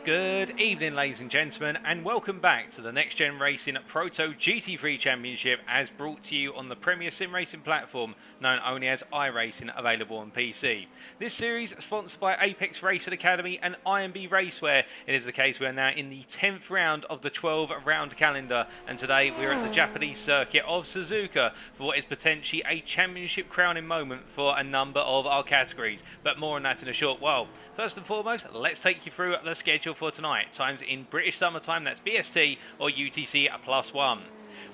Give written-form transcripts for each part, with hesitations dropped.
Good evening, ladies and gentlemen, and welcome back to the Next Gen Racing PROTO GT3 Championship as brought to you on the premier sim racing platform known only as iRacing, available on PC. This series sponsored by Apex Racing Academy and IMB Racewear. It is the case we are now in the 10th round of the 12-round calendar, and today we are at the Japanese circuit of Suzuka for what is potentially a championship crowning moment for a number of our categories, but more on that in a short while. First and foremost, let's take you through the schedule for tonight. Times in British summertime, that's BST or UTC +1.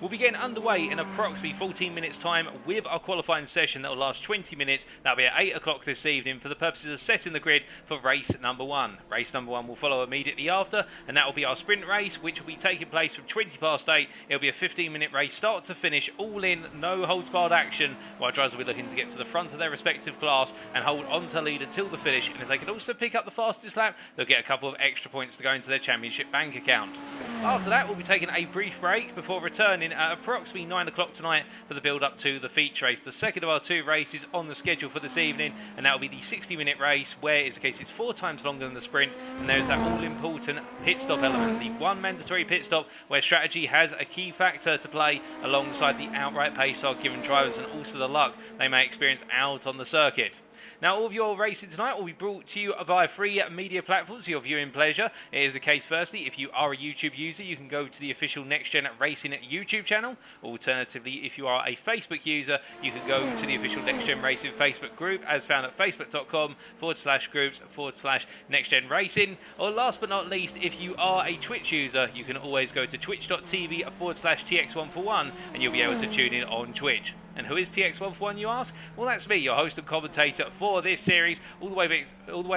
We'll be getting underway in approximately 14 minutes time with our qualifying session that will last 20 minutes. That'll be at 8 o'clock this evening for the purposes of setting the grid for race number 1. Race number 1 will follow immediately after, and that will be our sprint race, which will be taking place from 20 past 8. It'll be a 15-minute race start to finish, all in, no holds barred action, while drivers will be looking to get to the front of their respective class and hold on to the lead until the finish. And if they can also pick up the fastest lap, they'll get a couple of extra points to go into their championship bank account. After that, we'll be taking a brief break before returning at approximately 9 o'clock tonight for the build up to the feature race, the second of our 2 races on the schedule for this evening, and that will be the 60-minute race, where it's the case it's 4 times longer than the sprint, and there's that all-important pit stop element, the one mandatory pit stop where strategy has a key factor to play alongside the outright pace of given drivers and also the luck they may experience out on the circuit. Now, all of your racing tonight will be brought to you via free media platforms for your viewing pleasure. It is the case, firstly, if you are a YouTube user, you can go to the official Next Gen Racing YouTube channel. Alternatively, if you are a Facebook user, you can go to the official Next Gen Racing Facebook group, as found at facebook.com/groups/Next Gen Racing. Or last but not least, if you are a Twitch user, you can always go to twitch.tv/TX141 and you'll be able to tune in on Twitch. And who is TX141, you ask? Well, that's me, your host and commentator for this series, all the way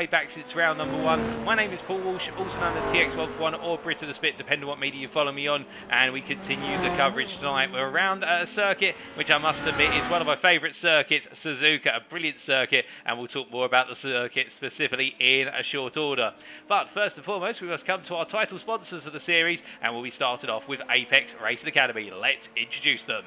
back since round number 1. My name is Paul Walsh, also known as TX141 or Brit of the Spit, depending on what media you follow me on. And we continue the coverage tonight. We're around a circuit which I must admit is one of my favourite circuits, Suzuka, a brilliant circuit, and we'll talk more about the circuit specifically in a short order. But first and foremost, we must come to our title sponsors of the series, and we'll be started off with Apex Racing Academy. Let's introduce them.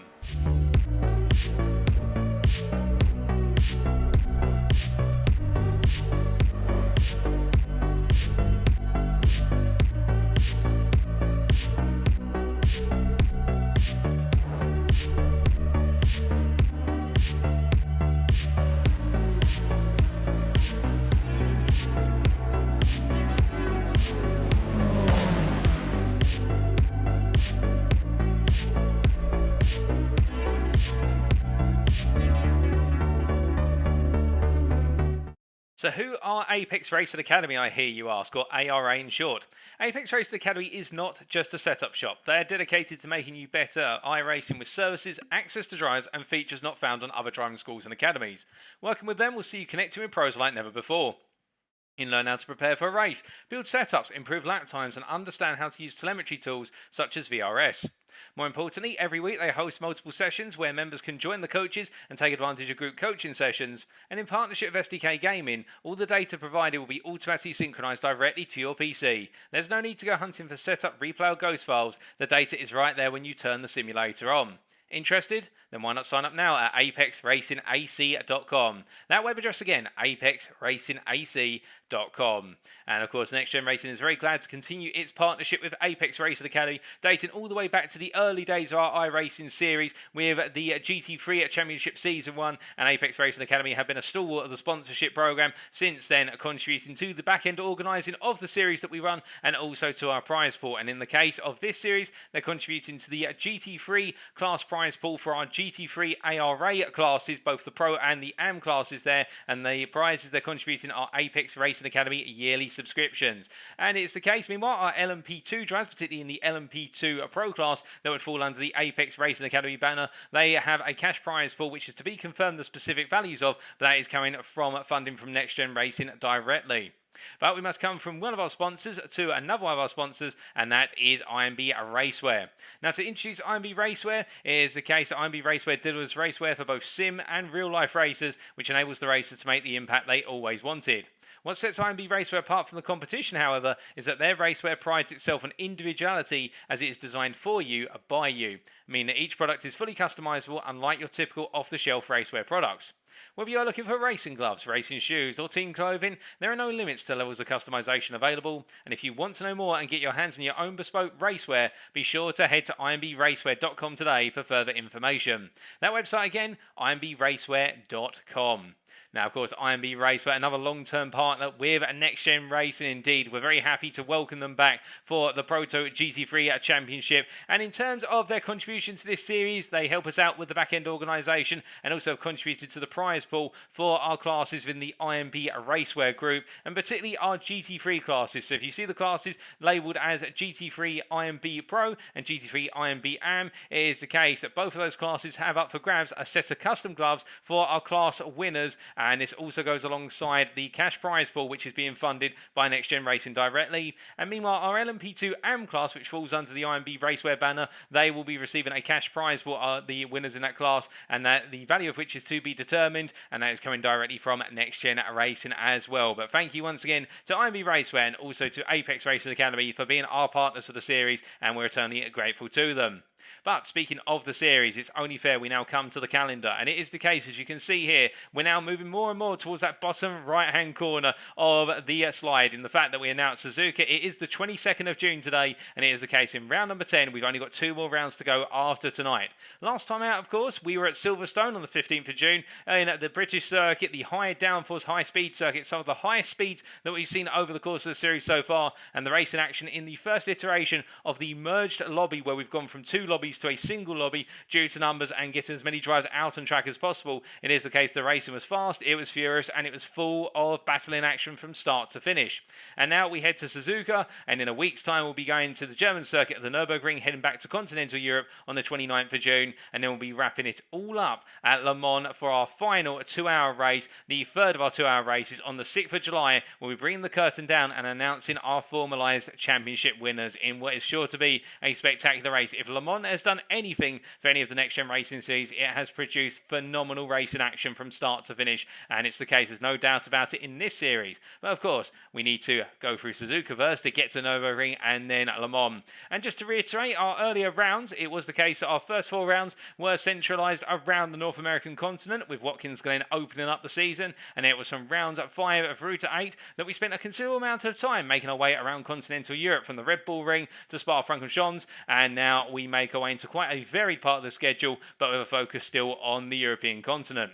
So who are Apex Racing Academy, I hear you ask, or ARA in short? Apex Racing Academy is not just a setup shop. They are dedicated to making you better at iRacing with services, access to drivers and features not found on other driving schools and academies. Working with them will see you connecting with pros like never before. You can learn how to prepare for a race, build setups, improve lap times and understand how to use telemetry tools such as VRS. More importantly, every week they host multiple sessions where members can join the coaches and take advantage of group coaching sessions. And in partnership with SDK Gaming, all the data provided will be automatically synchronized directly to your PC. There's no need to go hunting for setup, replay or ghost files. The data is right there when you turn the simulator on. Interested? Then why not sign up now at apexracingac.com. That web address again, apexracingac.com. And of course, Next Gen Racing is very glad to continue its partnership with Apex Racing Academy, dating all the way back to the early days of our iRacing series with the GT3 Championship Season 1, and Apex Racing Academy have been a stalwart of the sponsorship program since then, contributing to the back-end organising of the series that we run and also to our prize pool. And in the case of this series, they're contributing to the GT3 class prize pool for our GT3 ARA classes, both the Pro and the AM classes there, and the prizes they're contributing are Apex Racing Academy yearly subscriptions. And it's the case, meanwhile, our LMP2 drivers, particularly in the LMP2 Pro class that would fall under the Apex Racing Academy banner, they have a cash prize pool which is to be confirmed the specific values of, but that is coming from funding from Next Gen Racing directly. But we must come from one of our sponsors to another one of our sponsors, and that is IMB Racewear. Now, to introduce IMB Racewear, it is the case that IMB Racewear delivers racewear for both sim and real-life racers, which enables the racer to make the impact they always wanted. What sets IMB Racewear apart from the competition, however, is that their racewear prides itself on individuality as it is designed for you, by you, meaning that each product is fully customizable, unlike your typical off-the-shelf racewear products. Whether you are looking for racing gloves, racing shoes or team clothing, there are no limits to levels of customization available, and if you want to know more and get your hands on your own bespoke racewear, be sure to head to imbраcewear.com today for further information. That website again, imbраcewear.com. Now, of course, IMB Racewear, another long-term partner with Next Gen Racing indeed. We're very happy to welcome them back for the Proto GT3 Championship. And in terms of their contribution to this series, they help us out with the back-end organisation and also have contributed to the prize pool for our classes within the IMB Racewear group, and particularly our GT3 classes. So if you see the classes labelled as GT3 IMB Pro and GT3 IMB AM, it is the case that both of those classes have up for grabs a set of custom gloves for our class winners. And this also goes alongside the cash prize pool, which is being funded by Next Gen Racing directly. And meanwhile, our LMP2 AM class, which falls under the IMB Racewear banner, they will be receiving a cash prize for the winners in that class, and that the value of which is to be determined, and that is coming directly from Next Gen Racing as well. But thank you once again to IMB Racewear and also to Apex Racing Academy for being our partners for the series, and we're eternally grateful to them. But speaking of the series, it's only fair we now come to the calendar. And it is the case, as you can see here, we're now moving more and more towards that bottom right-hand corner of the slide. In the fact that we announced Suzuka, it is the 22nd of June today. And it is the case in round number 10. We've only got 2 more rounds to go after tonight. Last time out, of course, we were at Silverstone on the 15th of June. In the British circuit, the high downforce, high-speed circuit. Some of the highest speeds that we've seen over the course of the series so far. And the race in action in the first iteration of the merged lobby, where we've gone from 2 lobbies to a single lobby due to numbers and getting as many drivers out on track as possible. It is the case the racing was fast, it was furious, and it was full of battling action from start to finish. And now we head to Suzuka, and in a week's time we'll be going to the German circuit at the Nürburgring, heading back to continental Europe on the 29th of June, and then we'll be wrapping it all up at Le Mans for our final 2-hour race. The third of our 2-hour races on the 6th of July, where we bring the curtain down and announcing our formalised championship winners in what is sure to be a spectacular race. If Le Mans has done anything for any of the Next Gen Racing series, it has produced phenomenal racing action from start to finish, and it's the case, there's no doubt about it in this series. But of course, we need to go through Suzuka first to get to Nürburgring and then Le Mans. And just to reiterate our earlier rounds, it was the case that our first 4 rounds were centralised around the North American continent, with Watkins Glen opening up the season, and it was from rounds 5 through to 8 that we spent a considerable amount of time making our way around continental Europe, from the Red Bull Ring to Spa-Francorchamps, and now we make our way into quite a varied part of the schedule, but with a focus still on the European continent.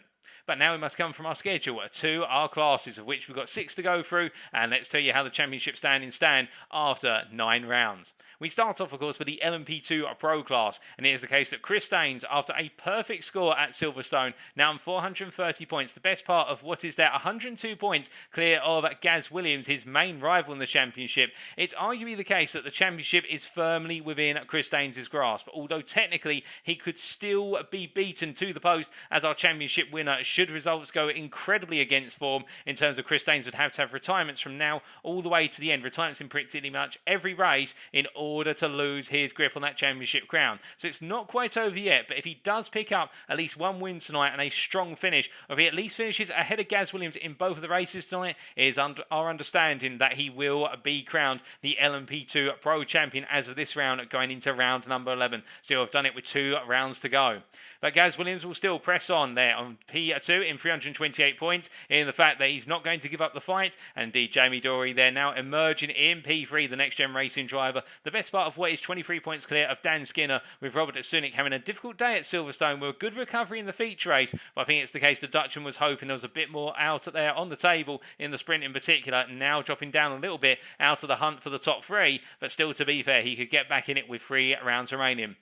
But now we must come from our schedule to our classes, of which we've got 6 to go through, and let's tell you how the championship standings stand after 9 rounds. We start off, of course, with the LMP Pro class, and it is the case that Chris Daines, after a perfect score at Silverstone, now on 430 points, the best part of what is there, 102 points clear of Gaz Williams, his main rival in the championship. It's arguably the case that the championship is firmly within Chris Daines' grasp, although technically he could still be beaten to the post as our championship winner should results go incredibly against form. In terms of Chris Daines would have to have retirements from now all the way to the end, retirements in pretty much every race in order to lose his grip on that championship crown. So it's not quite over yet, but if he does pick up at least one win tonight and a strong finish, or if he at least finishes ahead of Gaz Williams in both of the races tonight, it is our understanding that he will be crowned the LMP2 Pro champion as of this round, going into round number 11. So I've done it with 2 rounds to go. But Gaz Williams will still press on there on P2 in 328 points, in the fact that he's not going to give up the fight. And indeed, Jamie Dory there now emerging in P3, the next-gen racing driver. The best part of what is 23 points clear of Dan Skinner, with Robert Sunik having a difficult day at Silverstone with a good recovery in the feature race. But I think it's the case the Dutchman was hoping there was a bit more out there on the table, in the sprint in particular, now dropping down a little bit out of the hunt for the top 3. But still, to be fair, he could get back in it with 3 rounds remaining.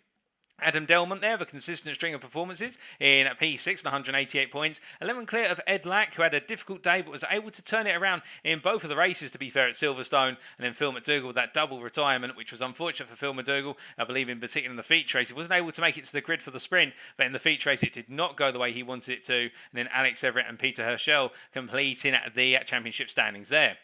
Adam Delmont there, of a consistent string of performances in P6 and 188 points. 11 clear of Ed Lack, who had a difficult day but was able to turn it around in both of the races, to be fair, at Silverstone. And then Phil McDougall with that double retirement, which was unfortunate for Phil McDougall, I believe in particular in the feature race. He wasn't able to make it to the grid for the sprint, but in the feature race it did not go the way he wanted it to. And then Alex Everett and Peter Herschel completing the championship standings there.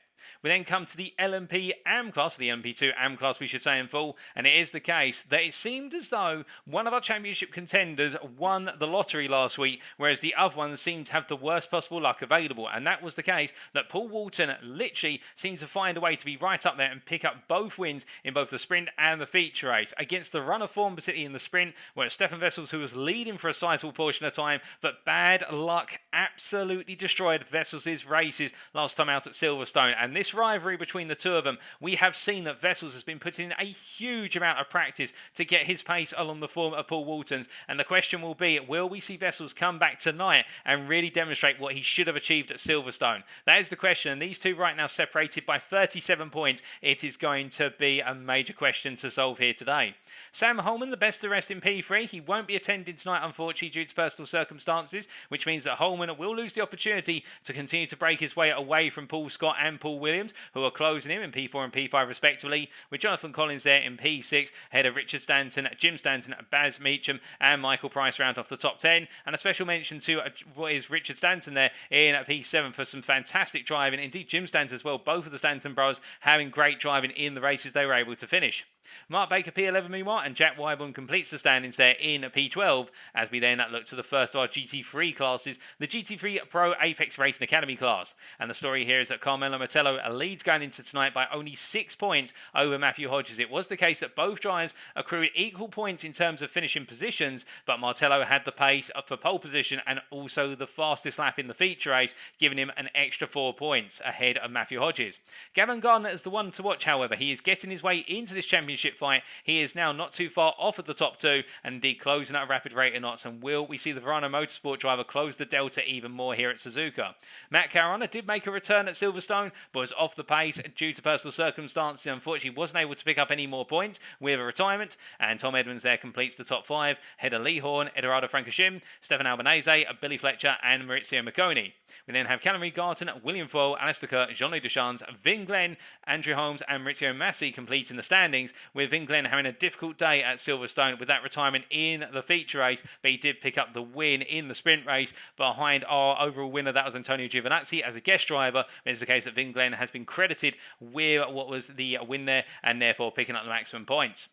We then come to the LMP AM class, the LMP2 AM class we should say in full, and it is the case that it seemed as though one of our championship contenders won the lottery last week, whereas the other ones seemed to have the worst possible luck available, and that was the case that Paul Walton literally seemed to find a way to be right up there and pick up both wins in both the sprint and the feature race, against the run of form, particularly in the sprint, where Stefan Wessels, who was leading for a sizable portion of time, but bad luck absolutely destroyed Wessels' races last time out at Silverstone, and this rivalry between the two of them, we have seen that Wessels has been putting in a huge amount of practice to get his pace along the form of Paul Walton's, and the question will be, will we see Wessels come back tonight and really demonstrate what he should have achieved at Silverstone? That is the question, and these two right now separated by 37 points. It is going to be a major question to solve here today. Sam Holman, the best of the rest in P3, he won't be attending tonight unfortunately due to personal circumstances, which means that Holman will lose the opportunity to continue to break his way away from Paul Scott and Paul Williams, who are closing him in P4 and P5 respectively, with Jonathan Collins there in P6, ahead of Richard Stanton, Jim Stanton, Baz Meacham and Michael Price round off the top 10. And a special mention to what is Richard Stanton there in P7 for some fantastic driving. Indeed, Jim Stanton as well, both of the Stanton brothers having great driving in the races they were able to finish. Mark Baker P11 meanwhile, and Jack Wyborn completes the standings there in P12, as we then look to the first of our GT3 classes, the GT3 Pro Apex Racing Academy class. And the story here is that Carmelo Martello leads going into tonight by only 6 points over Matthew Hodges. It was the case that both drivers accrued equal points in terms of finishing positions, but Martello had the pace up for pole position and also the fastest lap in the feature race, giving him an extra 4 points ahead of Matthew Hodges. Gavin Gardner is the one to watch, however. He is getting his way into this championship fight. He is now not too far off of the top 2 and indeed closing at a rapid rate of knots, and will we see the Verano Motorsport driver close the delta even more here at Suzuka. Matt Carolina did make a return at Silverstone but was off the pace due to personal circumstances. Unfortunately wasn't able to pick up any more points with a retirement, and Tom Edmonds there completes the top 5 ahead of Lee Horn, Eduardo Francashim, Stefan Albanese, Billy Fletcher and Maurizio Macconi. We then have Callum Reed-Garton, William Foyle, Alistair Kerr, Jean-Louis Deschamps, Vin Glenn, Andrew Holmes and Maurizio Massi completing the standings, with Vin Glenn having a difficult day at Silverstone with that retirement in the feature race, but he did pick up the win in the sprint race behind our overall winner, that was Antonio Giovinazzi as a guest driver. It's the case that Vin Glenn has been credited with what was the win there and therefore picking up the maximum points.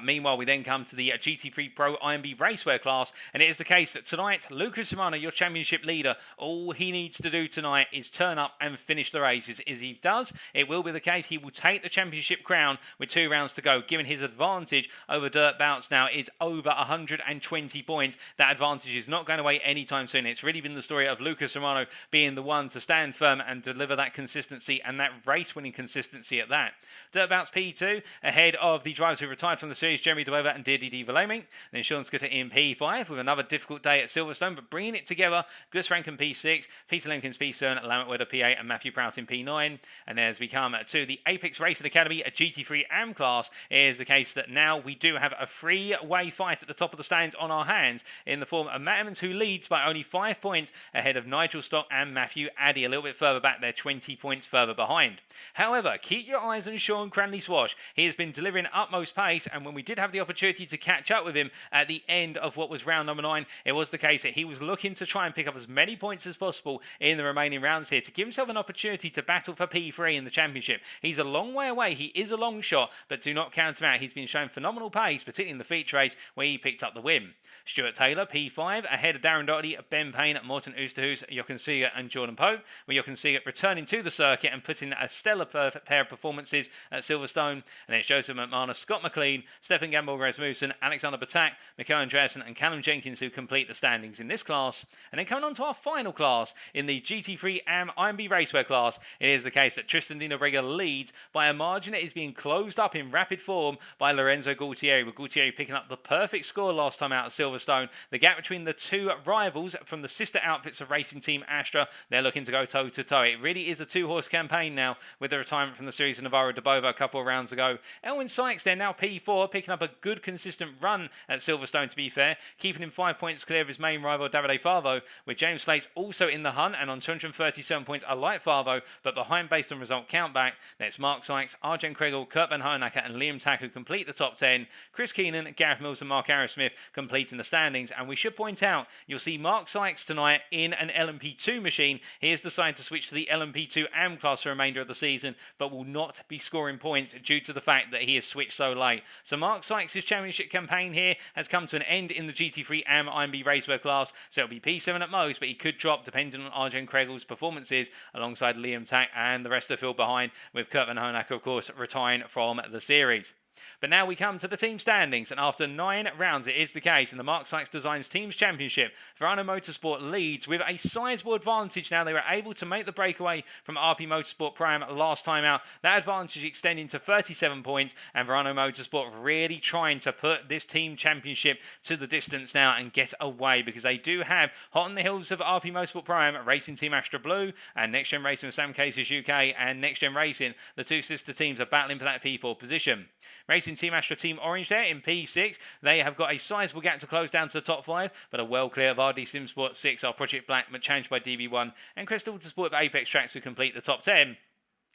Meanwhile, we then come to the GT3 Pro IMB Racewear class, and it is the case that tonight, Lucas Romano, your championship leader, all he needs to do tonight is turn up and finish the races. As he does, it will be the case he will take the championship crown with 2 rounds to go, given his advantage over Dirt Bouts now is over 120 points. That advantage is not going away anytime soon. It's really been the story of Lucas Romano being the one to stand firm and deliver that consistency and that race-winning consistency at that. Dirt Bouts P2 ahead of the drivers who retired from the series, Jeremy Dover and Didi Valemi. Then Sean Scooter in P5 with another difficult day at Silverstone, but bringing it together, Gus Franken P6, Peter Lemkins P7, Lamont Wedder P8 and Matthew Prout in P9. And then as we come to the Apex Racing Academy, a GT3 AM class, it is the case that now we do have a three-way fight at the top of the stands on our hands in the form of Matt Emmons, who leads by only 5 points ahead of Nigel Stock and Matthew Addy, a little bit further back there, 20 points further behind. However, keep your eyes on Sean Cranley Swash. He has been delivering utmost pace, and when we did have the opportunity to catch up with him at the end of what was round number 9, it was the case that he was looking to try and pick up as many points as possible in the remaining rounds here to give himself an opportunity to battle for P3 in the championship. He's a long way away, he is a long shot, but do not count him out. He's been showing phenomenal pace, particularly in the feature race where he picked up the win. Stuart Taylor, P5, ahead of Darren Doherty, Ben Payne, Morten Oosterhuis, Jochen Seeger and Jordan Pope, with Jochen Seeger returning to the circuit and putting a stellar pair of performances at Silverstone. And then it's Joseph McManus, Scott McLean, Stefan Gamble Rasmussen, Alexander Batak, Mikael Andreasen and Callum Jenkins who complete the standings in this class. And then coming on to our final class in the GT3 AM IMB Racewear class, it is the case that Tristan Di Norega leads by a margin that is being closed up in rapid form by Lorenzo Gualtieri, with Gualtieri picking up the perfect score last time out at Silverstone. The gap between the two rivals from the sister outfits of Racing Team Astra, they're looking to go toe-to-toe. It really is a two-horse campaign now with the retirement from the series of Navarro de Bova a couple of rounds ago. Elwyn Sykes, they're now P4, picking up a good consistent run at Silverstone, to be fair, keeping him 5 points clear of his main rival Davide Favo, with James Slates also in the hunt and on 237 points alike Favo, but behind based on result countback. That's Mark Sykes, Arjen Kregel, Kurt Van Hoenacker and Liam Tack who complete the top 10. Chris Keenan, Gareth Mills and Mark Arrowsmith completing the standings. And we should point out, you'll see Mark Sykes tonight in an LMP2 machine. He has decided to switch to the LMP2 AM class for the remainder of the season, but will not be scoring points due to the fact that he has switched so late. So Mark Sykes' championship campaign here has come to an end in the GT3 AM IMB Racewear class, so it'll be P7 at most, but he could drop depending on Arjen Kregel's performances alongside Liam Tack and the rest of the field behind, with Kurt Van Hoenacker, of course, retiring from the series. But now we come to the team standings, and after 9 rounds it is the case in the Mark Sykes Designs Teams Championship. Verano Motorsport leads with a sizable advantage now. They were able to make the breakaway from RP Motorsport Prime last time out. That advantage extending to 37 points, and Verano Motorsport really trying to put this team championship to the distance now and get away, because they do have hot on the heels of RP Motorsport Prime, Racing Team Astra Blue, and Next Gen Racing with Sam Cases UK and Next Gen Racing. The two sister teams are battling for that P4 position. Racing Team Astra Team Orange there in P6. They have got a sizable gap to close down to the top 5, but are well clear of RD Simsport 6, our Project Black, changed by DB1, and Crystal Autosport of Apex Tracks who complete the top 10.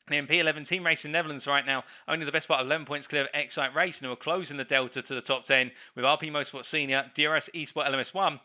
In P11, Team Racing Netherlands right now, only the best part of 11 points clear of Excite Racing, who are closing the delta to the top 10, with RP Motorsport Senior, DRS Esport LMS1,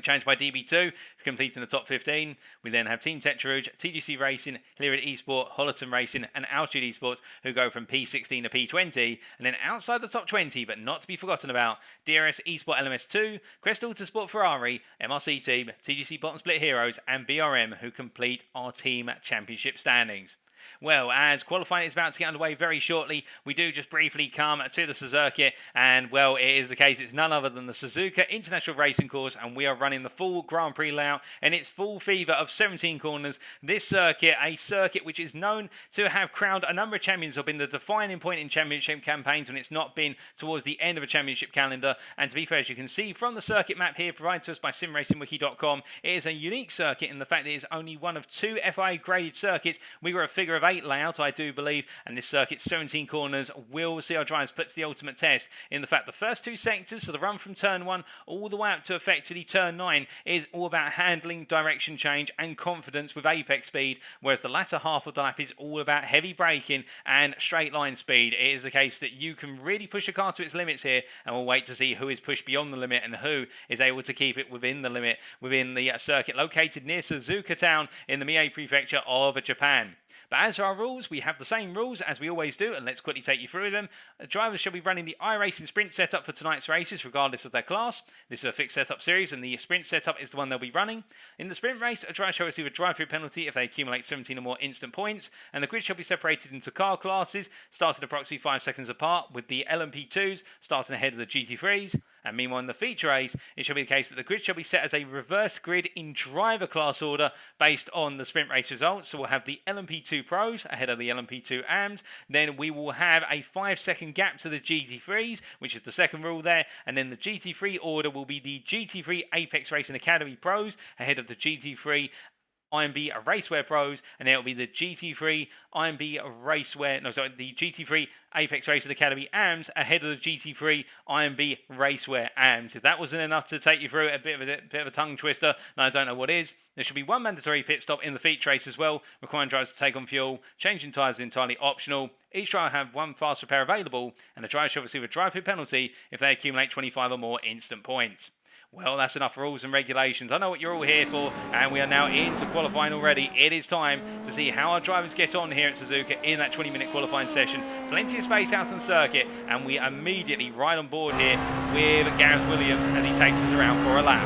changed by DB2, completing the top 15. We then have Team Tetrarouge, TGC Racing, Hilliard Esport, Hollerton Racing, and Altitude Esports, who go from P16 to P20. And then outside the top 20, but not to be forgotten about, DRS Esport LMS2, Crest Autosport Ferrari, MRC Team, TGC Bottom Split Heroes, and BRM, who complete our team championship standings. Well, as qualifying is about to get underway very shortly, we do just briefly come to the Suzuka, and well, it is the case, it's none other than the Suzuka International Racing Course, and we are running the full Grand Prix layout in its full fever of 17 corners. This circuit, a circuit which is known to have crowned a number of champions, or been the defining point in championship campaigns when it's not been towards the end of a championship calendar. And to be fair, as you can see from the circuit map here provided to us by simracingwiki.com, it is a unique circuit in the fact that it is only one of 2 FIA graded circuits. We were a figure of 8 layout, I do believe, and this circuit's 17 corners will see our drivers put to the ultimate test in the fact the first 2 sectors, so the run from turn 1 all the way up to effectively turn 9, is all about handling, direction change and confidence with apex speed, whereas the latter half of the lap is all about heavy braking and straight line speed. It is the case that you can really push a car to its limits here, and we'll wait to see who is pushed beyond the limit and who is able to keep it within the limit within the circuit located near Suzuka town in the Mie prefecture of Japan. But as for our rules, we have the same rules as we always do, and let's quickly take you through them. Drivers shall be running the iRacing sprint setup for tonight's races, regardless of their class. This is a fixed setup series, and the sprint setup is the one they'll be running. In the sprint race, a driver shall receive a drive-through penalty if they accumulate 17 or more instant points, and the grid shall be separated into car classes, starting approximately 5 seconds apart, with the LMP2s starting ahead of the GT3s. And meanwhile, in the feature race, it shall be the case that the grid shall be set as a reverse grid in driver class order based on the sprint race results. So we'll have the LMP2 Pros ahead of the LMP2 AMs. Then we will have a 5-second gap to the GT3s, which is the second rule there. And then the GT3 order will be the GT3 Apex Racing Academy Pros ahead of the GT3 IMB Racewear Pros, and then it'll be the GT3 IMB the GT3 Apex Racing Academy AMs ahead of the GT3 IMB Racewear AMs. If that wasn't enough to take you through a bit of a tongue twister, and I don't know what is, there should be one mandatory pit stop in the feature race as well, requiring drivers to take on fuel. Changing tyres is entirely optional. Each driver will have one fast repair available, and the driver shall receive a drive-through penalty if they accumulate 25 or more instant points. Well, that's enough rules and regulations. I know what you're all here for, and we are now into qualifying already. It is time to see how our drivers get on here at Suzuka in that 20-minute qualifying session. Plenty of space out on circuit, and we immediately right on board here with Gaz Williams as he takes us around for a lap.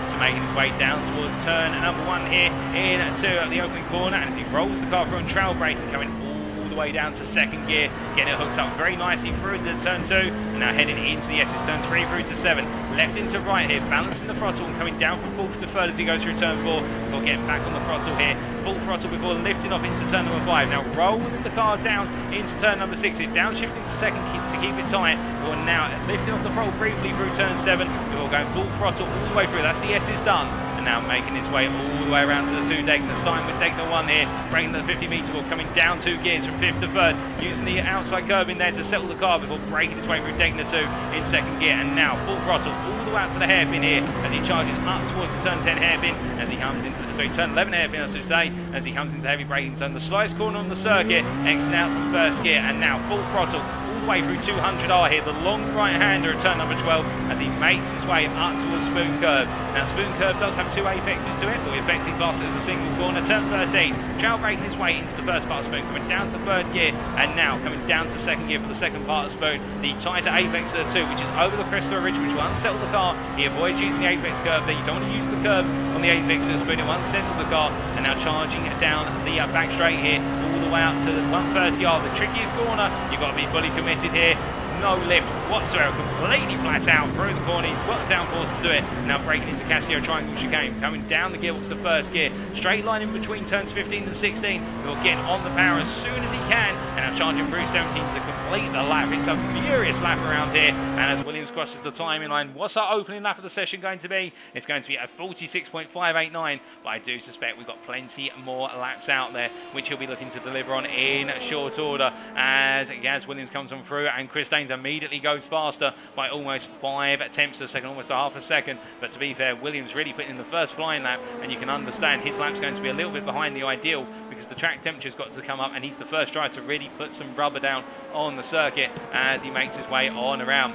So making his way down towards turn number 1 here into the opening corner, and as he rolls the car through on trail braking, coming all the way down to second gear, getting it hooked up very nicely through the turn 2, and now heading into the S's, turn 3 through to 7, left into right here, balancing the throttle and coming down from 4th to 3rd as he goes through turn 4, before getting back on the throttle here, full throttle before lifting off into turn number 5, now rolling the car down into turn number 6, downshifting to second to keep it tight, before now lifting off the throttle briefly through turn 7, before going full throttle all the way through. That's the S's done. Now making his way all the way around to the 2 Daines, starting with Daines 1 here, breaking the 50-metre ball, coming down 2 gears from 5th to 3rd, using the outside curb in there to settle the car before breaking his way through Daines 2 in second gear, and now full throttle all the way out to the hairpin here as he charges up towards the turn 10 hairpin as he comes into turn 11 hairpin, I should say, as he comes into heavy braking zone, the slightest corner on the circuit, exiting out from first gear, and now full throttle way through 200R here, the long right-hander at turn number 12 as he makes his way up towards Spoon Curve. Now Spoon Curve does have 2 apexes to it, but we effectively class it as a single corner. Turn 13, trail braking his way into the first part of Spoon, coming down to 3rd gear, and now coming down to second gear for the second part of Spoon. The tighter apex of the 2, which is over the crest of the ridge, which will unsettle the car. He avoids using the apex curve there. You don't want to use the curves on the apex of the Spoon, it will unsettle the car, and now charging down the back straight here, all the way out to 130R, the trickiest corner. You've got to be fully committed here. No lift whatsoever, completely flat out through the corner. He's got the downforce to do it. Now breaking into Casio Triangle chicane, coming down the gearbox to first gear, straight line in between turns 15 and 16. He'll get on the power as soon as he can, and now charging through 17 to complete the lap. It's a furious lap around here, and as Williams crosses the timing line, what's our opening lap of the session going to be? It's going to be a 46.589, but I do suspect we've got plenty more laps out there, which he'll be looking to deliver on in short order as Gaz Williams comes on through, and Chris Daines immediately goes faster by almost 5 tenths a second, almost a half a second. But to be fair, Williams really putting in the first flying lap, and you can understand his lap's going to be a little bit behind the ideal because the track temperature's got to come up, and he's the first driver to really put some rubber down on the circuit as he makes his way on around.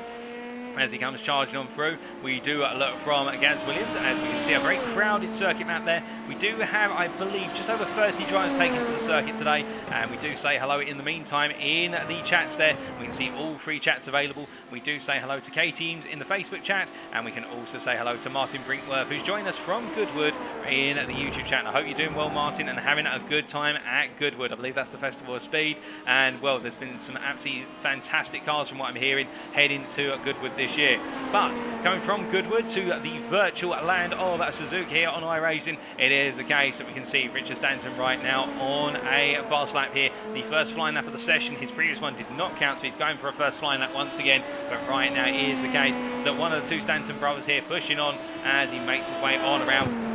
As he comes charging on through, we do look from Gaz Williams, as we can see a very crowded circuit map there. We do have, I believe, just over 30 drivers taken to the circuit today, and we do say hello in the meantime in the chats there. We can see all 3 chats available. We do say hello to K-Teams in the Facebook chat, and we can also say hello to Martin Brinkworth, who's joined us from Goodwood in the YouTube chat. And I hope you're doing well, Martin, and having a good time at Goodwood. I believe that's the Festival of Speed, and well, there's been some absolutely fantastic cars from what I'm hearing heading to Goodwood this year. But coming from Goodwood to the virtual land of Suzuka here on iRacing, it is the case that we can see Richard Stanton right now on a fast lap here. The first flying lap of the session, his previous one did not count, so he's going for a first flying lap once again. But right now it is the case that one of the 2 Stanton brothers here pushing on as he makes his way on around.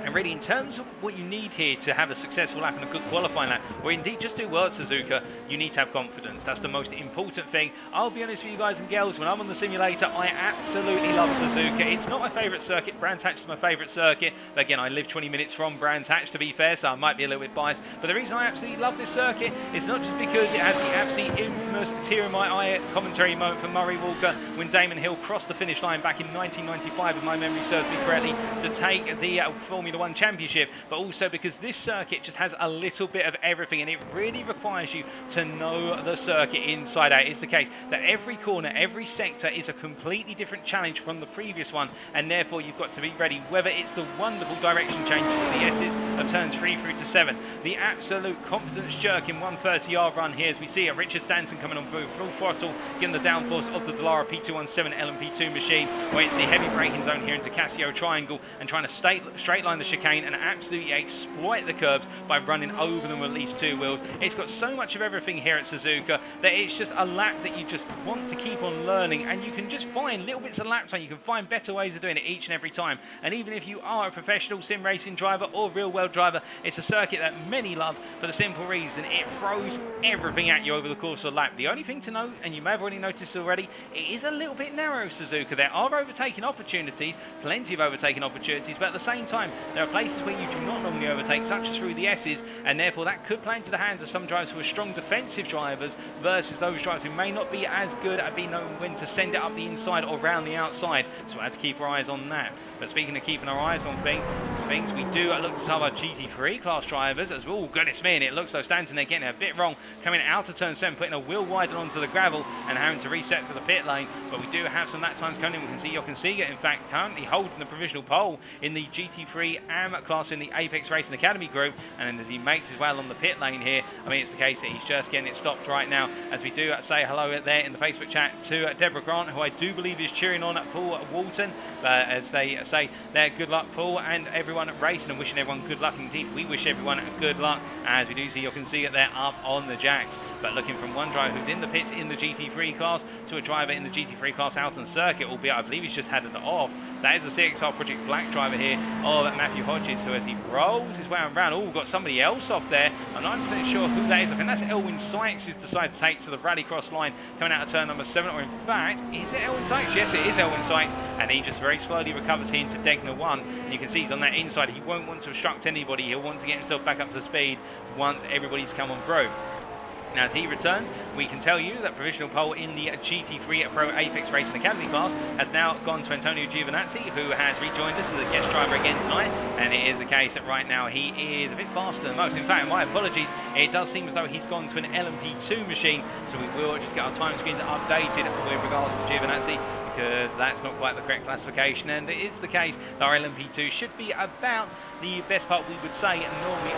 And really, in terms of what you need here to have a successful lap and a good qualifying lap, or indeed just do well at Suzuka, you need to have confidence. That's the most important thing. I'll be honest with you guys and girls, when I'm on the simulator, I absolutely love Suzuka. It's not my favourite circuit. Brands Hatch is my favourite circuit. But again, I live 20 minutes from Brands Hatch, to be fair, so I might be a little bit biased. But the reason I absolutely love this circuit is not just because it has the absolutely infamous tear in my eye commentary moment for Murray Walker when Damon Hill crossed the finish line back in 1995, if my memory serves me correctly, to take the Formula One Championship, but also because this circuit just has a little bit of everything, and it really requires you to know the circuit inside out. It's the case that every corner, every sector is a completely different challenge from the previous one, and therefore you've got to be ready, whether it's the wonderful direction changes of the S's of turns 3 through to 7, the absolute confidence jerk in 130R run here as we see a Richard Stanton coming on through full throttle, getting the downforce of the Dallara P217 LMP2 machine, where it's the heavy braking zone here into Casio Triangle, and trying to straight line the chicane and absolutely exploit the curbs by running over them with at least 2 wheels. It's got so much of everything here at Suzuka that it's just a lap that you just want to keep on learning, and you can just find little bits of lap time. You can find better ways of doing it each and every time. And even if you are a professional sim racing driver or real world driver, it's a circuit that many love for the simple reason it throws everything at you over the course of a lap. The only thing to note, and you may have already noticed already, it is a little bit narrow, Suzuka. There are overtaking opportunities, plenty of overtaking opportunities, but at the same time there are places where you do not normally overtake, such as through the S's, and therefore that could play into the hands of some drivers who are strong defensive drivers versus those drivers who may not be as good at being known when to send it up the inside or round the outside. So we have to keep our eyes on that. But speaking of keeping our eyes on things, we do look to some of our GT3 class drivers as well. Oh, goodness me, and it looks like Stanton they're getting a bit wrong, coming out of turn 7, putting a wheel wider onto the gravel and having to reset to the pit lane. But we do have some lap times coming in. We can see Jochen in fact currently holding the provisional pole in the GT3 AM class in the Apex Racing Academy group, and as he makes his way along the pit lane here, I mean, it's the case that he's just getting it stopped right now as we do say hello there in the Facebook chat to Deborah Grant, who I do believe is cheering on Paul Walton, as they say there, good luck Paul and everyone at racing, and wishing everyone good luck indeed. We wish everyone good luck as we do see you can see it there up on the jacks. But looking from one driver who's in the pits in the GT3 class to a driver in the GT3 class out on the circuit, albeit I believe he's just had it off. That is the CXR Project Black driver here of Matthew Hodges, who as he rolls his way around, oh, got somebody else off there. I'm not 100% sure who that is. I think that's Elwin Sykes who's decided to take to the rallycross line coming out of turn number 7, or in fact, is it Elwin Sykes? Yes, it is Elwin Sykes, and he just very slowly recovers here into Degner 1. And you can see he's on that inside. He won't want to obstruct anybody. He'll want to get himself back up to speed once everybody's come on through. Now, as he returns, we can tell you that provisional pole in the GT3 Pro Apex Racing Academy class has now gone to Antonio Giovinazzi, who has rejoined us as a guest driver again tonight. And it is the case that right now he is a bit faster than most. In fact, my apologies, it does seem as though he's gone to an LMP2 machine. So we will just get our time screens updated with regards to Giovinazzi, because that's not quite the correct classification, and it is the case that our LMP2 should be about the best part, we would say, normally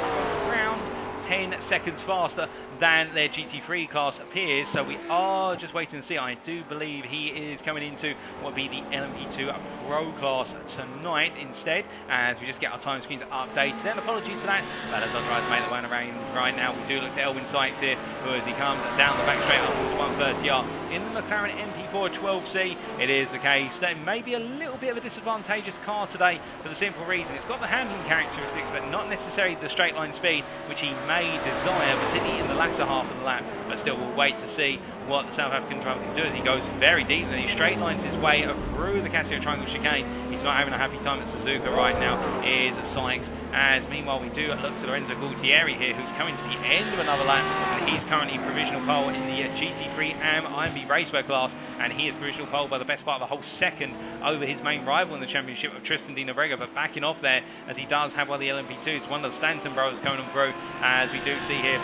around 10 seconds faster than their GT3 class appears. So we are just waiting to see. I do believe he is coming into what would be the LMP2 Pro class tonight instead, as we just get our time screens updated. And apologies for that, but as our drivers make their way around right now, we do look to Elwin Sykes here, who as he comes down the back straight up towards 130R in the McLaren MP4 12C. It is the case that it may be a little bit of a disadvantageous car today for the simple reason it's got the handling characteristics, but not necessarily the straight line speed which he may desire, particularly in the latter half of the lap. But still, we'll wait to see what the South African driver can do as he goes very deep and he straight lines his way through the Casio Triangle chicane. He's not having a happy time at Suzuka right now, is Sykes, as meanwhile we do look to Lorenzo Gualtieri here, who's coming to the end of another lap, and he's currently provisional pole in the GT3 AM IMB Raceway class, and he is provisional pole by the best part of a whole second over his main rival in the championship of Tristan Di Nobrega, but backing off there as he does have one of the LMP2s, one of the Stanton brothers coming on through, as we do see here.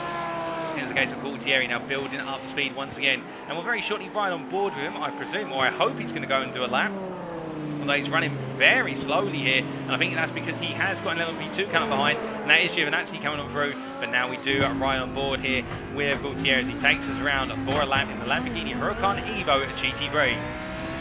Here's the case of Gualtieri now building up the speed once again, and we'll very shortly ride on board with him, I presume, or I hope he's going to go and do a lap. Although he's running very slowly here, and I think that's because he has got an LMP2 coming behind, and that is Giovinazzi coming on through. But now we do ride on board here with Gualtieri as he takes us around for a lap in the Lamborghini Huracan Evo at GT3.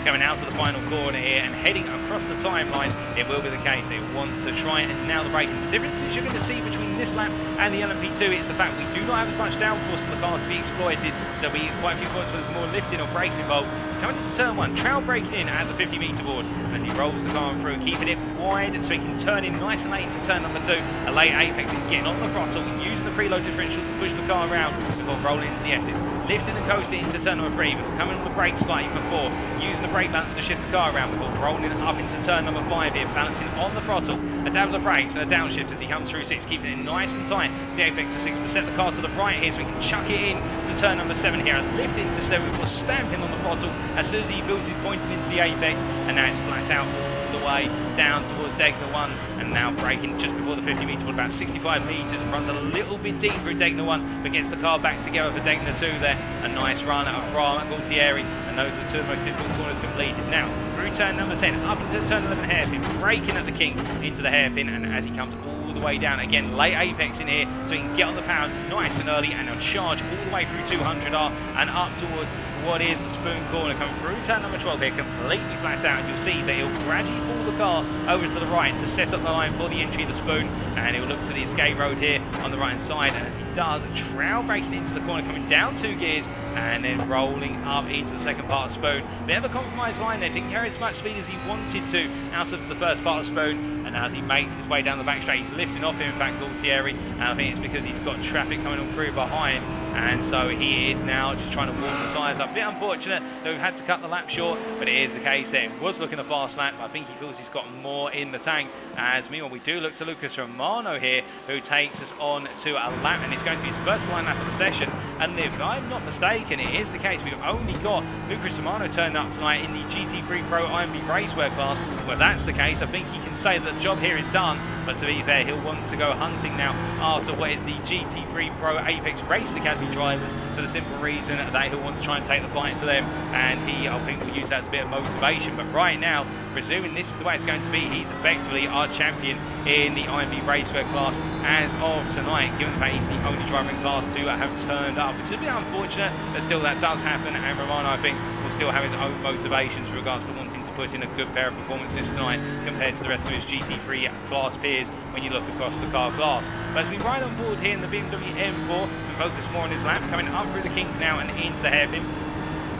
Coming out to the final corner here and heading across the timeline, it will be the case. They want to try and nail the braking. The differences you're going to see between this lap and the LMP2 is the fact we do not have as much downforce in the car to be exploited, so there'll be quite a few points where there's more lifting or braking involved. So coming into turn 1, trail braking in at the 50-metre board, and as he rolls the car through, keeping it wide so he can turn in nice and late into turn number 2, a late apex, and getting on the throttle, using the preload differential to push the car around before rolling into the S's. Lifting and coasting into turn number 3, before coming on the brakes slightly for 4, using the brake balance to shift the car around before rolling up into turn number 5 here, balancing on the throttle, a dab of the brakes and a downshift as he comes through 6, keeping it nice and tight to the apex of 6 to set the car to the right here so we can chuck it in to turn number 7 here and lift into 7 before stamping on the throttle as soon as he feels he's pointing into the apex, and now it's flat out the way down towards Degner 1, and now braking just before the 50 metre, about 65 metres, and runs a little bit deep through Degner 1, but gets the car back together for Degner 2 there. A nice run from Gualtieri, and those are the two of the most difficult corners completed. Now, through turn number 10, up into turn 11 Hairpin, braking at the king into the Hairpin, and as he comes all the way down, again, late apex in here, so he can get on the power nice and early, and he'll charge all the way through 200R and up towards what is a Spoon corner. Coming through turn number 12 here, completely flat out. You'll see that he'll gradually pull the car over to the right to set up the line for the entry of the Spoon, and he'll look to the escape road here on the right hand side, and as he does, trail braking into the corner, coming down 2 gears and then rolling up into the second part of Spoon. Bit of a compromised line there, didn't carry as much speed as he wanted to out of the first part of Spoon, and as he makes his way down the back straight, he's lifting off him, in fact, Gualtieri, and I think it's because he's got traffic coming on through behind, and so he is now just trying to warm the tyres up. Bit unfortunate that we've had to cut the lap short, but it is the case that it was looking a fast lap. I think he feels he's got more in the tank, as meanwhile we do look to Lucas Romano here, who takes us on to a lap, and it's going to be his first line lap of the session. And if I'm not mistaken, it is the case we've only got Lucas Romano turning up tonight in the GT3 Pro IMB Racewear class. Well, that's the case, I think he can say that the job here is done, but to be fair, he'll want to go hunting now after what is the GT3 Pro Apex Racing Academy drivers, for the simple reason that he'll want to try and take the fight to them, and he, I think, will use that as a bit of motivation. But right now, presuming this is the way it's going to be, he's effectively our champion in the IMB Racewear class as of tonight, given the fact he's the only driver in class to have turned up, which is a bit unfortunate, but still that does happen, and Romano, I think, will still have his own motivations with regards to wanting to put in a good pair of performances tonight compared to the rest of his GT3 class peers when you look across the car class. But as we ride on board here in the BMW M4 and focus more on his lap, coming up through the kink now and into the Hairpin.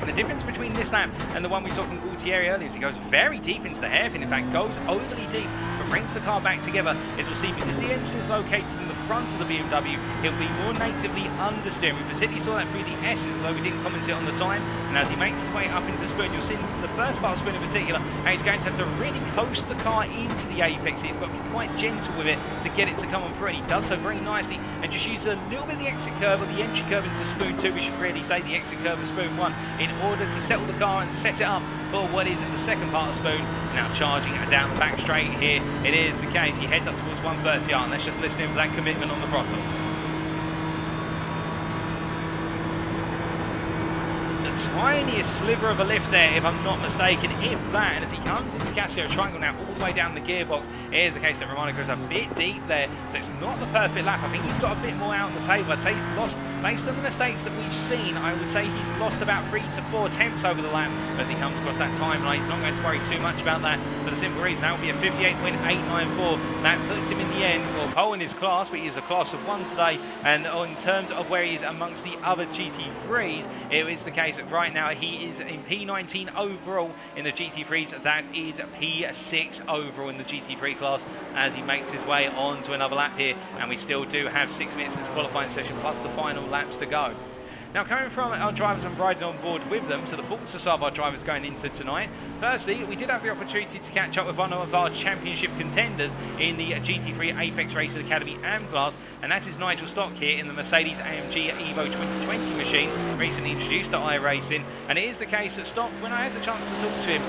And the difference between this lap and the one we saw from Gualtieri earlier is he goes very deep into the Hairpin, in fact goes overly deep, but brings the car back together. As we'll see, because the engine is located in the front of the BMW, he'll be more natively understeering. We particularly saw that through the S's, although we didn't comment it on the time. And as he makes his way up into Spoon, you'll see in the first part of Spoon in particular, how he's going to have to really coast the car into the apex. He's got to be quite gentle with it to get it to come on through, and he does so very nicely, and just uses a little bit of the exit curve, or the entry curve into Spoon 2, we should really say the exit curve of Spoon 1, in order to settle the car and set it up for what is the second part of Spoon. Now charging down the back straight here, it is the case, he heads up towards 130R, and let's just listen in for that commitment on the throttle. Tiniest sliver of a lift there, if I'm not mistaken, if that, and as he comes into Casio Triangle now all the way down the gearbox, it is the case that Romano goes a bit deep there, so it's not the perfect lap. I think he's got a bit more out on the table. I'd say he's lost, based on the mistakes that we've seen, I would say he's lost about 3 to 4 attempts over the lap as he comes across that timeline. He's not going to worry too much about that, for the simple reason that will be a 58.894. That puts him in the end, well, pole in his class, but he is a class of 1 today, and in terms of where he is amongst the other GT3s, it is the case that right now he is in P19 overall in the GT3s. That is P6 overall in the GT3 class as he makes his way on to another lap here, and we still do have 6 minutes in this qualifying session plus the final laps to go. Now, coming from our drivers and riding on board with them, so the thoughts of our drivers going into tonight. Firstly, we did have the opportunity to catch up with one of our championship contenders in the GT3 Apex Racing Academy AM class, and that is Nigel Stock here in the Mercedes-AMG Evo 2020 machine, recently introduced to iRacing. And it is the case that Stock, when I had the chance to talk to him,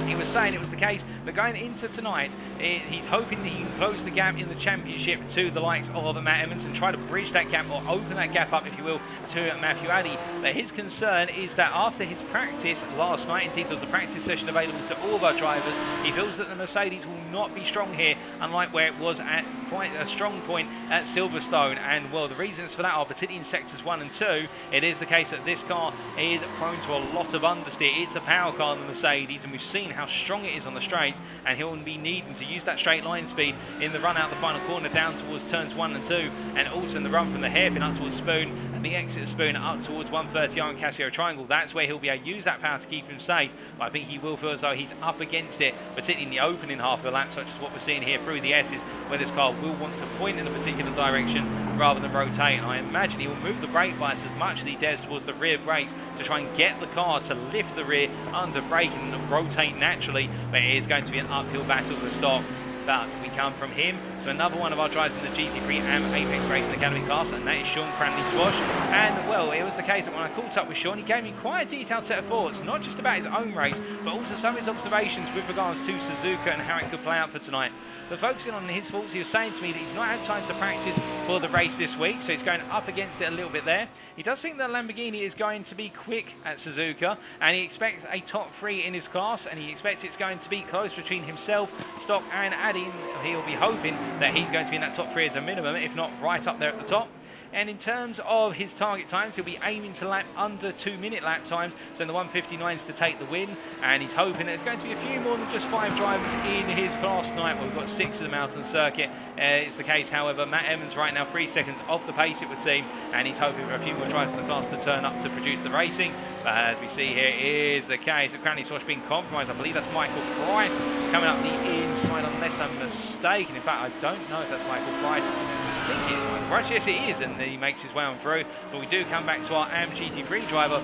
he was saying it was the case that going into tonight, he's hoping that he can close the gap in the championship to the likes of Matt Evans and try to bridge that gap, or open that gap up, if you will, to Matthew Addy. But his concern is that after his practice last night, indeed there was a practice session available to all of our drivers, he feels that the Mercedes will not be strong here, unlike where it was at quite a strong point at Silverstone. And well, the reasons for that are particularly in sectors 1 and 2. It is the case that this car is prone to a lot of understeer. It's a power car, the Mercedes, and we've seen how strong it is on the straights, and he'll be needing to use that straight line speed in the run out the final corner down towards turns 1 and 2, and also in the run from the Hairpin up towards Spoon and the exit of Spoon up towards 130R and Casio Triangle. That's where he'll be able to use that power to keep him safe, but I think he will feel as though he's up against it, particularly in the opening half of the lap, such as what we're seeing here through the S's, where this car will want to point in a particular direction rather than rotate. And I imagine he will move the brake bias as much as he dares towards the rear brakes to try and get the car to lift the rear under brake and rotate naturally, but it is going to be an uphill battle for Stock. But we come from him to another one of our drivers in the GT3 and Apex Racing Academy class, and that is Sean Cranley-Swash. And well, it was the case that when I caught up with Sean, he gave me quite a detailed set of thoughts, not just about his own race, but also some of his observations with regards to Suzuka and how it could play out for tonight. But focusing on his thoughts, he was saying to me that he's not had time to practice for the race this week, so he's going up against it a little bit there. He does think that Lamborghini is going to be quick at Suzuka, and he expects a top 3 in his class, and he expects it's going to be close between himself, Stock and Addy. He'll be hoping that he's going to be in that top 3 as a minimum, if not right up there at the top. And in terms of his target times, he'll be aiming to lap under 2-minute lap times, so in the 1:59s to take the win. And he's hoping that there's going to be a few more than just 5 drivers in his class tonight. Well, we've got 6 of them out on the circuit. It's the case, however, Matt Emmons right now 3 seconds off the pace, it would seem, and he's hoping for a few more drivers in the class to turn up to produce the racing. But as we see here, is the case of Cranley-Swash being compromised. I believe that's Michael Price coming up the inside, unless I'm mistaken. In fact, I don't know if that's Michael Price. I think it is Michael Price. Yes, it is, and he makes his way on through. But we do come back to our AM GT3 driver.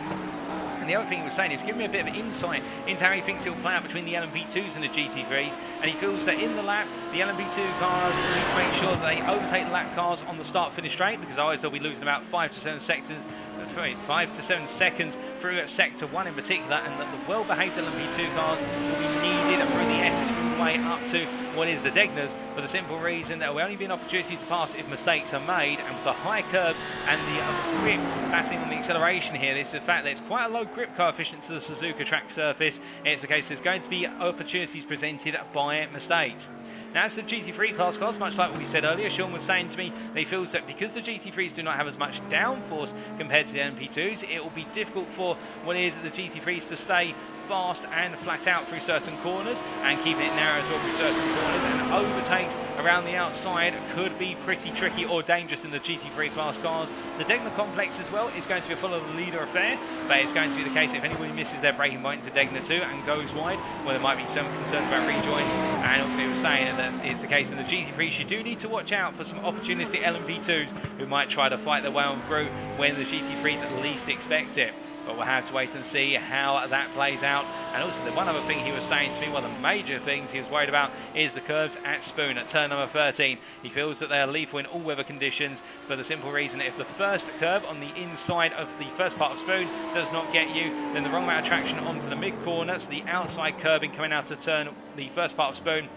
And the other thing he was saying, he was giving me a bit of insight into how he thinks it will play out between the LMP 2s and the GT3s. And he feels that in the lap, the LMP 2 cars need to make sure that they overtake the lap cars on the start-finish straight, because otherwise they'll be losing about 5 to 7 seconds. 5 to 7 seconds through Sector 1 in particular, and that the well-behaved LMP2 cars will be needed through the S's all the way up to what is the Daines, for the simple reason that there will only be an opportunity to pass if mistakes are made. And with the high curves and the grip battling on the acceleration here, this is the fact that it's quite a low grip coefficient to the Suzuka track surface. It's the case there's going to be opportunities presented by mistakes. Now, as the GT3 class, much like what we said earlier, Sean was saying to me that he feels that because the GT3s do not have as much downforce compared to the LMP2s, it will be difficult for what is the GT3s to stay fast and flat out through certain corners, and keeping it narrow as well through certain corners, and overtakes around the outside could be pretty tricky or dangerous in the GT3 class cars. The Degner complex as well is going to be a follow the leader affair, but it's going to be the case if anybody misses their braking point into Degner 2 and goes wide, well, there might be some concerns about rejoins. And also he was saying that it's the case in the GT3s, you do need to watch out for some opportunistic LMP2s who might try to fight their way on through when the GT3s at least expect it. But we'll have to wait and see how that plays out. And also, the one other thing he was saying to me, one of the major things he was worried about, is the curves at Spoon at turn number 13. He feels that they are lethal in all weather conditions, for the simple reason that if the first curve on the inside of the first part of Spoon does not get you, then the wrong amount of traction onto the mid corner, so the outside curbing coming out to turn the first part of Spoon,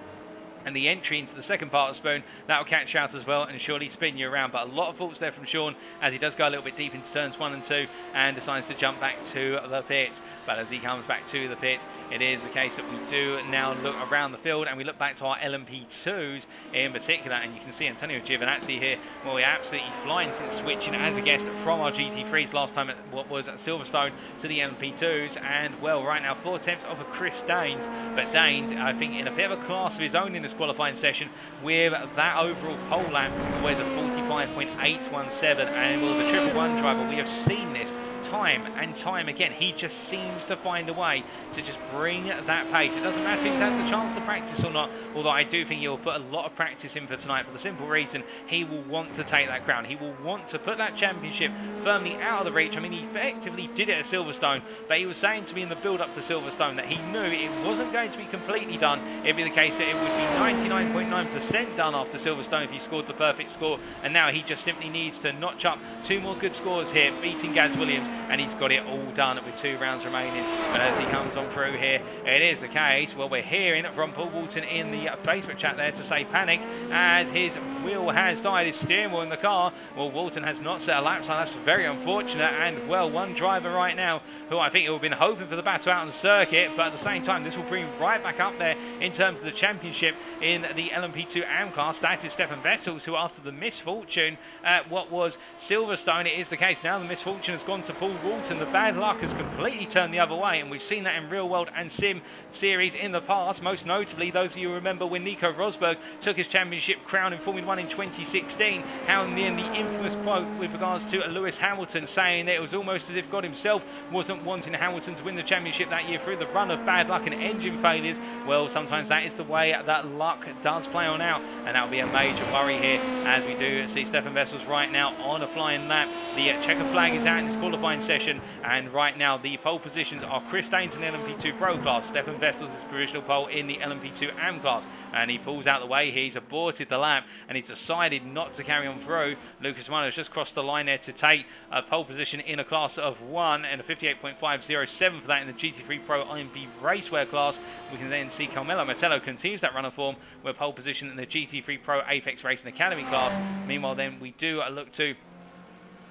and the entry into the second part of Spoon, that will catch you out as well and surely spin you around. But a lot of thoughts there from Sean, as he does go a little bit deep into turns 1 and 2 and decides to jump back to the pit. But as he comes back to the pit, it is the case that we do now look around the field, and we look back to our LMP2s in particular, and you can see Antonio Giovinazzi here, well, we're absolutely flying since switching as a guest from our GT3s last time at what was at Silverstone to the LMP2s. And well, right now 4 attempts off of Chris Daines, but Daines, I think, in a bit of a class of his own in this qualifying session, with that overall pole lap, where's a 45.817, and well, the Triple One driver, we have seen this time and time again. He just seems to find a way to just bring that pace. It doesn't matter if he's had the chance to practice or not, although I do think he'll put a lot of practice in for tonight, for the simple reason he will want to take that crown. He will want to put that championship firmly out of the reach. I mean, he effectively did it at Silverstone, but he was saying to me in the build-up to Silverstone that he knew it wasn't going to be completely done. It'd be the case that it would be 99.9% done after Silverstone if he scored the perfect score, and now he just simply needs to notch up 2 more good scores here, beating Gaz Williams, and he's got it all done with 2 rounds remaining. But as he comes on through here, it is the case. Well, we're hearing from Paul Walton in the Facebook chat there to say panic as his wheel has died, his steering wheel in the car. Well, Walton has not set a lap time. That's very unfortunate. And well, one driver right now who I think will have been hoping for the battle out on the circuit, but at the same time, this will bring right back up there in terms of the championship in the LMP2 AM class. That is Stefan Wessels, who after the misfortune at what was Silverstone, it is the case now the misfortune has gone to Paul Walton. The bad luck has completely turned the other way, and we've seen that in real world and sim series in the past. Most notably, those of you who remember when Nico Rosberg took his championship crown in Formula 1 in 2016, how in the end the infamous quote with regards to Lewis Hamilton saying that it was almost as if God himself wasn't wanting Hamilton to win the championship that year through the run of bad luck and engine failures. Well, sometimes that is the way that luck does play on out, and that'll be a major worry here as we do see Stefan Wessels right now on a flying lap The checker flag is out in this qualifying session, and right now the pole positions are Chris Daines in the LMP2 Pro class, Stefan Vestel's provisional pole in the LMP2 AM class, and he pulls out the way. He's aborted the lap, and he's decided not to carry on through. Lucas Romano has just crossed the line there to take a pole position in a class of 1 and a 58.507 for that in the GT3 Pro IMB Racewear class. We can then see Carmelo Mettello continues that run of form with pole position in the GT3 Pro Apex Racing Academy class. Meanwhile, then we do look to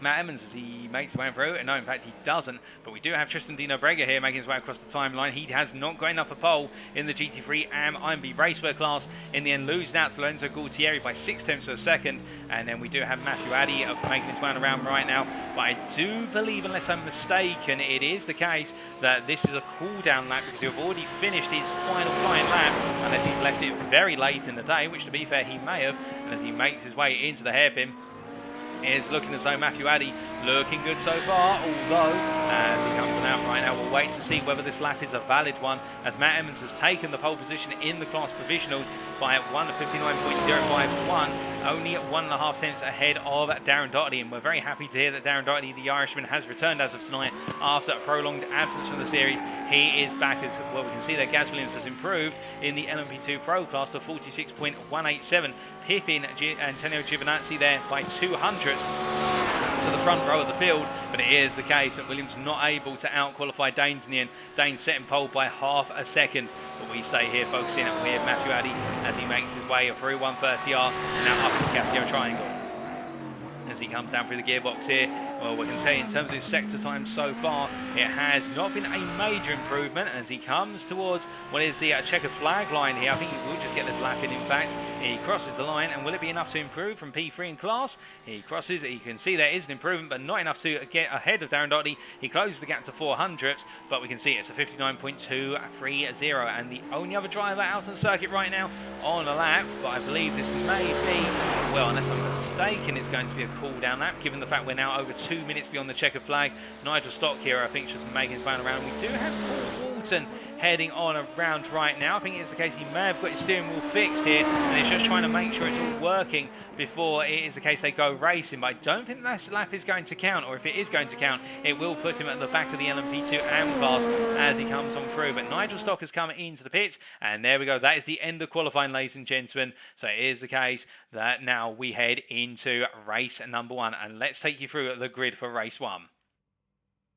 Matt Emmons as he makes his way through, and no, in fact he doesn't, but we do have Tristan Dino Brega here making his way across the timeline. He has not got enough of pole in the GT3 AM IMB Racewear class, in the end losing out to Lorenzo Gualtieri by 0.6 of a second, and then we do have Matthew Addy making his way around right now, but I do believe, unless I'm mistaken, it is the case that this is a cool-down lap because he've already finished his final flying lap, unless he's left it very late in the day, which to be fair he may have, and as he makes his way into the hairpin, is looking as though Matthew Addy looking good so far, although as he comes on out right now, we'll wait to see whether this lap is a valid one, as Matt Emmons has taken the pole position in the class provisional by 1:59.051, only 1.5 tenths ahead of Darren Doherty, and we're very happy to hear that Darren Doherty, the Irishman, has returned as of tonight after a prolonged absence from the series. He is back as well. We can see that Gaz Williams has improved in the LMP2 Pro class to 46.187, pipping Antonio Giovinazzi there by 200 to the front row of the field, but it is the case that Williams not able to out-qualify Daines in the end. Daines setting pole by 0.5 a second, but we stay here focusing with Matthew Addy as he makes his way through 130R and now up into Casio Triangle. As he comes down through the gearbox here, well, we can tell you in terms of his sector time so far, it has not been a major improvement as he comes towards what is the checkered flag line here. I think he will just get this lap in fact. He crosses the line, and will it be enough to improve from P3 in class? He crosses, you can see there is an improvement, but not enough to get ahead of Darren Doherty. He closes the gap to 400ths, but we can see it's a 59.230, and the only other driver out on the circuit right now on a lap, but I believe this may be, well, unless I'm mistaken, it's going to be a cool-down lap, given the fact we're now over 2 minutes beyond the checkered flag. Nigel Stock here, I think, just making his way around. We do have Paul Walton heading on around right now. I think it's the case he may have got his steering wheel fixed here, and he's just trying to make sure it's all working before it is the case they go racing. But I don't think that lap is going to count, or if it is going to count, it will put him at the back of the LMP2 AM class as he comes on through. But Nigel Stock has come into the pits, and there we go. That is the end of qualifying, ladies and gentlemen. So it is the case that now we head into race number 1, and let's take you through the grid for race 1.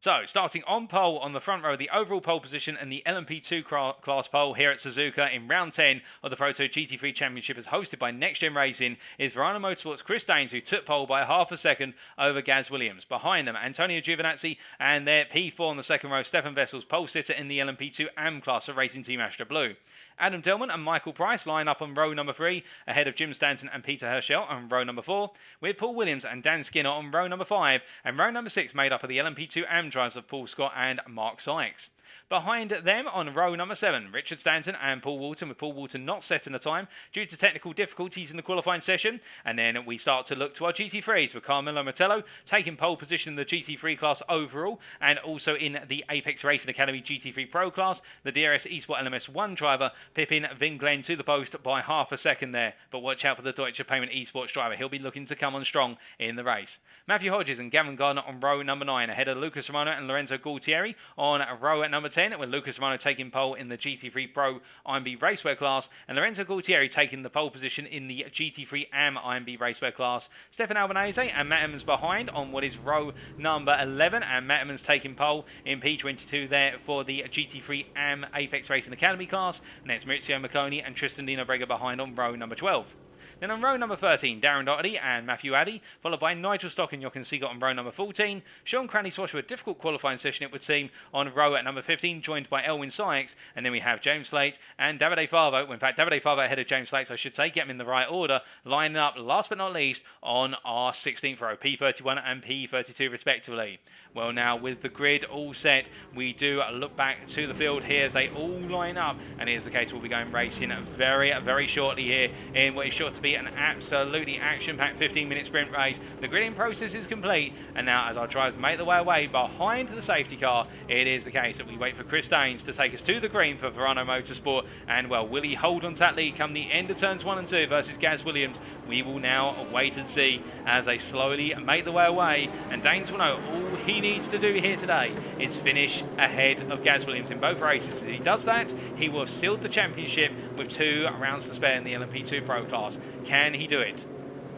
So, starting on pole on the front row, the overall pole position and the LMP2 class pole here at Suzuka in round 10 of the Proto GT3 Championship, as hosted by NXTGEN Racing, is Verano Motorsport's Chris Daines, who took pole by 0.5 a second over Gaz Williams. Behind them, Antonio Giovinazzi, and their P4 on the second row, Stefan Vestel's pole sitter in the LMP2 AM class for Racing Team Astra Blue. Adam Dillman and Michael Price line up on row number 3, ahead of Jim Stanton and Peter Herschel on row number 4, with Paul Williams and Dan Skinner on row number 5, and row number 6 made up of the LMP2 AM drivers of Paul Scott and Mark Sykes. Behind them on row number 7, Richard Stanton and Paul Walton, with Paul Walton not setting a time due to technical difficulties in the qualifying session. And then we start to look to our GT3s, with Carmelo Mettello taking pole position in the GT3 class overall, and also in the Apex Racing Academy GT3 Pro class, the DRS Esport LMS1 driver pipping Vin Glenn to the post by 0.5 a second there. But watch out for the Deutsche Payment Esports driver, he'll be looking to come on strong in the race. Matthew Hodges and Gavin Gardner on row number 9, ahead of Lucas Romano and Lorenzo Gualtieri on row at number 10, with Lucas Romano taking pole in the GT3 Pro IMB Racewear class, and Lorenzo Gualtieri taking the pole position in the GT3 AM IMB Racewear class. Stefan Albanese and Matt Emmons behind on what is row number 11, and Matt Emmons taking pole in P22 there for the GT3 AM Apex Racing Academy class, and it's Maurizio Macconi and Tristan Dino Brega behind on row number 12. Then on row number 13, Darren Doherty and Matthew Addy, followed by Nigel Stock and Jochen Siegert on row number 14. Sean Cranley-Swash with a difficult qualifying session, it would seem, on row at number 15, joined by Elwin Sykes. And then we have James Slate and Davide Favo. In fact, Davide Favo ahead of James Slate, so I should say, get them in the right order, lining up, last but not least, on our 16th row, P31 and P32 respectively. Well, now with the grid all set, we do look back to the field here as they all line up, and here's the case we'll be going racing very, very shortly here in what is sure to be be an absolutely action-packed 15-minute sprint race. The gridding process is complete, and now as our drivers make their way away behind the safety car, it is the case that we wait for Chris Daines to take us to the green for Verano Motorsport. And well, will he hold on to that lead come the end of turns 1 and 2 versus Gaz Williams? We will now wait and see as they slowly make their way away, and Daines will know all he needs to do here today is finish ahead of Gaz Williams in both races. If he does that, he will have sealed the championship with 2 rounds to spare in the LMP Pro class. Can he do it?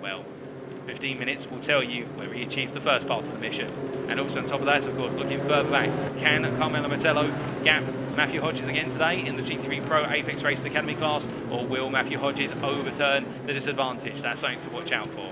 Well, 15 minutes will tell you whether he achieves the first part of the mission. And also on top of that, of course, looking further back, can Carmelo Mettello gap Matthew Hodges again today in the GT3 Pro Apex Racing Academy class, or will Matthew Hodges overturn the disadvantage? That's something to watch out for.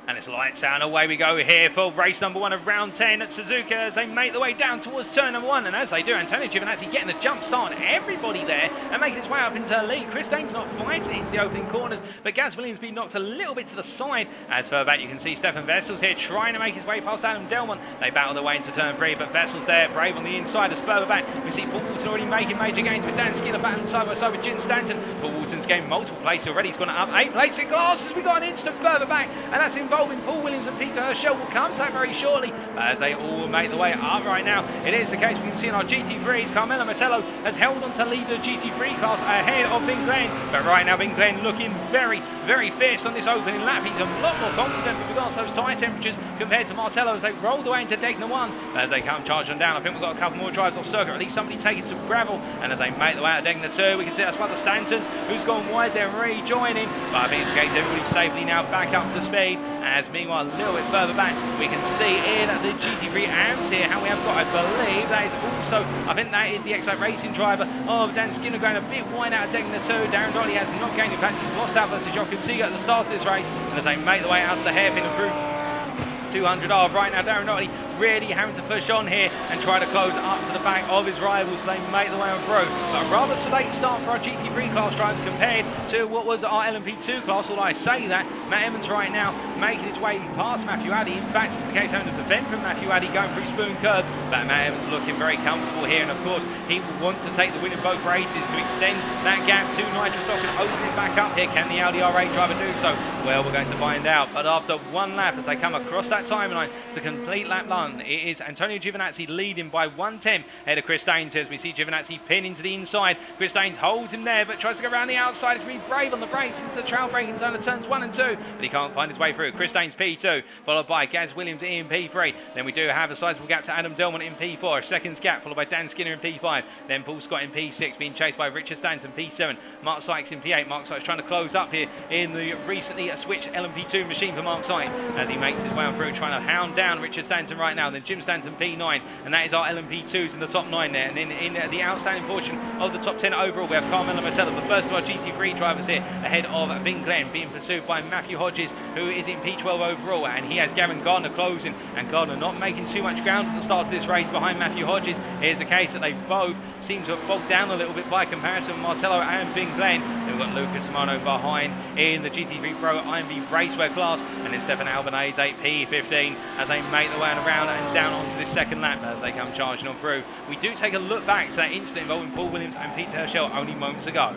And it's lights out and away we go here for race number 1 of round 10 at Suzuka as they make their way down towards turn number 1. And as they do, Antonio Giovinazzi getting the jump start on everybody there and making his way up into the lead. Chris Daines not fighting into the opening corners, but Gaz Williams being knocked a little bit to the side. As further back you can see Stefan Wessels here trying to make his way past Adam Delmont. They battle their way into turn 3, but Wessels there, brave on the inside. As further back we see Paul Walton already making major gains with Dan Skinner battling side by side with Jim Stanton. Paul Walton's gained multiple places already. He's gone up 8 places in classes. We got an instant further back, and that's involving Paul Williams and Peter Herschel. Will come to that very shortly, but as they all make the way up right now, it is the case we can see in our GT3s. Carmelo Mettello has held on to lead the GT3 class ahead of Vin Glenn, but right now Vin Glenn looking very, very fierce on this opening lap. He's a lot more confident with regards to those tyre temperatures compared to Martello as they roll the way into Degner 1. But as they come charging down, I think we've got a couple more drives off circuit, or at least somebody taking some gravel, and as they make the way out of Degner 2, we can see that's one of the Stantons who's gone wide there and rejoining. But I think it's the case everybody's safely now back up to speed, as meanwhile a little bit further back we can see in the GT3 AMS here how we have got, I believe that is also, I think that is the iRacing driver of Dan Skinner going a bit wide out of Degner 2. Darren Dolly has not gained, in fact he's lost out versus Jochen Seeger at the start of this race, and as they make the way out to the hairpin and through 200R right now, Darren Dolly really having to push on here and try to close up to the back of his rivals so they make the way on through. But a rather sedate start for our GT3 class drivers compared to what was our LMP2 class, although I say that Matt Emmons right now making his way past Matthew Addy. In fact, it's the case having to defend from Matthew Addy going through Spoon Curve, but Matt Emmons looking very comfortable here, and of course he will want to take the win in both races to extend that gap to Nitrostock and open it back up here. Can the Audi R8 driver do so? Well, we're going to find out, but after one lap as they come across that timeline, it's a complete lap line. It is Antonio Giovinazzi leading by 1/10 ahead of Chris Daines as we see Giovinazzi pin into the inside. Chris Daines holds him there but tries to go around the outside. It's going to be brave on the brakes into the trail braking zone of turns 1 and 2, but he can't find his way through. Chris Daines P2 followed by Gaz Williams in P3. Then we do have a sizable gap to Adam Delmont in P4, a seconds gap followed by Dan Skinner in P5. Then Paul Scott in P6 being chased by Richard Stanton P7. Mark Sykes in P8. Mark Sykes trying to close up here in the recently switched LMP2 machine for Mark Sykes as he makes his way on through, trying to hound down Richard Stanton right now. Then Jim Stanton P9, and that is our LMP2s in the top 9 there. And then in the outstanding portion of the top 10 overall, we have Carmelo Mettello, the first of our GT3 drivers here, ahead of Vin Glenn, being pursued by Matthew Hodges, who is in P12 overall, and he has Gavin Gardner closing, and Gardner not making too much ground at the start of this race behind Matthew Hodges. Here's a case that they both seem to have bogged down a little bit by comparison, Martello and Vin Glenn. Then we've got Lucas Romano behind in the GT3 Pro IMB Raceway class, and then Stefan Albanese 8P15 as they make their way around and down onto this second lap as they come charging on through. We do take a look back to that incident involving Paul Williams and Peter Herschel only moments ago.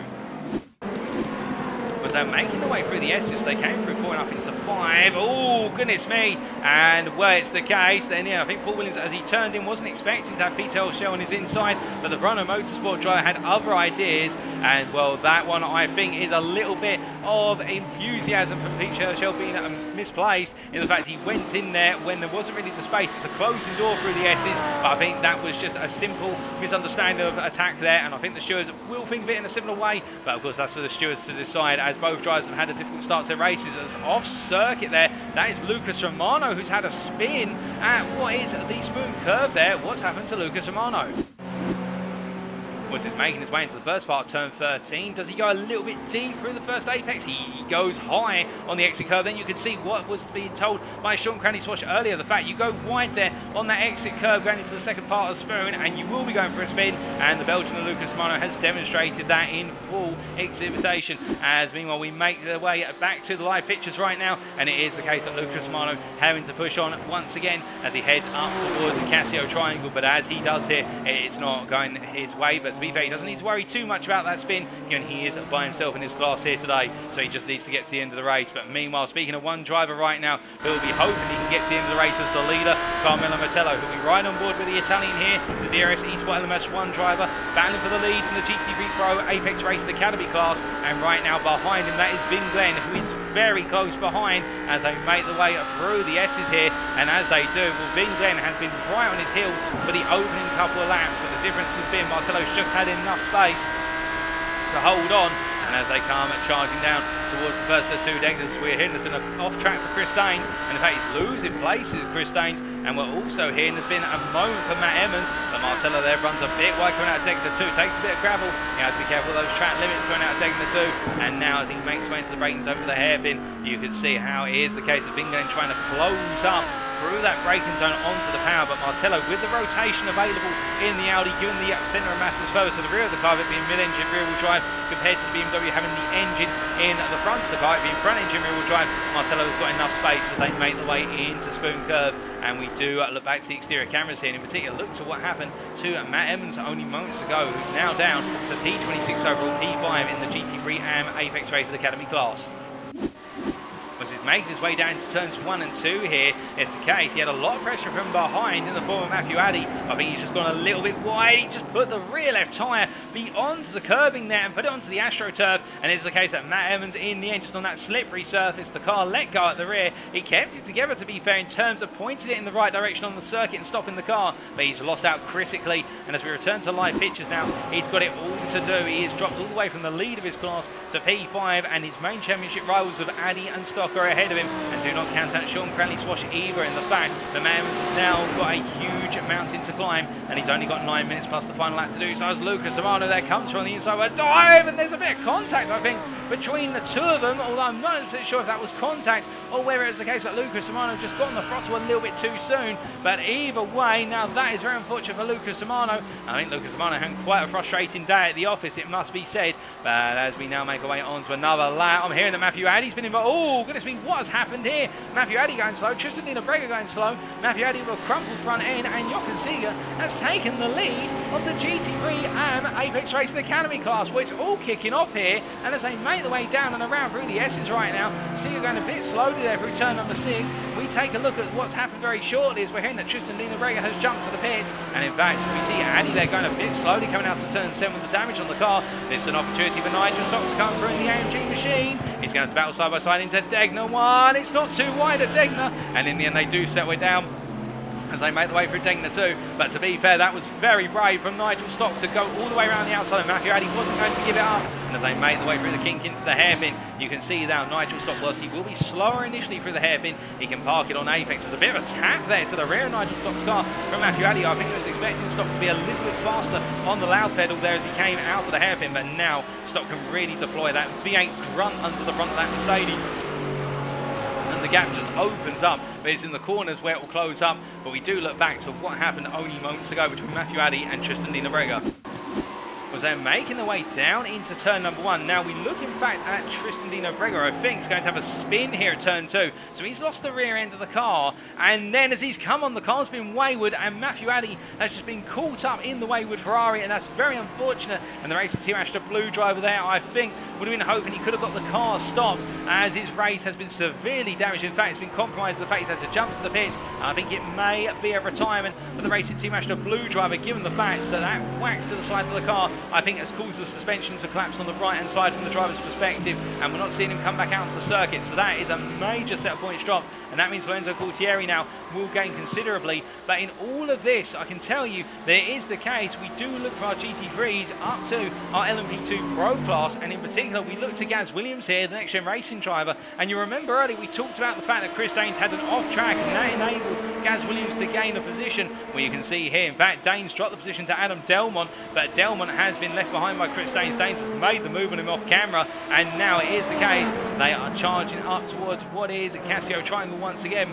Was they're making their way through the S's, they came through 4 and up into 5. Oh, goodness me. And well, it's the case. Then, yeah, I think Paul Williams, as he turned in, wasn't expecting to have Peter Herschel on his inside, but the Verano Motorsport driver had other ideas. And, well, that one, I think, is a little bit of enthusiasm from Peter Herschel being misplaced in the fact he went in there when there wasn't really the space. It's a closing door through the S's, but I think that was just a simple misunderstanding of attack there, and I think the stewards will think of it in a similar way, but of course that's for the stewards to decide, as both drivers have had a difficult start to their races. As off circuit there, that is Lucas Romano, who's had a spin at what is the Spoon Curve there. What's happened to Lucas Romano? Was is making his way into the first part of turn 13. Does he go a little bit deep through the first apex? He goes high on the exit curve. Then you can see what was being told by Sean Cranley Swash earlier. The fact you go wide there on that exit curve going into the second part of Spoon, and you will be going for a spin. And the Belgian Lucas Romano has demonstrated that in full exhibition. As meanwhile we make the way back to the live pictures right now, and it is the case that Lucas Romano having to push on once again as he heads up towards a Casio Triangle. But as he does here, it's not going his way. But to be fair, he doesn't need to worry too much about that spin, given he is by himself in his class here today, so he just needs to get to the end of the race. But meanwhile, speaking of one driver right now who will be hoping he can get to the end of the race as the leader, Carmelo Martello, who will be right on board with the Italian here, the DRS Esports LMS1 driver, battling for the lead in the GT3 Pro Apex Racing Academy class. And right now behind him, that is Vin Glenn, who is very close behind as they make the way through the S's here. And as they do, well, Vin Glenn has been right on his heels for the opening couple of laps, but the difference has been Martello's just had enough space to hold on. And as they come charging down towards the first of the two Daines, we're hearing there's been an off track for Chris Daines, and in fact he's losing places, Chris Daines. And we're also hearing there's been a moment for Matt Emmons, but Martello there runs a bit wide coming out of Daines 2, takes a bit of gravel. You have to be careful of those track limits going out of Daines 2. And now as he makes his way into the braking zone for the hairpin, you can see how it is the case of Bingham trying to close up through that braking zone onto the power. But Martello, with the rotation available in the Audi, given the centre of mass is further to the rear of the car, it being mid-engine rear-wheel drive compared to the BMW having the engine in the front of the car, it being front-engine rear-wheel drive, Martello has got enough space as they make the way into Spoon Curve. And we do look back to the exterior cameras here, and in particular look to what happened to Matt Emmons only moments ago, who's now down to P26 overall, P5 in the GT3 AM Apex Racing Academy class. Was he's making his way down to turns 1 and 2 here. It's the case. He had a lot of pressure from behind in the form of Matthew Addy. I think he's just gone a little bit wide. He just put the rear left tyre beyond the curbing there and put it onto the AstroTurf. And it's the case that Matt Emmons in the end, just on that slippery surface, the car let go at the rear. He kept it together, to be fair, in terms of pointing it in the right direction on the circuit and stopping the car. But he's lost out critically. And as we return to live pictures now, he's got it all to do. He has dropped all the way from the lead of his class to P5, and his main championship rivals of Addy and Stock are ahead of him, and do not count out Sean Cranley Swash either, in the fact that Matt Emmons has now got a huge mountain to climb, and he's only got 9 minutes plus the final lap to do. So as Lucas Romano there comes from the inside with a dive, and there's a bit of contact, I think, between the two of them, although I'm not sure if that was contact or whether it's the case that Lucas Romano just got on the throttle a little bit too soon. But either way, now that is very unfortunate for Lucas Romano. I think Lucas Romano had quite a frustrating day at the office, it must be said. But as we now make our way on to another lap, I'm hearing that Matthew Addy's been involved. Oh, goodness me, what has happened here? Matthew Addy going slow, Tristan Brega going slow, Matthew Addy with a crumpled front end, and Jochen Seeger has taken the lead of the GT3 AM Apex Racing Academy class. Well, it's all kicking off here, and as they make the way down and around through the S's right now, Seeger going a bit slowly there through turn number 6. We take a look at what's happened very shortly as we're hearing that Tristan Brega has jumped to the pits, and in fact we see Addy there going a bit slowly coming out to turn 7 with the damage on the car. This is an opportunity for Nigel Stock to come through in the AMG machine. He's going to battle side by side into Degner 1. It's not too wide at Degner, and in the end they do settle it down as they make the way through Degner 2. But to be fair, that was very brave from Nigel Stock to go all the way around the outside, and Matthew Addy wasn't going to give it up. And as they make the way through the kink into the hairpin, you can see now Nigel Stock, whilst he will be slower initially through the hairpin, he can park it on Apex. There's a bit of a tap there to the rear of Nigel Stock's car from Matthew Addy. I think he was expecting Stock to be a little bit faster on the loud pedal there as he came out of the hairpin, but now Stock can really deploy that V8 grunt under the front of that Mercedes. The gap just opens up, but it's in the corners where it will close up. But we do look back to what happened only moments ago between Matthew Addy and Tristan Brega. Was they're making their way down into turn number 1. Now we look in fact at Tristan Brega, I think, is going to have a spin here at turn 2. So he's lost the rear end of the car, and then as he's come on, the car's been wayward, and Matthew Addy has just been caught up in the wayward Ferrari, and that's very unfortunate. And the Racing Team Astra Blue driver there, I think, would have been hoping he could have got the car stopped, as his race has been severely damaged. In fact, it's been compromised. The fact he's had to jump to the pits. I think it may be a retirement for the Racing Team Astra Blue driver, given the fact that that whack to the side of the car, I think, has caused the suspension to collapse on the right hand side from the driver's perspective, and we're not seeing him come back out onto circuit. So that is a major set of points dropped, and that means Lorenzo Gualtieri now will gain considerably. But in all of this, I can tell you that it is the case. We do look for our GT3s up to our LMP2 Pro class, and in particular, we look to Gaz Williams here, the next-gen racing driver. And you remember earlier we talked about the fact that Chris Daines had an off-track, and that enabled Gaz Williams to gain a position. Well, you can see here, in fact, Daines dropped the position to Adam Delmont, but Delmont has been left behind by Chris Daines. Daines has made the move on him off camera, and now it is the case. They are charging up towards what is a Casio Triangle once again.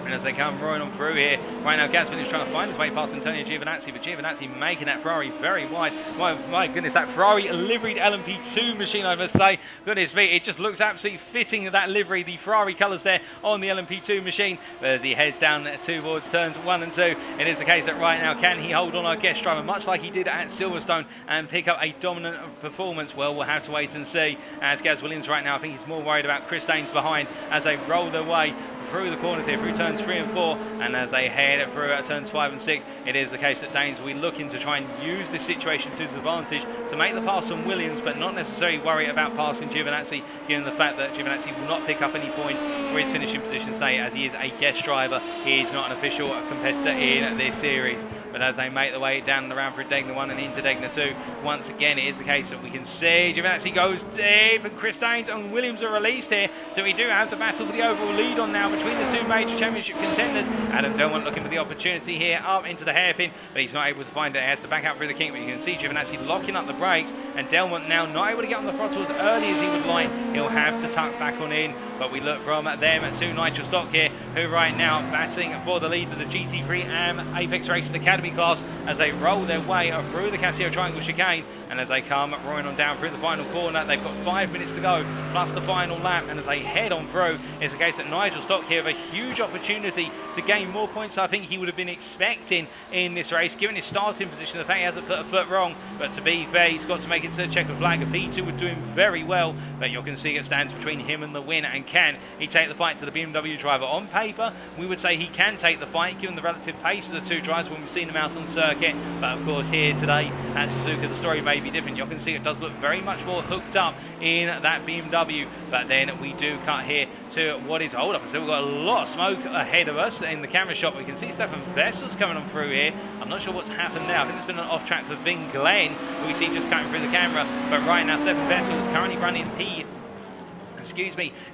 And as they come roaring on through here, right now Gaz Williams trying to find his way past Antonio Giovinazzi, but Giovinazzi making that Ferrari very wide. My goodness, that Ferrari liveried LMP2 machine, I must say. Goodness me, it just looks absolutely fitting, that livery, the Ferrari colours there on the LMP2 machine. But as he heads down towards turns 1 and 2, it is the case that right now, can he hold on our guest driver, much like he did at Silverstone, and pick up a dominant performance? Well, we'll have to wait and see. As Gaz Williams right now, I think he's more worried about Chris Daines behind as they roll their way through the corners here, through turns 3 and 4, and as they head through at turns 5 and 6, it is the case that Daines will be looking to try and use this situation to his advantage to make the pass on Williams, but not necessarily worry about passing Giovinazzi, given the fact that Giovinazzi will not pick up any points for his finishing position today, as he is a guest driver. He is not an official competitor in this series. But as they make their way down the round through Degner 1 and into Degner 2, once again it is the case that we can see Giovinazzi goes deep, and Chris Daines and Williams are released here, so we do have the battle for the overall lead on now between the two major championship contenders. Adam Delmont looking for the opportunity here up into the hairpin, but he's not able to find it. He has to back out through the kink, but you can see Giovinazzi locking up the brakes, and Delmont now not able to get on the throttle as early as he would like. He'll have to tuck back on in, but we look from them to Nigel Stock here, who right now battling for the lead of the GT3 and Apex Racing Academy class as they roll their way through the Casio Triangle chicane, and as they come roaring on down through the final corner, they've got 5 minutes to go plus the final lap, and as they head on through, it's the case that Nigel Stock here have a huge opportunity to gain more points I think he would have been expecting in this race, given his starting position, the fact he hasn't put a foot wrong. But to be fair, he's got to make it to the checker flag. A P2 would do him very well, but you can see it stands between him and the win, and can he take the fight to the BMW driver? On paper, we would say he can take the fight, given the relative pace of the two drivers when we've seen them out on circuit. But of course here today at Suzuka, the story may be different. You can see it does look very much more hooked up in that BMW. But then we do cut here to what is hold up. So we've got a lot of smoke ahead of us in the camera shot. We can see Stefan Vessel's coming on through here. I'm not sure what's happened there. I think there's been an off track for Vin Glenn, who we see just coming through the camera. But right now Stefan Vessel is currently running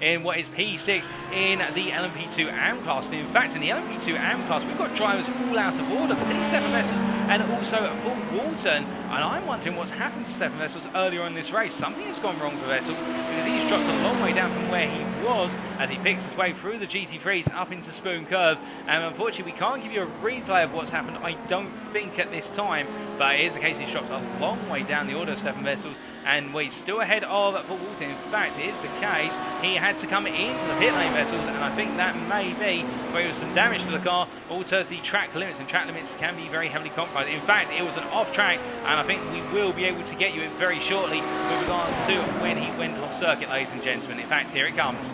in what is P6 in the LMP2 AM class. And in fact, in the LMP2 AM class, we've got drivers all out of order, particularly Stefan Vessels and also Paul Walton. And I'm wondering what's happened to Stefan Vessels earlier in this race. Something has gone wrong for Vessels, because he's dropped a long way down from where he was as he picks his way through the GT3s up into Spoon Curve. And unfortunately, we can't give you a replay of what's happened, I don't think, at this time. But it is the case he's dropped a long way down the order of Stefan Vessels, and we're still ahead of Paul Walton. In fact, it is the case he had to come into the pit lane, Vessels, and I think that may be where there was some damage to the car. Alter the track limits, and track limits can be very heavily compromised. In fact, it was an off track, and I think we will be able to get you it very shortly with regards to when he went off circuit, ladies and gentlemen. In fact, here it comes.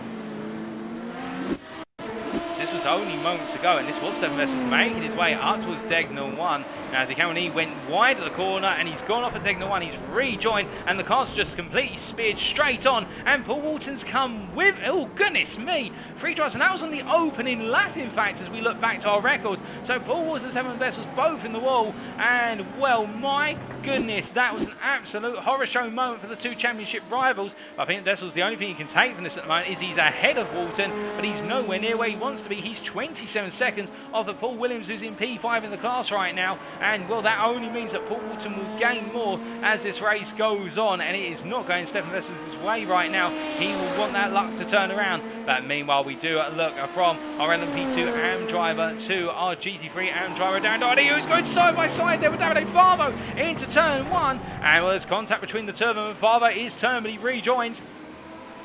This was only moments ago, and this was Stefan Vessels making his way up towards Degner 1. Now, as he came on, he went wide of the corner, and he's gone off at Degner 1. He's rejoined, and the car's just completely speared straight on, and Paul Walton's come with, oh goodness me, 3 drives, and that was on the opening lap, in fact, as we look back to our records. So Paul Walton and Stefan Vessels both in the wall, and well, my goodness, that was an absolute horror show moment for the two championship rivals. But I think Vessels, the only thing he can take from this at the moment is he's ahead of Walton, but he's nowhere near where he wants to be. He's 27 seconds off of Paul Williams, who's in P5 in the class right now, and well, that only means that Paul Walton will gain more as this race goes on, and it is not going Stefan Vessels' way right now. He will want that luck to turn around. But meanwhile, we do look from our LMP2 AM driver to our GT3 AM driver, Darren Doherty, who's going side by side there with Davide Favo into turn 1, and well, there's contact between the two of them, and Favo is turned, but he rejoins.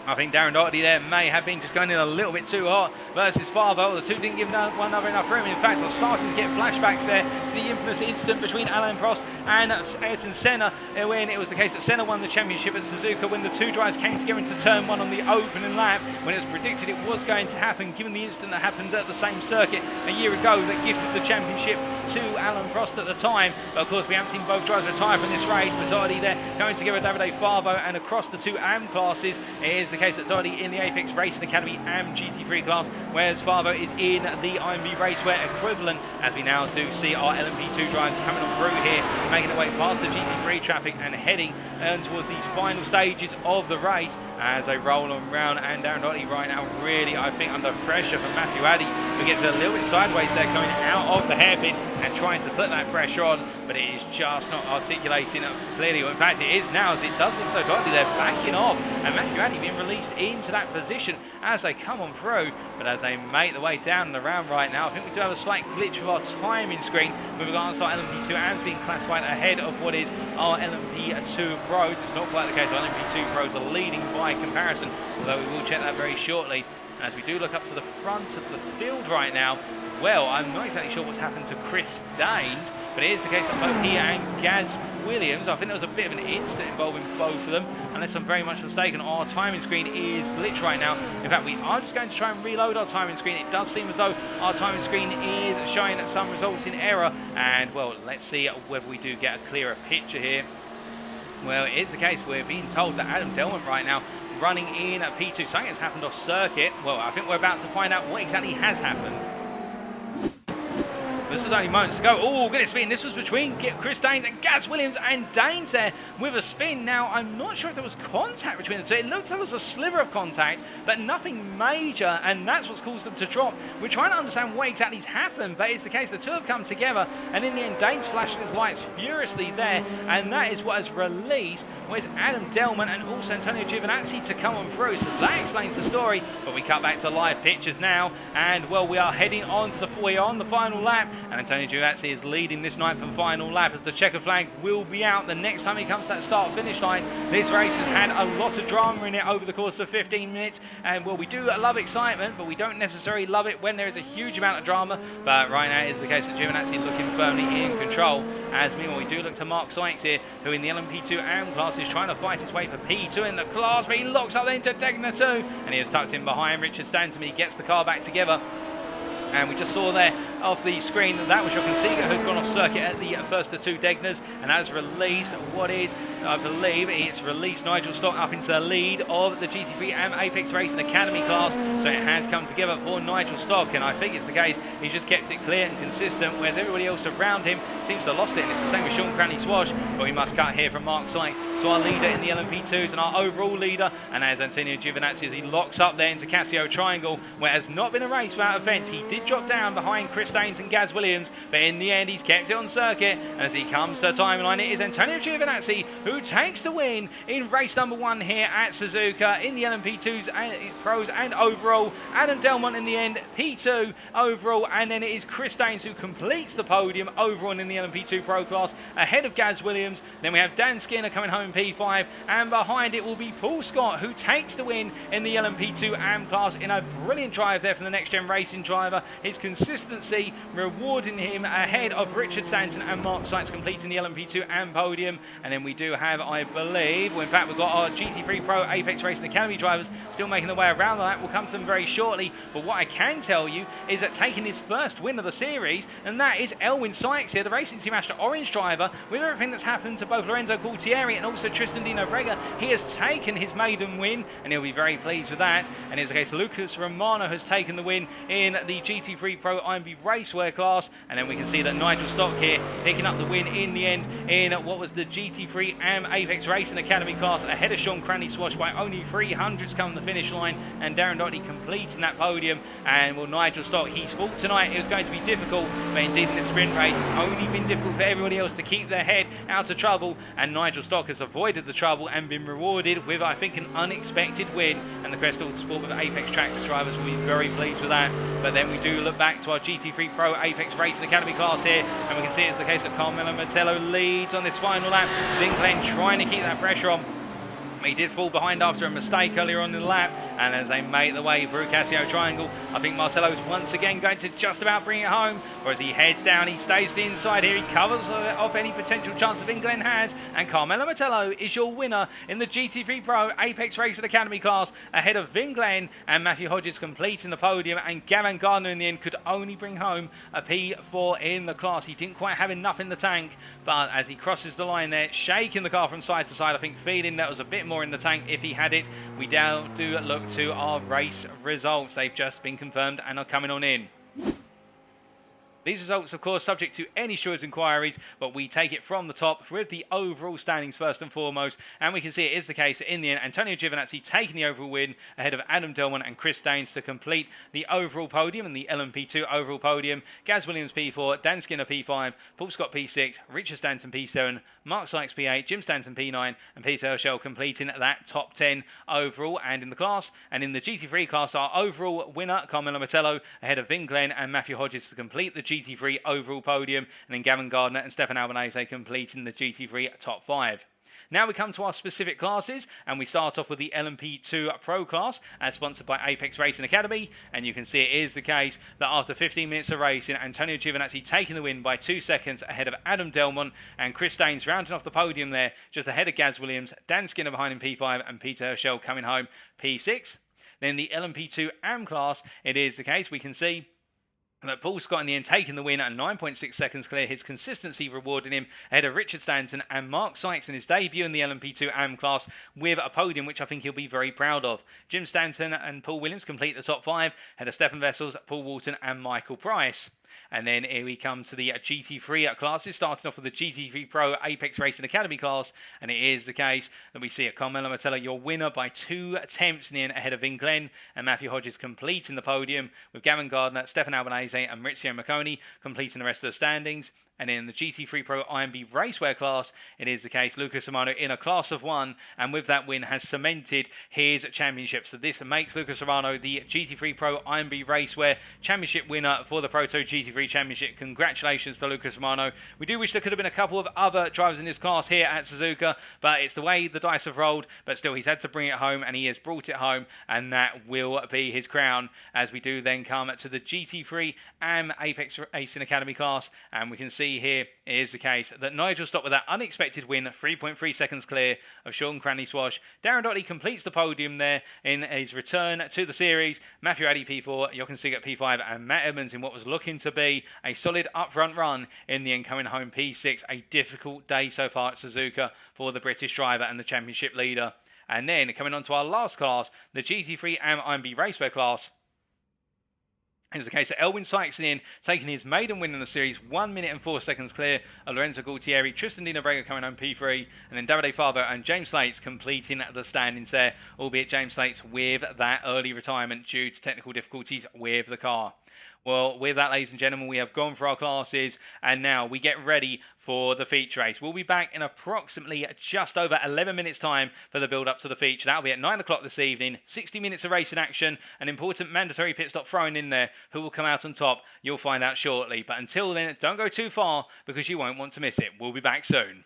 I think Darren Doherty there may have been just going in a little bit too hot versus Favo. The two didn't give one another enough room. In fact, I was starting to get flashbacks there to the infamous incident between Alain Prost and Ayrton Senna, when it was the case that Senna won the championship at Suzuka when the two drivers came together into turn 1 on the opening lap, when it was predicted it was going to happen, given the incident that happened at the same circuit a year ago that gifted the championship to Alan Prost at the time. But of course, we haven't seen both drivers retire from this race. But Doherty there going together, Davide Favo, and across the two AM classes, it is the case that Doherty in the Apex Racing Academy AM GT3 class, whereas Favo is in the IMB Raceway equivalent, as we now do see our LMP2 drivers coming on through here, making their way past the GT3 traffic and heading towards these final stages of the race as they roll on round. And Darren Doherty right now really, I think, under pressure from Matthew Addy, who gets a little bit sideways there coming out of the hairpin and trying to put that pressure on, but it is just not articulating clearly. In fact, it is now, as it does look so Doherty there backing off, and Matthew Addy being released into that position as they come on through. But as they make the way down the round right now, I think we do have a slight glitch with our timing screen with regards to our LMP2 AMs being classified ahead of what is our LMP2 Pros. It's not quite the case. Our LMP2 Pros are leading by comparison, although we will check that very shortly. As we do look up to the front of the field right now, well, I'm not exactly sure what's happened to Chris Daines, but it is the case that both he and Gaz Williams, I think there was a bit of an incident involving both of them, unless I'm very much mistaken. Our timing screen is glitched right now. In fact, we are just going to try and reload our timing screen. It does seem as though our timing screen is showing some results in error, and well, let's see whether we do get a clearer picture here. Well, it is the case. We're being told that Adam Delman right now running in at P2. Something has happened off circuit. Well, I think we're about to find out what exactly has happened. This was only moments ago. Oh, goodness me. And this was between Chris Daines and Gaz Williams, and Daines there with a spin. Now, I'm not sure if there was contact between the two. It looks like there was a sliver of contact, but nothing major, and that's what's caused them to drop. We're trying to understand what exactly has happened, but it's the case the two have come together, and in the end, Daines flashing his lights furiously there, and that is what has released where's Adam Delman and also Antonio Giovinazzi to come on through. So that explains the story, but we cut back to live pictures now, and well, we are heading on to the final lap. And Antonio Giovinazzi is leading this ninth and final lap as the checker flag will be out the next time he comes to that start-finish line. This race has had a lot of drama in it over the course of 15 minutes, and well, we do love excitement, but we don't necessarily love it when there is a huge amount of drama. But right now it is the case that Giovinazzi looking firmly in control, as meanwhile we do look to Mark Sykes here, who in the LMP2 AM class is trying to fight his way for P2 in the class, but he locks up into Degner 2, and he is tucked in behind Richard Stanton. He gets the car back together. And we just saw there off the screen that was Jochen Seeger who had gone off circuit at the first of two Degners, and has released what is, I believe, it's released Nigel Stock up into the lead of the GT3 AM Apex Racing Academy class. So it has come together for Nigel Stock, and I think it's the case he's just kept it clear and consistent, whereas everybody else around him seems to have lost it. And it's the same with Sean Cranley Swash, but we must cut here from Mark Sykes to our leader in the LMP2s and our overall leader, and as Antonio Giovinazzi as he locks up there into Casio Triangle, where it has not been a race without events. He did drop down behind Chris Daines and Gaz Williams, but in the end he's kept it on circuit, and as he comes to the timeline, it is Antonio Giovinazzi who takes the win in race number 1 here at Suzuka in the LMP2s and Pros and overall. Adam Delmont in the end P2 overall, and then it is Chris Daines who completes the podium overall in the LMP2 Pro class ahead of Gaz Williams. Then we have Dan Skinner coming home in P5, and behind it will be Paul Scott who takes the win in the LMP2 AM class in a brilliant drive there from the Next Gen Racing driver. His consistency rewarding him ahead of Richard Stanton and Mark Sykes completing the LMP2 AM podium. And then we do have, I believe, well, in fact we've got our GT3 Pro Apex Racing Academy drivers still making their way around that. We'll come to them very shortly, but what I can tell you is that taking his first win of the series, and that is Elwin Sykes here, the Racing Team Astra Orange driver. With everything that's happened to both Lorenzo Gualtieri and also Tristan Dino Brega, he has taken his maiden win, and he'll be very pleased with that. And it's the case Lucas Romano has taken the win in the GT3 Pro IMB Racewear class, and then we can see that Nigel Stock here picking up the win in the end in what was the GT3 AM Apex Racing Academy class ahead of Sean Cranley Swash by only 300s come the finish line, and Darren Doherty completing that podium. And well, Nigel Stock, he's thought tonight it was going to be difficult, but indeed in the sprint race it's only been difficult for everybody else to keep their head out of trouble, and Nigel Stock has avoided the trouble and been rewarded with, I think, an unexpected win, and the Crystal Sport with Apex Tracks drivers will be very pleased with that. But then we do look back to our GT3 Pro Apex Racing Academy class here, and we can see it's the case that Carmelo Martello leads on this final lap. Vin Glenn trying to keep that pressure on. He did fall behind after a mistake earlier on in the lap, and as they make the way through Casio Triangle, I think Martello's once again going to just about bring it home. For as he heads down, he stays to the inside here, he covers off any potential chance that Vinglen has, and Carmelo Martello is your winner in the GT3 Pro Apex Racing Academy class, ahead of Vinglen and Matthew Hodges completing the podium, and Gavin Gardner in the end could only bring home a P4 in the class. He didn't quite have enough in the tank, but as he crosses the line there, shaking the car from side to side, I think feeling that was a bit more in the tank if he had it. We now do look to our race results. They've just been confirmed and are coming on in. These results, of course, subject to any stewards' inquiries, but we take it from the top with the overall standings first and foremost, and we can see it is the case in the end. Antonio Giovinazzi taking the overall win ahead of Adam Delman and Chris Daines to complete the overall podium and the LMP2 overall podium. Gaz Williams P4, Dan Skinner P5, Paul Scott P6, Richard Stanton P7, Mark Sykes P8, Jim Stanton P9, and Peter Herschel completing that top 10 overall. And in the class, and in the GT3 class, our overall winner, Carmelo Martello, ahead of Vinglen and Matthew Hodges to complete the GT3 overall podium, and then Gavin Gardner and Stefan Albanese completing the GT3 top 5. Now we come to our specific classes, and we start off with the LMP2 Pro class, as sponsored by Apex Racing Academy, and you can see it is the case that after 15 minutes of racing, Antonio Giovinazzi taking the win by 2 seconds ahead of Adam Delmont, and Chris Daines rounding off the podium there, just ahead of Gaz Williams, Dan Skinner behind him P5, and Peter Herschel coming home P6. Then the LMP2 AM class, it is the case, we can see that Paul Scott in the end taking the win at 9.6 seconds clear, his consistency rewarding him ahead of Richard Stanton and Mark Sykes in his debut in the LMP2 AM class with a podium which I think he'll be very proud of. Jim Stanton and Paul Williams complete the top 5 ahead of Stefan Vessels, Paul Walton and Michael Price. And then here we come to the GT3 classes, starting off with the GT3 Pro Apex Racing Academy class. And it is the case that we see at Carmelo Martello, your winner by 2 attempts in the end ahead of Vinglen and Matthew Hodges completing the podium, with Gavin Gardner, Stefan Albanese and Maurizio Macconi completing the rest of the standings. And in the GT3 Pro IMB Racewear class, it is the case Lucas Romano in a class of 1, and with that win has cemented his championship. So this makes Lucas Romano the GT3 Pro IMB Racewear Championship winner for the Proto GT3 Championship. Congratulations to Lucas Romano. We do wish there could have been a couple of other drivers in this class here at Suzuka, but it's the way the dice have rolled. But still, he's had to bring it home, and he has brought it home, and that will be his crown. As we do then come to the GT3 AM Apex Racing Academy class, and we can see here it is the case that Nigel stopped with that unexpected win, 3.3 seconds clear of Sean Cranley Swash. Darren Dotley completes the podium there in his return to the series. Matthew Addy P4, Jochen Siegert P5, and Matt Edmonds in what was looking to be a solid upfront run in the end, coming home P6. A difficult day so far at Suzuka for the British driver and the championship leader. And then coming on to our last class, the GT3 AM IMB Racewear class. It's the case that Elwin Sykes in taking his maiden win in the series, 1 minute and 4 seconds clear of Lorenzo Gualtieri, Tristan Dino Brega coming home P3, and then Davide Favo and James Slates completing the standings there, albeit James Slates with that early retirement due to technical difficulties with the car. Well, with that, ladies and gentlemen, we have gone for our classes, and now we get ready for the feature race. We'll be back in approximately just over 11 minutes' time for the build-up to the feature. That'll be at 9 o'clock this evening. 60 minutes of racing action, an important mandatory pit stop thrown in there. Who will come out on top? You'll find out shortly. But until then, don't go too far, because you won't want to miss it. We'll be back soon.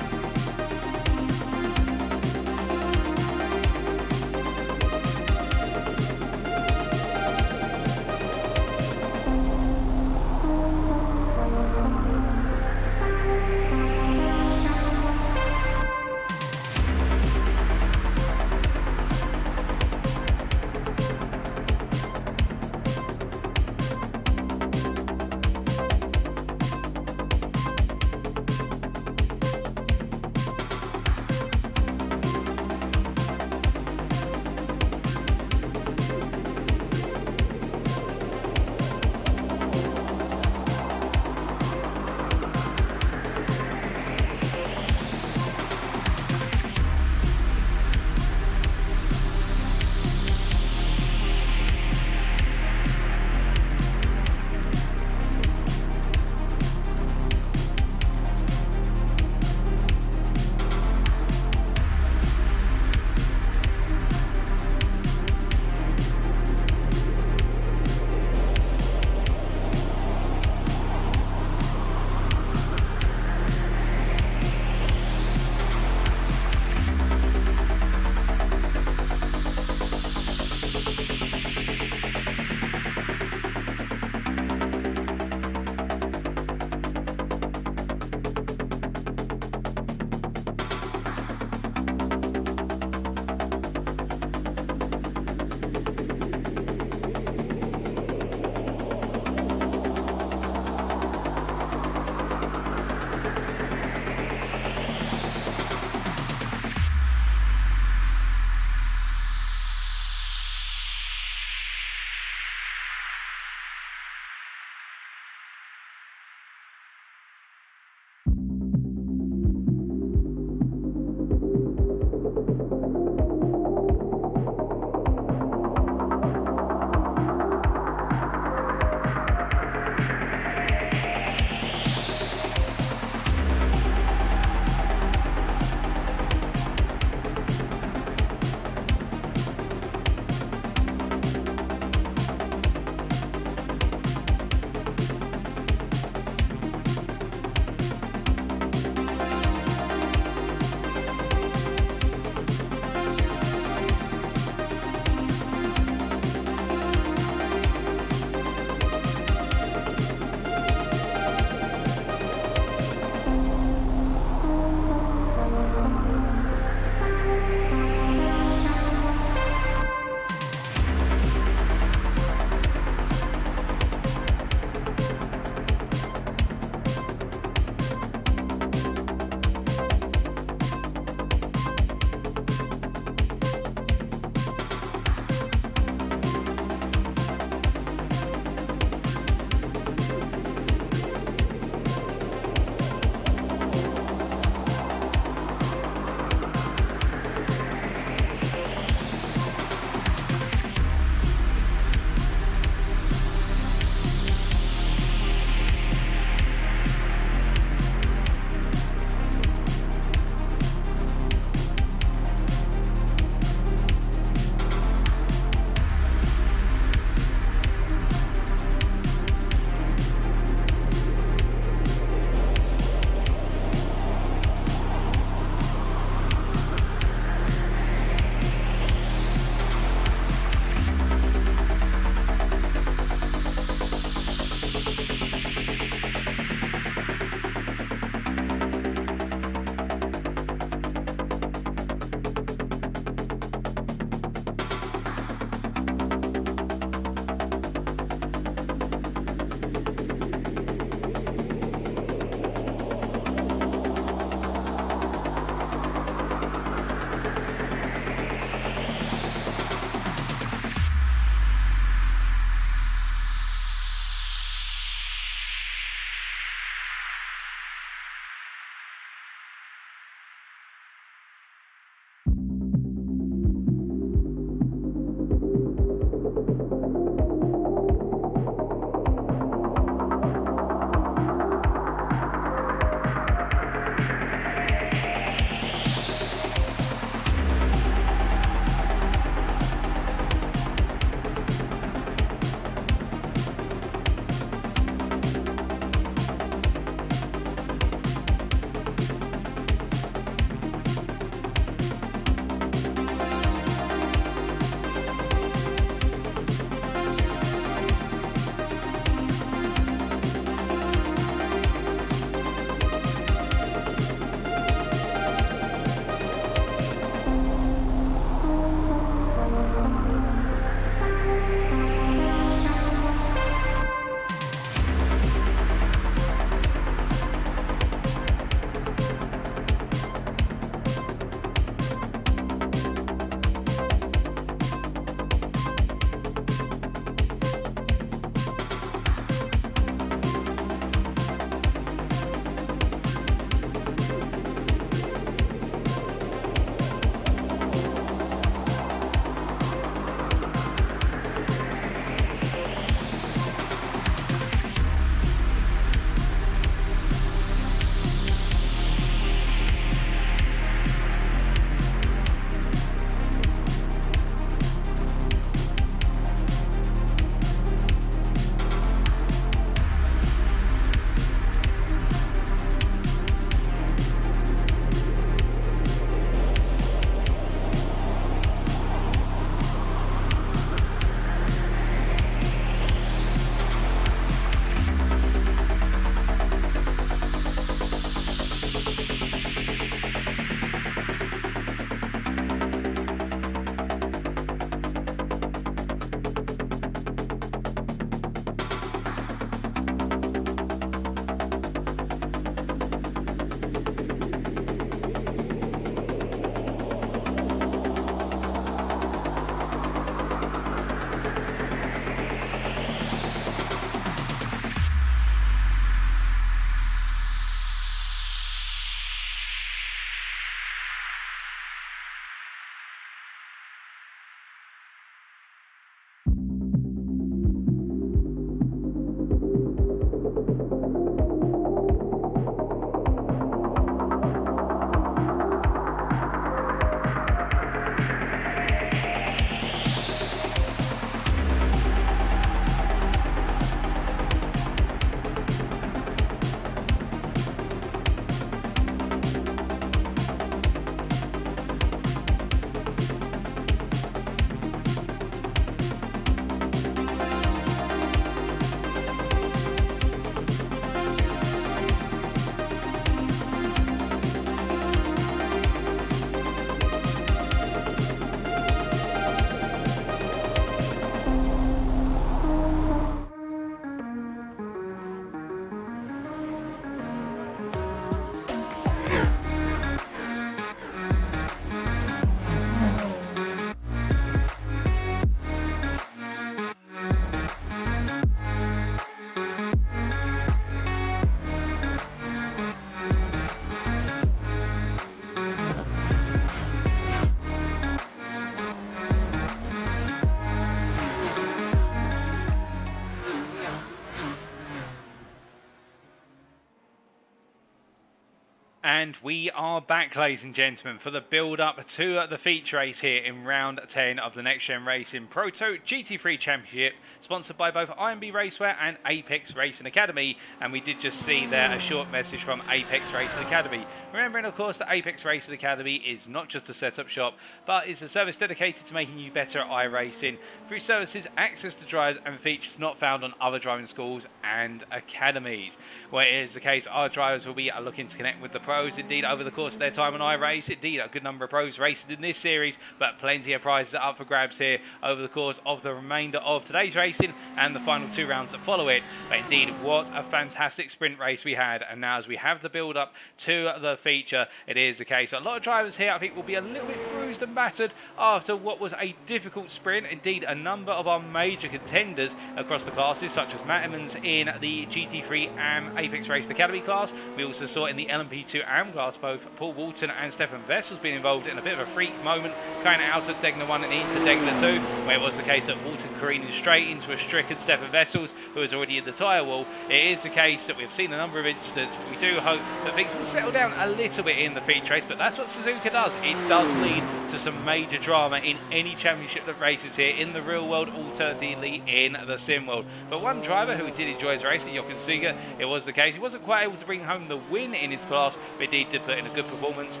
And we are back, ladies and gentlemen, for the build-up to the feature race here in round 10 of the Next Gen Racing PROTO GT3 Championship, sponsored by both IMB Raceware and Apex Racing Academy. And we did just see there a short message from Apex Racing Academy. Remembering, of course, that Apex Racing Academy is not just a setup shop, but is a service dedicated to making you better at iRacing through services, access to drivers and features not found on other driving schools and academies. Well, it is the case, our drivers will be looking to connect with the pros, indeed, over the course of their time on iRace. Indeed, a good number of pros racing in this series, but plenty of prizes are up for grabs here over the course of the remainder of today's racing and the final 2 rounds that follow it. But indeed, what a fantastic sprint race we had. And now as we have the build-up to the feature, it is the case a lot of drivers here, I think, will be a little bit bruised and battered after what was a difficult sprint. Indeed, a number of our major contenders across the classes, such as Matt Emmons in the GT3 AM Apex Racing Academy class. We also saw in the LMP2 AM class both Paul Walton and Stefan Vessels being involved in a bit of a freak moment, going out of Degner 1 and into Degner 2, where it was the case that Walton careening straight into a stricken Stefan Vessels, who was already in the tyre wall. It is the case that we've seen a number of incidents, but we do hope that things will settle down a little bit in the feature race. But that's what Suzuka does. It does lead to some major drama in any championship that races here, in the real world, alternatively in the sim world. But one driver who did enjoy his race, Jochen Suzuka, it was the case. He wasn't quite able to bring home the win in his class, but indeed did put in a good performance.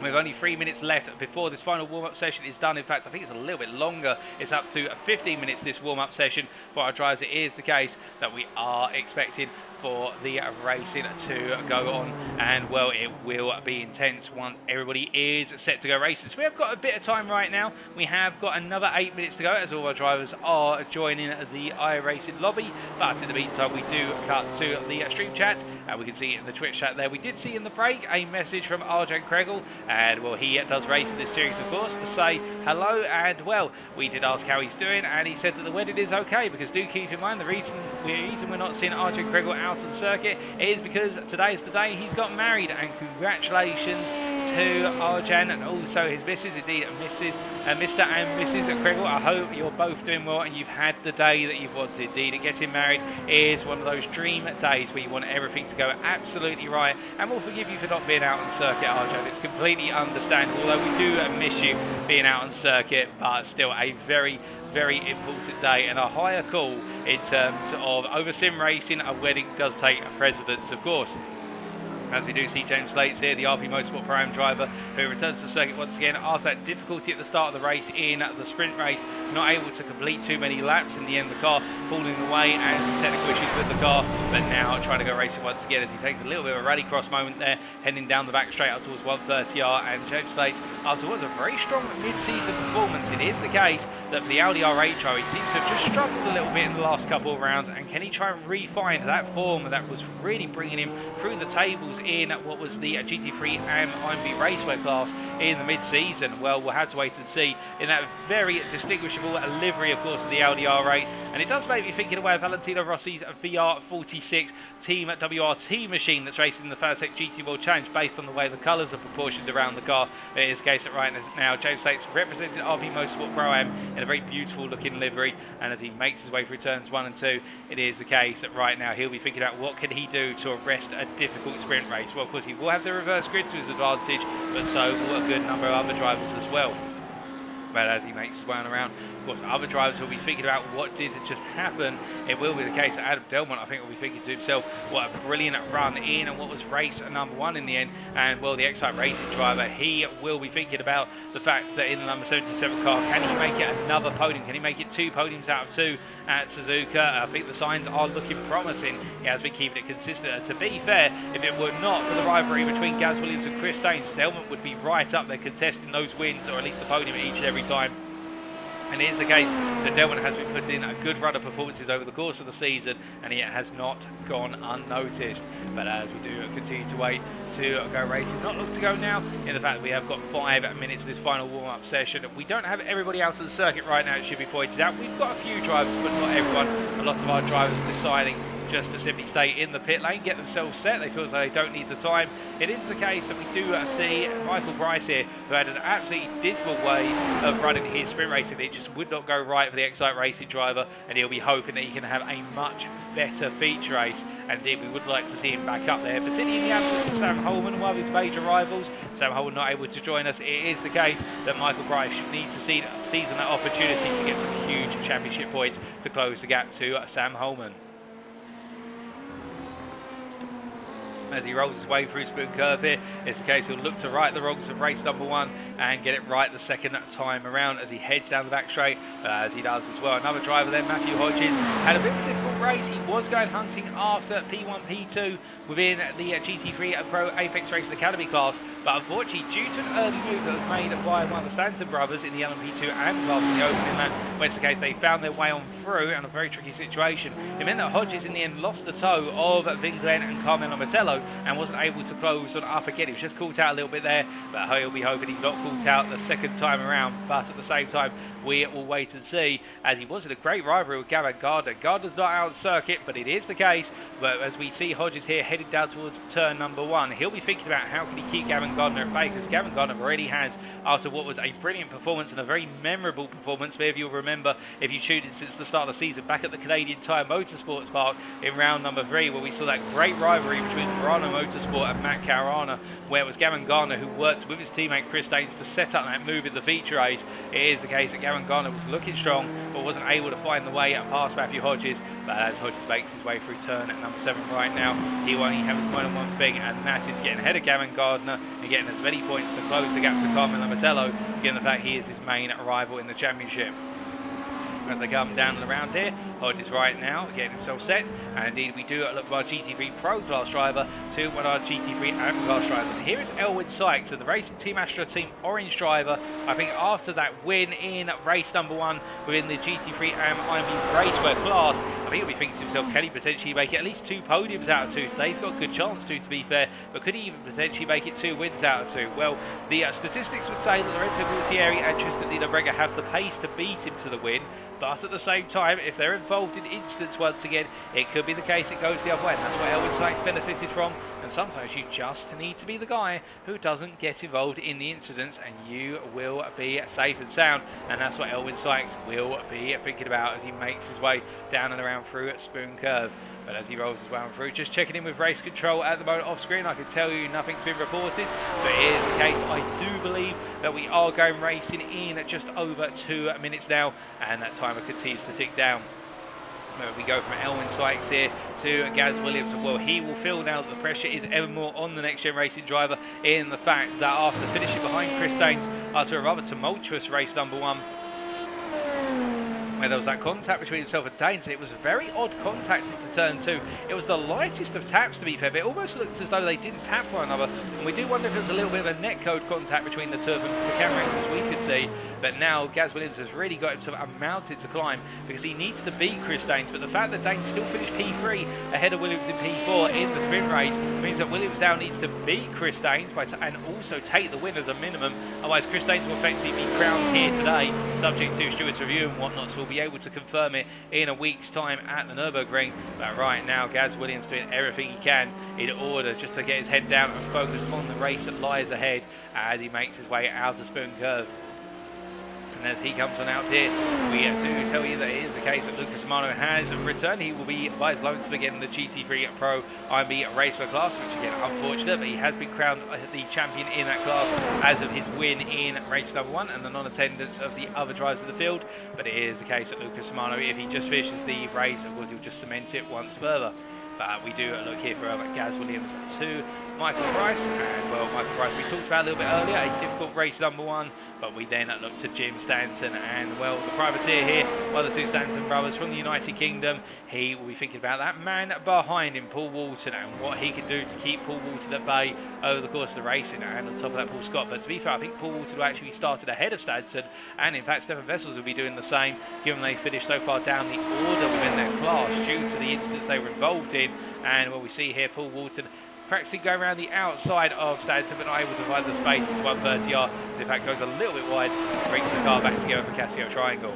With only 3 minutes left before this final warm-up session is done. In fact, I think it's a little bit longer. It's up to 15 minutes this warm-up session for our drivers. It is the case that we are expecting for the racing to go on, and well, it will be intense once everybody is set to go racing. So we have got a bit of time right now. We have got another 8 minutes to go as all our drivers are joining the iRacing lobby. But in the meantime, we do cut to the stream chat, and we can see in the Twitch chat there, we did see in the break a message from Arjan Kregel, and well, he does race in this series, of course, to say hello. And well, we did ask how he's doing, and he said that the wedding is okay, because do keep in mind the reason we're not seeing Arjan Kregel out on the circuit is because today is the day he's got married. And congratulations to Arjan and also his missus, indeed Mr. and Mrs. Kregel. I hope you're both doing well and you've had the day that you've wanted. Indeed, getting married is one of those dream days where you want everything to go absolutely right, and we'll forgive you for not being out on circuit, Arjan. It's completely understandable, although we do miss you being out on circuit, but still a very important day and a higher call in terms of over sim racing. A wedding does take precedence, of course. As we do see James Slates here, the RP Motorsport Pro Am driver, who returns to the circuit once again after that difficulty at the start of the race in the sprint race, not able to complete too many laps. In the end, the car falling away and some technical issues with the car, but now trying to go racing once again as he takes a little bit of a rallycross moment there, heading down the back straight out towards 130R. And James Slates, after what was a very strong mid-season performance, it is the case that for the Audi R8 driver, he seems to have just struggled a little bit in the last couple of rounds. And can he try and refine that form that was really bringing him through the tables in what was the GT3 and IMB Raceway class in the mid-season? Well, we'll have to wait and see in that very distinguishable livery, of course, of the Audi R8. And it does make me think in a way of Valentino Rossi's VR46 Team WRT machine that's racing the Fanatec GT World Challenge, based on the way the colours are proportioned around the car. It is the case that right now James Slates represented RP Motorsport Pro Am in a very beautiful looking livery, and as he makes his way through turns 1 and 2, it is the case that right now he'll be thinking about what can he do to arrest a difficult sprint race. Well, of course, he will have the reverse grid to his advantage, but so will a good number of other drivers as well. But as he makes his way on around, of course, other drivers will be thinking about what did just happen. It will be the case that Adam Delmont, I think, will be thinking to himself, what a brilliant run in and what was race number 1 in the end. And well, the Excite Racing driver, he will be thinking about the fact that in the number 77 car, can he make it another podium? Can he make it 2 podiums out of 2 at Suzuka? I think the signs are looking promising. He has been keeping it consistent. And to be fair, if it were not for the rivalry between Gaz Williams and Chris Daines, Delmont would be right up there contesting those wins, or at least the podium each and every time. And it is the case that Delmont has been putting in a good run of performances over the course of the season, and it has not gone unnoticed. But as we do continue to wait to go racing, not long to go now, in the fact that we have got 5 minutes of this final warm-up session. We don't have everybody out of the circuit right now, it should be pointed out. We've got a few drivers, but not everyone. A lot of our drivers deciding just to simply stay in the pit lane, get themselves set. They feel as though they don't need the time. It is the case that we do see Michael Bryce here, who had an absolutely dismal way of running his sprint racing. It just would not go right for the Excite Racing driver, and he'll be hoping that he can have a much better feature race. And indeed, we would like to see him back up there, particularly in the absence of Sam Holman, one of his major rivals. Sam Holman not able to join us. It is the case that Michael Bryce should need to seize on that opportunity to get some huge championship points to close the gap to Sam Holman. As he rolls his way through Spoon Curve here, it's the case he'll look to right the wrongs of race number 1 and get it right the second time around as he heads down the back straight, as he does as well. Another driver there, Matthew Hodges, had a bit of a difficult race. He was going hunting after P1, P2 within the GT3 Pro Apex Racing Academy class, but unfortunately, due to an early move that was made by one of the Stanton brothers in the LMP 2 and class in the opening lap, where it's the case they found their way on through in a very tricky situation. It meant that Hodges in the end lost the toe of Vin Glenn and Carmelo Martello and wasn't able to close on up again. He was just caught out a little bit there, but he'll be hoping he's not caught out the second time around. But at the same time, we will wait and see, as he was in a great rivalry with Gavin Gardner. Gardner's not out of circuit, but it is the case. But as we see Hodges here headed down towards turn number 1, he'll be thinking about how can he keep Gavin Gardner at bay, because Gavin Gardner already has, after what was a brilliant performance and a very memorable performance. Maybe you'll remember, if you tuned in since the start of the season, back at the Canadian Tire Motorsports Park in round number 3, where we saw that great rivalry between Verano Motorsport and Matt Caruana, where it was Gavin Gardner who worked with his teammate Chris Daines to set up that move in the feature race. It is the case that Gavin Gardner was looking strong, but wasn't able to find the way past Matthew Hodges. But as Hodges makes his way through turn at number 7 right now, he will only have his mind on one thing, and that is getting ahead of Gavin Gardner and getting as many points to close the gap to Carmelo Martello, given the fact he is his main rival in the championship. As they come down and around here, Hodges right now getting himself set, and indeed we do look for our GT3 Pro class driver to one of our GT3 AM class drivers. And here is Elwyn Sykes, the Racing Team Astra Team Orange driver. I think after that win in race number 1 within the GT3 AM IMB Raceway class, I think he'll be thinking to himself, can he potentially make it at least 2 podiums out of 2 today? He's got a good chance to be fair, but could he even potentially make it 2 wins out of 2? Well, the statistics would say that Lorenzo Gualtieri and Tristan Di Brega have the pace to beat him to the win. But at the same time, if they're involved in incidents once again, it could be the case it goes the other way. And that's what Elwyn Sykes benefited from. And sometimes you just need to be the guy who doesn't get involved in the incidents, and you will be safe and sound. And that's what Elwyn Sykes will be thinking about as he makes his way down and around through at Spoon Curve. But as he rolls his way on through, just checking in with race control at the moment off screen, I can tell you nothing's been reported. So it is the case. I do believe that we are going racing in just over 2 minutes now, and that timer continues to tick down. We go from Elwyn Sykes here to Gaz Williams. Well, he will feel now that the pressure is ever more on the next gen racing driver, in the fact that after finishing behind Chris Daines after a rather tumultuous race number 1, where there was that contact between himself and Daines, it was a very odd contact into turn 2. It was the lightest of taps, to be fair, but it almost looked as though they didn't tap one another, and we do wonder if it was a little bit of a netcode contact between the two of them from the camera angles we could see. But now Gaz Williams has really got himself a mountain to climb, because he needs to beat Chris Daines, but the fact that Daines still finished P3 ahead of Williams in P4 in the sprint race means that Williams now needs to beat Chris Daines and also take the win as a minimum. Otherwise Chris Daines will effectively be crowned here today, subject to stewards review and whatnot, so we'll be able to confirm it in a week's time at the Nürburgring. But right now Gaz Williams doing everything he can in order just to get his head down and focus on the race that lies ahead as he makes his way out of Spoon Curve. And as he comes on out here, we do tell you that it is the case that Lucas Mano has returned. He will be by his lonesome again in the GT3 Pro IMB Raceway class, which again, unfortunate, but he has been crowned the champion in that class as of his win in race number 1 and the non-attendance of the other drivers of the field. But it is the case that Lucas Mano, if he just finishes the race, of course, he'll just cement it once further. But we do look here for Gaz Williams to Michael Bryce, and well, Michael Bryce we talked about a little bit earlier, a difficult race number 1, but we then look to Jim Stanton, and well, the privateer here, one of the 2 Stanton brothers from the United Kingdom, he will be thinking about that man behind him, Paul Walton, and what he can do to keep Paul Walton at bay over the course of the racing, and on top of that Paul Scott. But to be fair, I think Paul Walton will actually started ahead of Stanton, and in fact Stefan Vessels will be doing the same, given they finished so far down the order within their class due to the incidents they were involved in. And what we see here, Paul Walton practicing going around the outside of Stanton, but not able to find the space into 130R. In fact, goes a little bit wide and brings the car back together for Casio Triangle.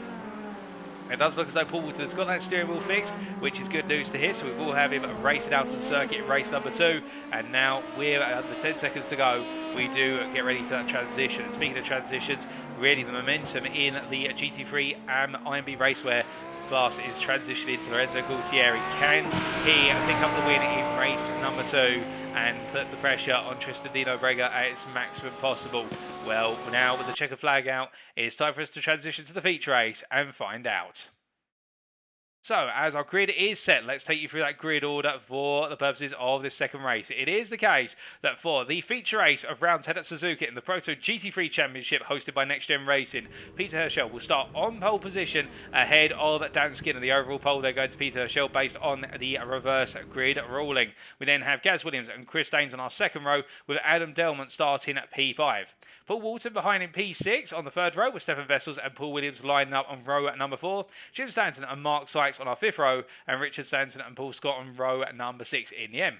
It does look as though Paul Walton's got that steering wheel fixed, which is good news to hear. So we will have him racing out of the circuit in race number 2. And now we're under 10 seconds to go. We do get ready for that transition. And speaking of transitions, really the momentum in the GT3 IMB Raceware class is transitioning to Lorenzo Gualtieri. Can he pick up the win in race number 2 and put the pressure on Tristan Dino Brega at its maximum possible? Well, now with the checker flag out, it's time for us to transition to the feature race and find out. So, as our grid is set, let's take you through that grid order for the purposes of this second race. It is the case that for the feature race of round 10 at Suzuka in the Proto GT3 Championship hosted by NXTGEN Racing, Peter Herschel will start on pole position ahead of Dan Skinner. The overall pole there going to Peter Herschel based on the reverse grid ruling. We then have Gaz Williams and Chris Daines on our second row with Adam Delmont starting at P5. Paul Walton behind in P6 on the third row with Stefan Vessels and Paul Williams lining up on row at number 4. Jim Stanton and Mark Sykes on our fifth row, and Richard Stanton and Paul Scott on row at number 6 in the end.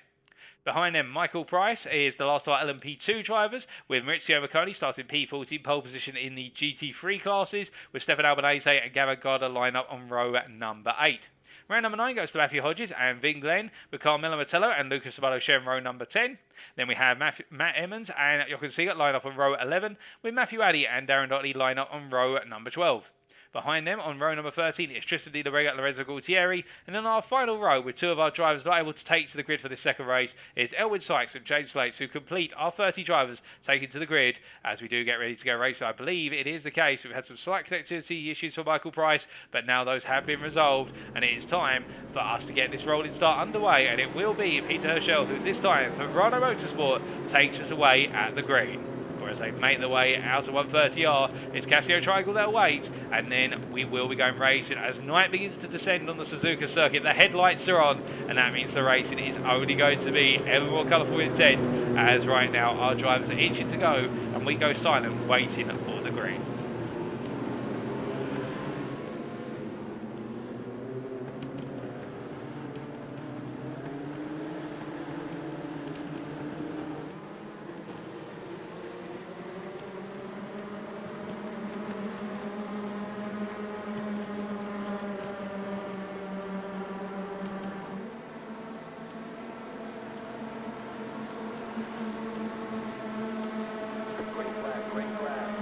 Behind them, Michael Price is the last of our LMP2 drivers, with Maurizio Marconi starting P14 pole position in the GT3 classes, with Stefan Albanese and Gavin Gardner line up on row at number 8. Round number 9 goes to Matthew Hodges and Vin Glenn, with Carmelo Mattello and Lucas Sabato sharing row number 10. Then we have Matt Emmons and Jochen Siegert line up on row 11, with Matthew Addy and Darren Dotley line up on row number 12. Behind them, on row number 13, is Tristan Di Lorenzo and Lorenzo Gualtieri. And then our final row, with 2 of our drivers not able to take to the grid for this second race, is Elwyn Sykes and James Slates, who complete our 30 drivers taken to the grid as we do get ready to go racing. I believe it is the case. We've had some slight connectivity issues for Michael Price, but now those have been resolved, and it is time for us to get this rolling start underway. And it will be Peter Herschel, who this time, for Verano Motorsport, takes us away at the green. As they make their way out of 130R, it's Casio Triangle that awaits, and then we will be going racing as night begins to descend on the Suzuka circuit. The headlights are on, and that means the racing is only going to be ever more colourful and intense, as right now our drivers are itching to go, and we go silent waiting for the green.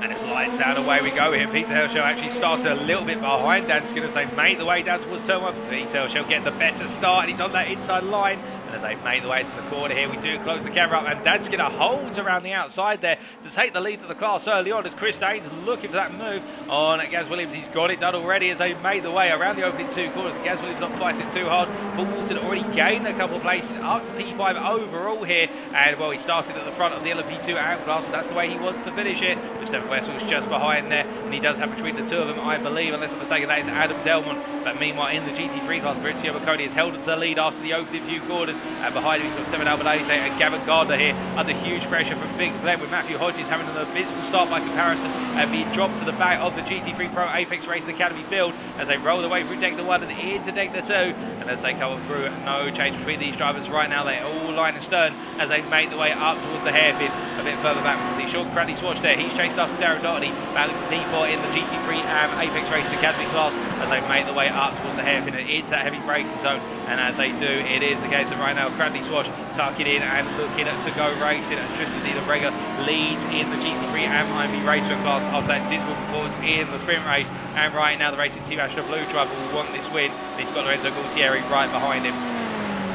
And it's lights out, away we go here. Peter Herschel actually started a little bit behind Dan Skinner as they make the way down towards turn 1. Peter Herschel getting the better start, and he's on that inside line. And as they make the way into the corner here, we do close the camera up, and Dan Skinner holds around the outside there to take the lead of the class early on as Chris Daines looking for that move on Gaz Williams. He's got it done already as they made the way around the opening 2 corners. Gaz Williams not fighting too hard. Paul Walton already gained a couple of places up to P5 overall here, and well, he started at the front of the LMP2 AM class, and that's the way he wants to finish it, with Stefan Vessels just behind there, and he does have between the 2 of them, I believe, unless I'm mistaken, that is Adam Delmont. But meanwhile, in the GT3 class, Maurizio Marconi has held onto the lead after the opening few corners, and behind him he's got Stefan Albanese and Gavin Gardner here under huge pressure from Vin Glenn, with Matthew Hodges having an abysmal start by comparison and being dropped to the back of the GT3 Pro Apex Racing Academy field as they roll their way through deck 1 and into deck 2, and as they come through, no change between these drivers right now. They're all line and stern as they make their way up towards the hairpin. A bit further back, we can see Sean Cradley Swatch there. He's chased after Darren Dotley, battling for P4 in the GT3 Apex Racing Academy class as they make their way up towards the hairpin and into that heavy braking zone. And as they do, it is the case that right now Cradley Swatch tucking in and looking to go racing as Tristan Di Lorenzo leads in the GT3 IMB Raceway class after that dismal performance in the sprint race. And right now the Racing Team Astra Blue driver will want this win. He's got Lorenzo Gualtieri right behind him.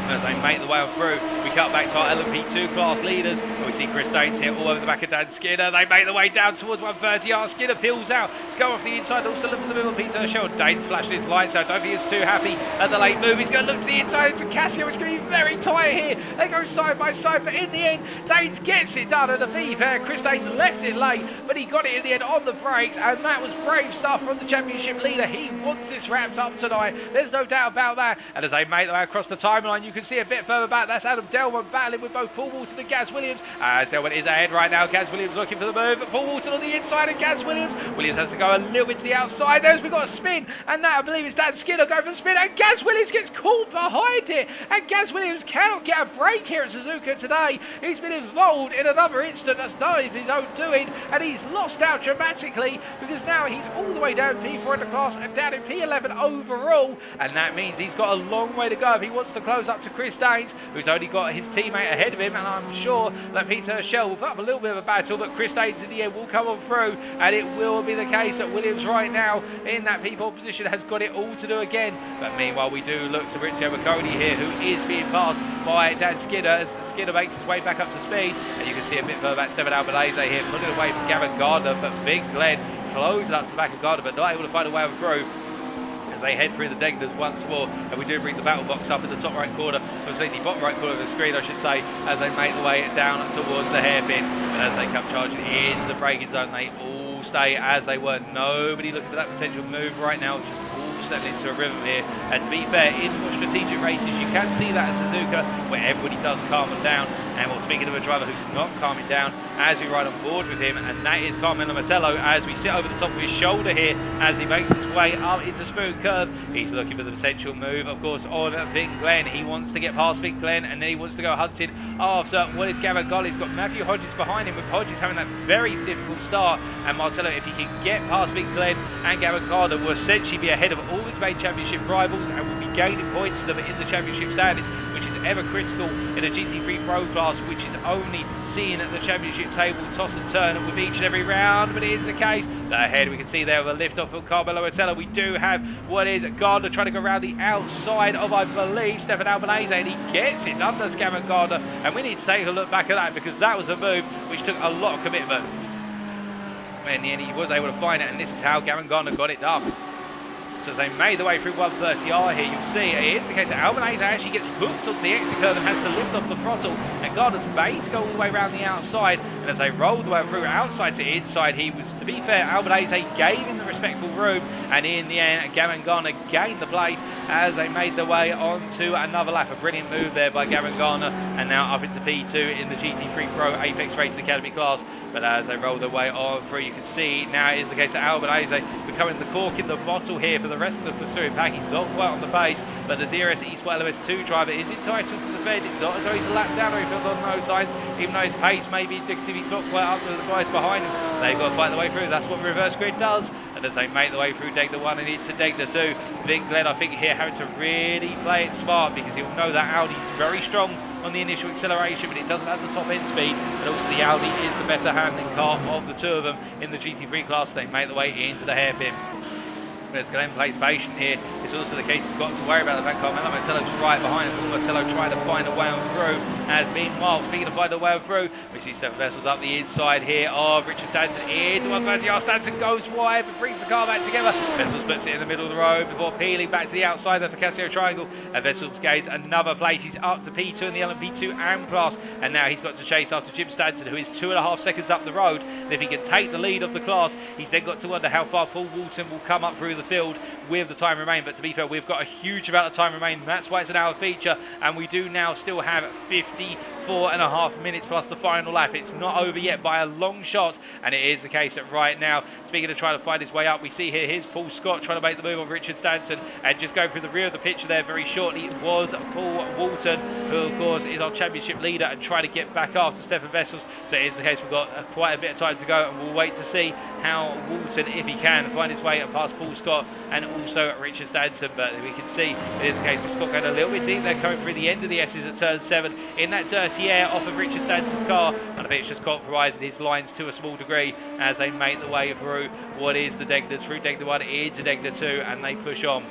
As they make the way on through, we cut back to our LMP2 class leaders, and we see Chris Daines here all over the back of Dan Skinner. They make the way down towards 130R. Skinner peels out to go off the inside, also look for the middle of Peter Herschel. Daines flashing his lights out. I don't think he's too happy at the late move. He's going to look to the inside into Casio. It's going to be very tight here. They go side by side, but in the end, Daines gets it done. And to be fair, Chris Daines left it late, but he got it in the end on the brakes, and that was brave stuff from the championship leader. He wants this wrapped up tonight. There's no doubt about that. And as they make their way across the timeline, you can can see a bit further back, that's Adam Delman battling with both Paul Walton and Gaz Williams, as Delman is ahead right now. Gaz Williams looking for the move, Paul Walton on the inside and Gaz Williams has to go a little bit to the outside. There's, we've got a spin, and that I believe is Dan Skinner going for the spin, and Gaz Williams gets caught behind it, and Gaz Williams cannot get a break here at Suzuka today. He's been involved in another incident that's not of his own doing, and he's lost out dramatically because now he's all the way down P4 in the class and down in P11 overall, and that means he's got a long way to go if he wants to close up to Chris Daines, who's only got his teammate ahead of him, and I'm sure that Peter Herschel will put up a little bit of a battle, but Chris Daines in the end will come on through, and it will be the case that Williams right now in that P4 position has got it all to do again. But meanwhile, we do look to Maurizio Bocconi here, who is being passed by Dan Skinner as Skinner makes his way back up to speed, and you can see a bit further back Stefan Albanese here pulling away from Gavin Gardner, but Big Glenn closing up to the back of Gardner, but not able to find a way through as they head through the Daines once more. And we do bring the battle box up in the top right corner, or the bottom right corner of the screen I should say, as they make the way down towards the hairpin, and as they come charging into the braking zone, they all stay as they were. Nobody looking for that potential move right now, just all settling into a rhythm here. And to be fair, in more strategic races you can see that at Suzuka, where everybody does calm them down. And well, speaking of a driver who's not calming down, as we ride on board with him, and that is Carmelo Martello, as we sit over the top of his shoulder here as he makes his way up into Spoon Curve. He's looking for the potential move, of course, on Vin Glenn. He wants to get past Vin Glenn, and then he wants to go hunting after what is Gavin Gardner. He's got Matthew Hodges behind him, with Hodges having that very difficult start, and Martello, if he can get past Vin Glenn and Gavin Gardner, will essentially be ahead of all his main championship rivals and will be gaining points to them in the championship standings, which is ever critical in a GT3 Pro class, which is only seeing the championship table toss and turn with each and every round. But it is the case that ahead we can see there with a lift off of Carmelo Martello, we do have what is Gardner trying to go around the outside of, I believe, Stefan Albanese, and he gets it done, does Gavin Gardner, and we need to take a look back at that because that was a move which took a lot of commitment. In the end he was able to find it, and this is how Gavin Gardner got it done. So as they made the way through 130R here, you'll see it is the case that Albanese actually gets hooked onto the exit curve and has to lift off the throttle, and Gardner's made to go all the way around the outside, and as they rolled the way through outside to inside, he was, to be fair, Albanese gave him the respectful room, and in the end Gavin Gardner gained the place as they made their way onto another lap. A brilliant move there by Gavin Gardner, and now up into P2 in the GT3 Pro Apex Racing Academy class. But as they roll their way on through, you can see now it is the case that Albanese becoming the cork in the bottle here for the rest of the pursuing pack. He's not quite on the pace, but the DRS Eastwell LMS2 driver is entitled to defend. It's not as though he's a lap down or he's on no signs, even though his pace may be indicative he's not quite up to the guys behind him. They've got to fight their way through. That's what reverse grid does. And as they make the way through Degner 1 and into Degner 2, Vin Glenn, I think here having to really play it smart because he'll know that Audi's very strong on the initial acceleration, but it doesn't have the top end speed, and also the Audi is the better handling car of the two of them in the GT3 class. They make the way into the hairpin. As Glenn plays patient here, it's also the case he's got to worry about the fact Carmelo Martello's right behind him. Martello trying to find a way on through, as meanwhile, speaking of finding a way on through, we see Stefan Vessels up the inside here of Richard Stanton into 130R. Stanton goes wide but brings the car back together. Vessels puts it in the middle of the road before peeling back to the outside there for Casio Triangle, and Vessels gains another place. He's up to P2 in the LMP P2 AM class, and now he's got to chase after Jim Stanton, who is 2.5 seconds up the road, and if he can take the lead of the class, he's then got to wonder how far Paul Walton will come up through the field with the time remaining. But to be fair, we've got a huge amount of time remaining, that's why it's an hour feature, and we do now still have 54.5 minutes plus the final lap. It's not over yet by a long shot, and it is the case that right now, speaking of trying to find his way up, we see here, here's Paul Scott trying to make the move on Richard Stanton, and just going through the rear of the picture there very shortly was Paul Walton, who of course is our championship leader and trying to get back after Stefan Vessels. So it is the case we've got quite a bit of time to go, and we'll wait to see how Walton, if he can, find his way past Paul Scott and also Richard Stanton. But we can see it is the case of Scott going a little bit deep there, coming through the end of the S's at turn 7 in that dirty air off of Richard Stanton's car, and I think it's just compromising his lines to a small degree as they make the way through what is the Degners, through Degner 1 into Degner 2, and they push on.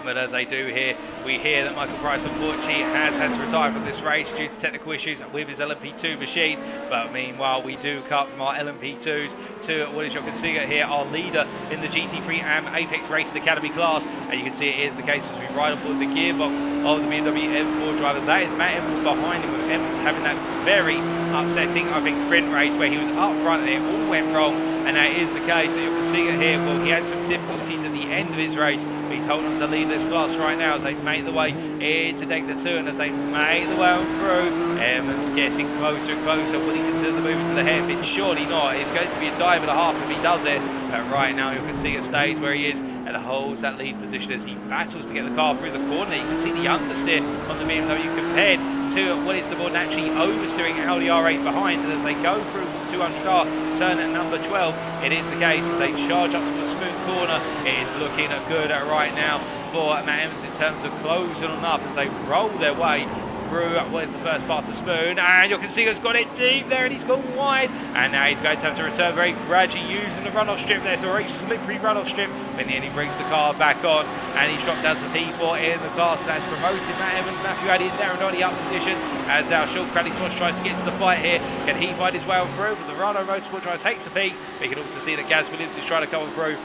But as they do here, we hear that Michael Price unfortunately has had to retire from this race due to technical issues with his LMP2 machine. But meanwhile, we do cut from our LMP2s to what is your Consiga here, our leader in the GT3 AM Apex Racing Academy class. And you can see it is the case as we ride on board the gearbox of the BMW M4 driver. That is Matt Evans behind him, with Evans having that very upsetting, I think, sprint race where he was up front and it all went wrong. and that is the case. You can see it here. Well, he had some difficulties at the end of his race, but he's holding on to lead this class right now as they make the way into deck the 2, and as they make the way on through, Evans getting closer and closer. Will he consider the move into the hairpin? Surely not. It's going to be a dive and a half if he does it. But right now you can see it stays where he is and holds that lead position as he battles to get the car through the corner. You can see the understeer on the BMW compared to what is the more naturally oversteering Audi R8 behind, and as they go through 200R turn at number 12, it is the case as they charge up to the smooth corner. It is looking good right now for Matt Evans in terms of closing on up as they roll their way through what is the first part of Spoon, and you can see he's got it deep there and he's gone wide, and now he's going to have to return very gradually using the runoff strip. There's a very slippery runoff strip. In the end he brings the car back on and he's dropped down to P4 in the class. That's promoted Matt Evans, Matthew Addy and Darren Doherty up positions as now Sean Cradley Swatch tries to get to the fight here. Can he find his way on through? But the Rano Motorsport driver takes a peek. We can also see that Gaz Williams is trying to come on through,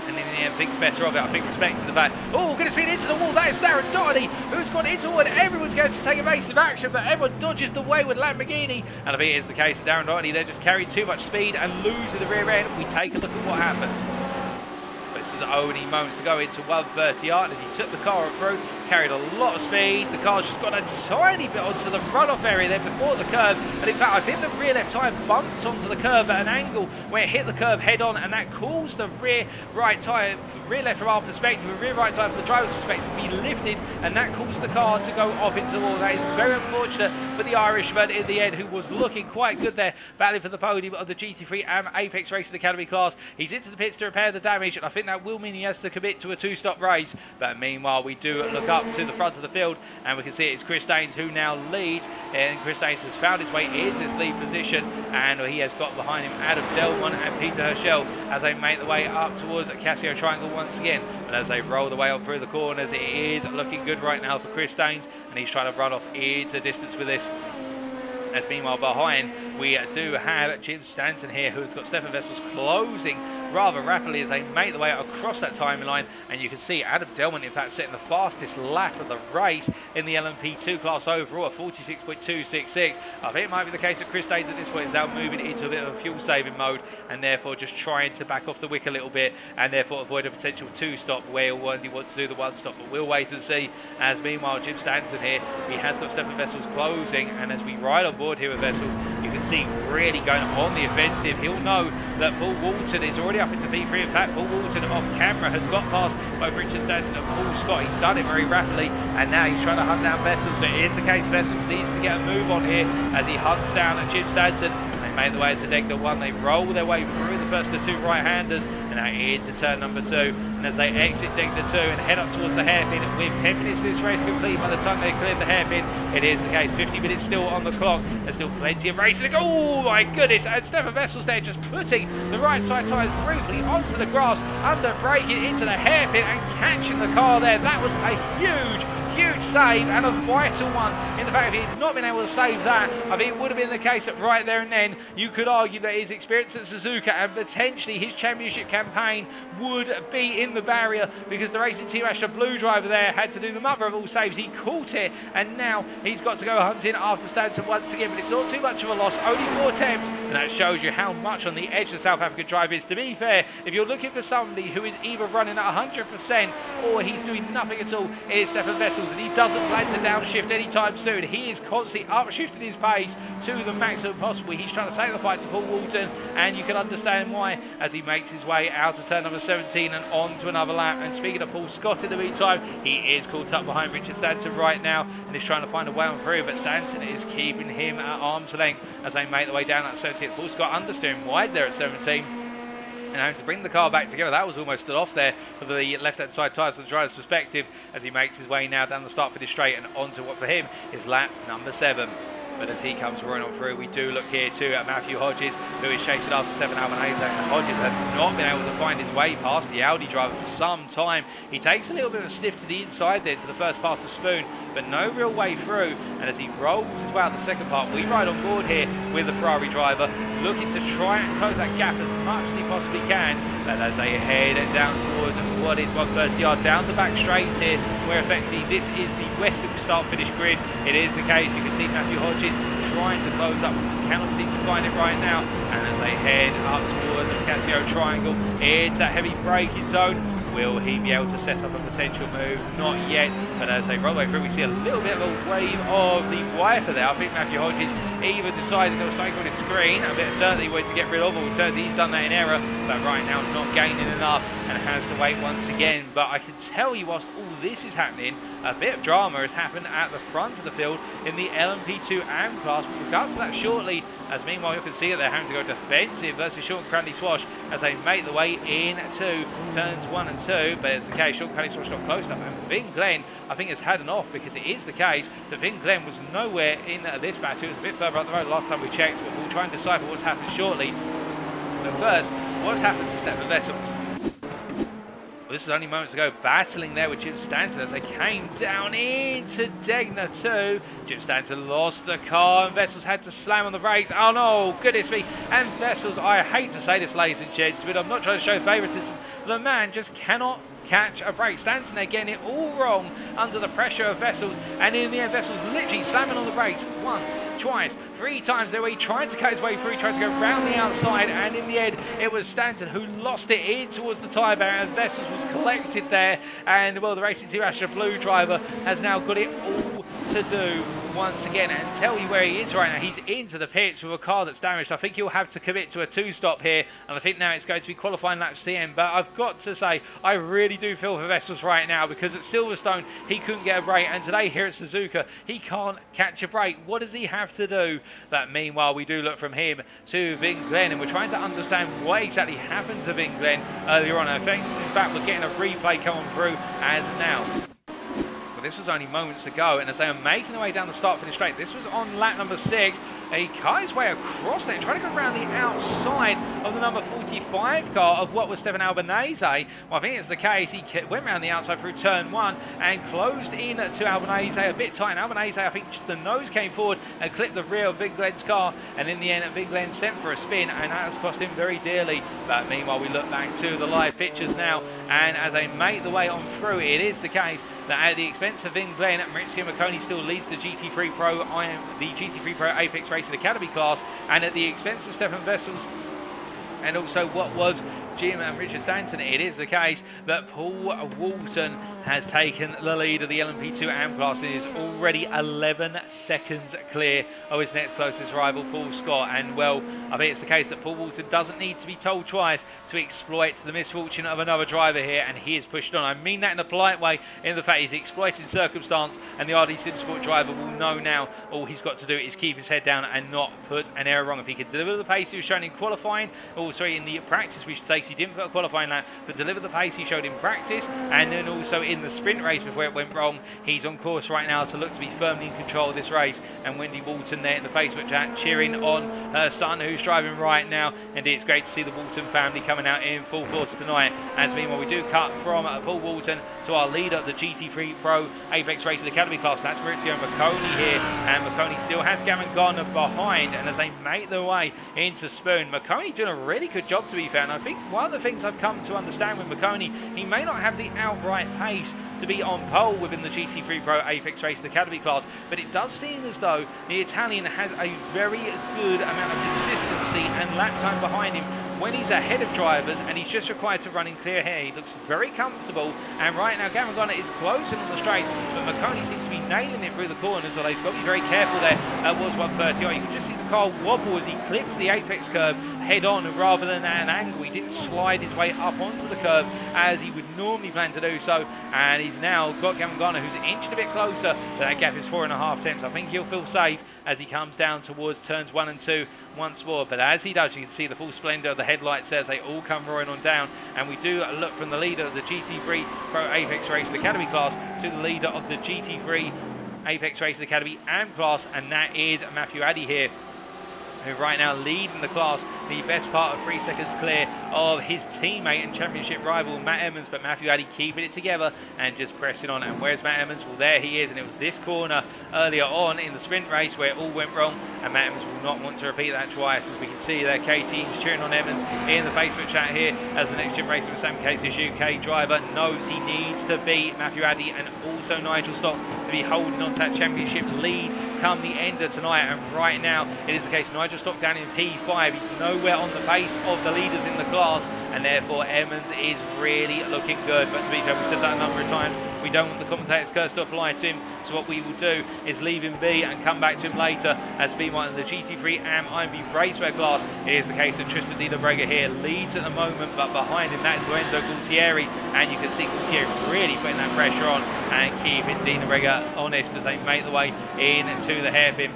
and in the end thinks better of it. I think respecting the fact, oh, going to spin into the wall. That is Darren Doherty who's gone into it. Everyone's going to take evasive action, but everyone dodges the way with Lamborghini, and I think it is the case that Darren Doherty there just carried too much speed and losing the rear end. We take a look at what happened. This is only moments to go into 130R as he took the car up through, carried a lot of speed. The car's just got a tiny bit onto the runoff area there before the curb, and in fact I think the rear left tyre bumped onto the curb at an angle where it hit the curb head on, and that caused the rear right tyre, rear left from our perspective, and rear right tyre from the driver's perspective to be lifted, and that caused the car to go off into the wall. That is very unfortunate for the Irishman in the end, who was looking quite good there, battling for the podium of the GT3 and Apex Racing Academy class. He's into the pits to repair the damage, and I think that will mean he has to commit to a 2-stop race. But meanwhile we do look up to the front of the field and we can see it's Chris Daines who now leads, and Chris Daines has found his way into this lead position, and he has got behind him Adam Delmont and Peter Herschel as they make the way up towards Casio Triangle once again. But as they roll the way on through the corners, it is looking good right now for Chris Daines, and he's trying to run off into distance with this. As meanwhile behind we do have Jim Stanton here, who's got Stefan Vessels closing rather rapidly as they make the way across that timeline, and you can see Adam Delmont in fact setting the fastest lap of the race in the LMP2 class overall at 46.266. I think it might be the case that Chris Daines at this point is now moving into a bit of a fuel saving mode and therefore just trying to back off the wick a little bit and therefore avoid a potential 2-stop where he'll only want to do the 1-stop, but we'll wait and see. As meanwhile Jim Stanton here, he has got Stefan Vessels closing, and as we ride on board here with Vessels, you can see really going on the offensive. He'll know that Paul Walton is already up into P3. In fact, Paul Walton off camera has got past both Richard Stanton and Paul Scott. He's done it very rapidly, and now he's trying to hunt down Vessels. So it is the case Vessels needs to get a move on here as he hunts down at Jim Stanton. They make the way into deck 1. They roll their way through the first of the 2 right-handers and now into turn number 2. And as they exit deck 2 and head up towards the hairpin, with 10 minutes this race complete by the time they clear the hairpin, it is the case. 50 minutes still on the clock. There's still plenty of racing to go. Oh my goodness! And Stefan Vessels there just putting the right side tyres briefly onto the grass, under braking into the hairpin and catching the car there. That was a huge save and a vital one. In the fact, if he had not been able to save that, I think it would have been the case that right there and then you could argue that his experience at Suzuka and potentially his championship campaign would be in the barrier, because the Racing Team Astra Blue driver there had to do the mother of all saves. He caught it, and now he's got to go hunting after Stanton once again, but it's not too much of a loss. Only 4 attempts, and that shows you how much on the edge the South African drive is. To be fair, if you're looking for somebody who is either running at 100% or he's doing nothing at all, it is Stefan Vessels, and he doesn't plan to downshift anytime soon. He is constantly upshifting his pace to the maximum possible. He's trying to take the fight to Paul Walton, and you can understand why as he makes his way out of turn number 17 and on to another lap. And speaking of Paul Scott, in the meantime, he is caught up behind Richard Stanton right now and is trying to find a way on through, but Stanton is keeping him at arm's length as they make their way down at 17. Paul Scott understeering wide there at 17. And having to bring the car back together. That was almost stood off there for the left-hand side tyres from the driver's perspective as he makes his way now down the start-finish straight and onto what for him is lap number 7. But as he comes running on through, we do look here too at Matthew Hodges, who is chasing after Stefan Albanese. And Hodges has not been able to find his way past the Audi driver for some time. He takes a little bit of a sniff to the inside there to the first part of Spoon, but no real way through. And as he rolls his way out the second part, we ride on board here with the Ferrari driver, looking to try and close that gap as much as he possibly can. But as they head down towards what is 130 yard down the back straight here, where effectively this is the western start-finish grid. It is the case. You can see Matthew Hodges trying to close up, cannot seem to find it right now. And as they head up towards the Casio Triangle, it's that heavy braking zone. Will he be able to set up a potential move? Not yet, but as they roll way through, we see a little bit of a wave of the wiper there. I think Matthew Hodges either decided there was something on his screen, a bit of dirt that he wanted to get rid of, or alternatively he's done that in error, but right now not gaining enough and has to wait once again. But I can tell you, whilst all this is happening, a bit of drama has happened at the front of the field in the LMP2 AM class. We'll go up to that shortly, as meanwhile you can see that they're having to go defensive versus Sean Cranley Swash as they make the way into turns 1 and 2. But it's the case, Sean Cranley Swash not close enough, and Vin Glenn I think has had an off, because it is the case that Vin Glenn was nowhere in this battle. It was a bit further up the road last time we checked, but we'll try and decipher what's happened shortly. But first, what's happened to Stefan Wessels? Well, this was only moments ago, battling there with Jim Stanton as they came down into Degner 2. Jim Stanton lost the car and Wessels had to slam on the brakes. Oh no, goodness me. And Wessels, I hate to say this, ladies and gents, but I'm not trying to show favouritism. The man just cannot catch a break. Stanton getting it all wrong under the pressure of Wessels, and in the end Wessels literally slamming on the brakes once, twice, 3 times there where he tried to cut his way through, he tried to go round the outside, and in the end it was Stanton who lost it in towards the tyre barrier, and Wessels was collected there. And well, the Racing Team Astra Blue driver has now got it all to do once again, and tell you where he is right now. He's into the pits with a car that's damaged. I think he'll have to commit to a 2-stop here, and I think now it's going to be qualifying laps to the end. But I've got to say, I really do feel for Wessels right now, because at Silverstone he couldn't get a break, and today here at Suzuka he can't catch a break. What does he have to do? But meanwhile we do look from him to Vin Glenn, and we're trying to understand what exactly happened to Vin Glenn earlier on. I think in fact we're getting a replay coming through as of now. Well, this was only moments ago, and as they are making their way down the start-finish straight, this was on lap number 6. He cut his way across there, trying to go around the outside of the number 45 car of what was Stefan Albanese. Well, I think it's the case. He went around the outside through turn 1 and closed in to Albanese a bit tight. And Albanese, I think just the nose came forward and clipped the rear of Vin Glenn's car. And in the end, Vin Glenn sent for a spin, and that has cost him very dearly. But meanwhile, we look back to the live pictures now. And as they make the way on through, it is the case that at the expense of Vin Glenn, Maurizio Marconi still leads the GT3 Pro, the GT3 Pro Apex Racing Academy class, and at the expense of Stefan Wessels and also what was Jim and Richard Stanton, it is the case that Paul Walton has taken the lead of the LMP2 AM class and is already 11 seconds clear of his next closest rival, Paul Scott. And well, I think it's the case that Paul Walton doesn't need to be told twice to exploit the misfortune of another driver here, and he is pushed on. I mean that in a polite way, in the fact he's exploited circumstance, and the RD Simsport driver will know now all he's got to do is keep his head down and not put an error wrong. If he could deliver the pace he was shown in qualifying, or sorry, in the practice we should say, he didn't put a qualifying lap, but deliver the pace he showed in practice, and then also in the sprint race before it went wrong. He's on course right now to look to be firmly in control of this race. And Wendy Walton there in the Facebook chat cheering on her son, who's driving right now. Indeed, it's great to see the Walton family coming out in full force tonight. As meanwhile we do cut from Paul Walton to our leader, the GT3 Pro Apex Racing Academy class. That's Maurizio Marconi here, and Marconi still has Gavin Garner behind. And as they make their way into Spoon, Marconi doing a really good job, to be fair. And I think one of the things I've come to understand with Marconi, he may not have the outright pace to be on pole within the GT3 Pro Apex Racing Academy class, but it does seem as though the Italian has a very good amount of consistency and lap time behind him when he's ahead of drivers, and he's just required to run in clear hair. He looks very comfortable, and right now Gavin Garner is closing on the straights, but Marconi seems to be nailing it through the corners, although he's got to be very careful there at Wars 130. You can just see the car wobble as he clips the apex curb head on rather than at an angle. He didn't slide his way up onto the curb as he would normally plan to do so, and he's now got Gavin Garner, who's inched a bit closer, but that gap is 4.5 tenths. I think he'll feel safe as he comes down towards turns 1 and 2 once more. But as he does, you can see the full splendour of the headlights there as they all come roaring on down, and we do look from the leader of the GT3 Pro Apex Racing Academy class to the leader of the GT3 Apex Racing Academy AM class, and that is Matthew Addy here. who right now leading the class, the best part of 3 seconds clear of his teammate and championship rival Matt Emmons, but Matthew Addy keeping it together and just pressing on. And where's Matt Emmons? Well, there he is, and it was this corner earlier on in the sprint race where it all went wrong, and Matt Emmons will not want to repeat that twice. As we can see there, K-Teams cheering on Emmons in the Facebook chat here, as the Next Gen Racing with Sam Case's UK driver knows he needs to beat Matthew Addy and also Nigel Stock to be holding on to that championship lead come the end of tonight. And right now it is the case, Nigel Stock down in P5, he's nowhere on the pace of the leaders in the class, and therefore Emmons is really looking good. But to be fair, we've said that a number of times, we don't want the commentator's curse to apply to him, so what we will do is leave him be and come back to him later as being one of the GT3 and IMB Raceway class. It is the case that Tristan Di Brega here leads at the moment, but behind him that is Lorenzo Gualtieri, and you can see Gualtieri really putting that pressure on and keeping Di Brega honest as they make the way into the hairpin.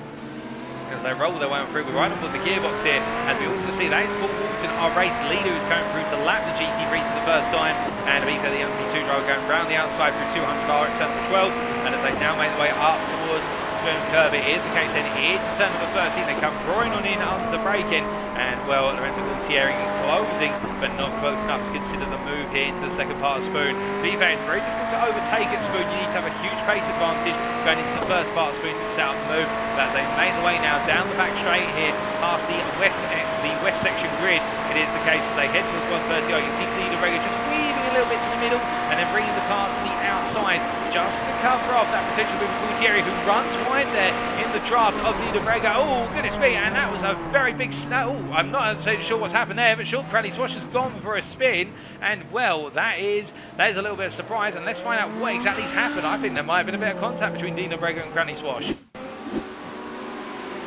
As they roll their way on through, we're right up on the gearbox here, as we also see that is Paul Walton, our race leader, who's going through to lap the GT3 for the first time, and to be fair, the LMP2 driver going round the outside through 200R at turn number 12, and as they now make their way up towards Spoon Curve, it is the case then into turn number 13, they come roaring on in under braking, and well, Lorenzo Gualtieri closing, but not close enough to consider the move here into the second part of Spoon. To be fair, it's very difficult to overtake at Spoon, you need to have a huge pace advantage going into the first part of Spoon to set up the move, but as they make the way now down the back straight here past the west section grid, it is the case as they head towards 130. You can see Di Brega just weaving a little bit to the middle and then bringing the car to the outside just to cover off that potential move of Gualtieri, who runs wide there in the draft of Di Brega. Oh goodness me, and that was a very big oh, I'm not sure what's happened there, but Sean Cranley Swash has gone for a spin, and well, that is a little bit of surprise, and let's find out what exactly has happened. I think there might have been a bit of contact between Di Brega and Cranley Swash.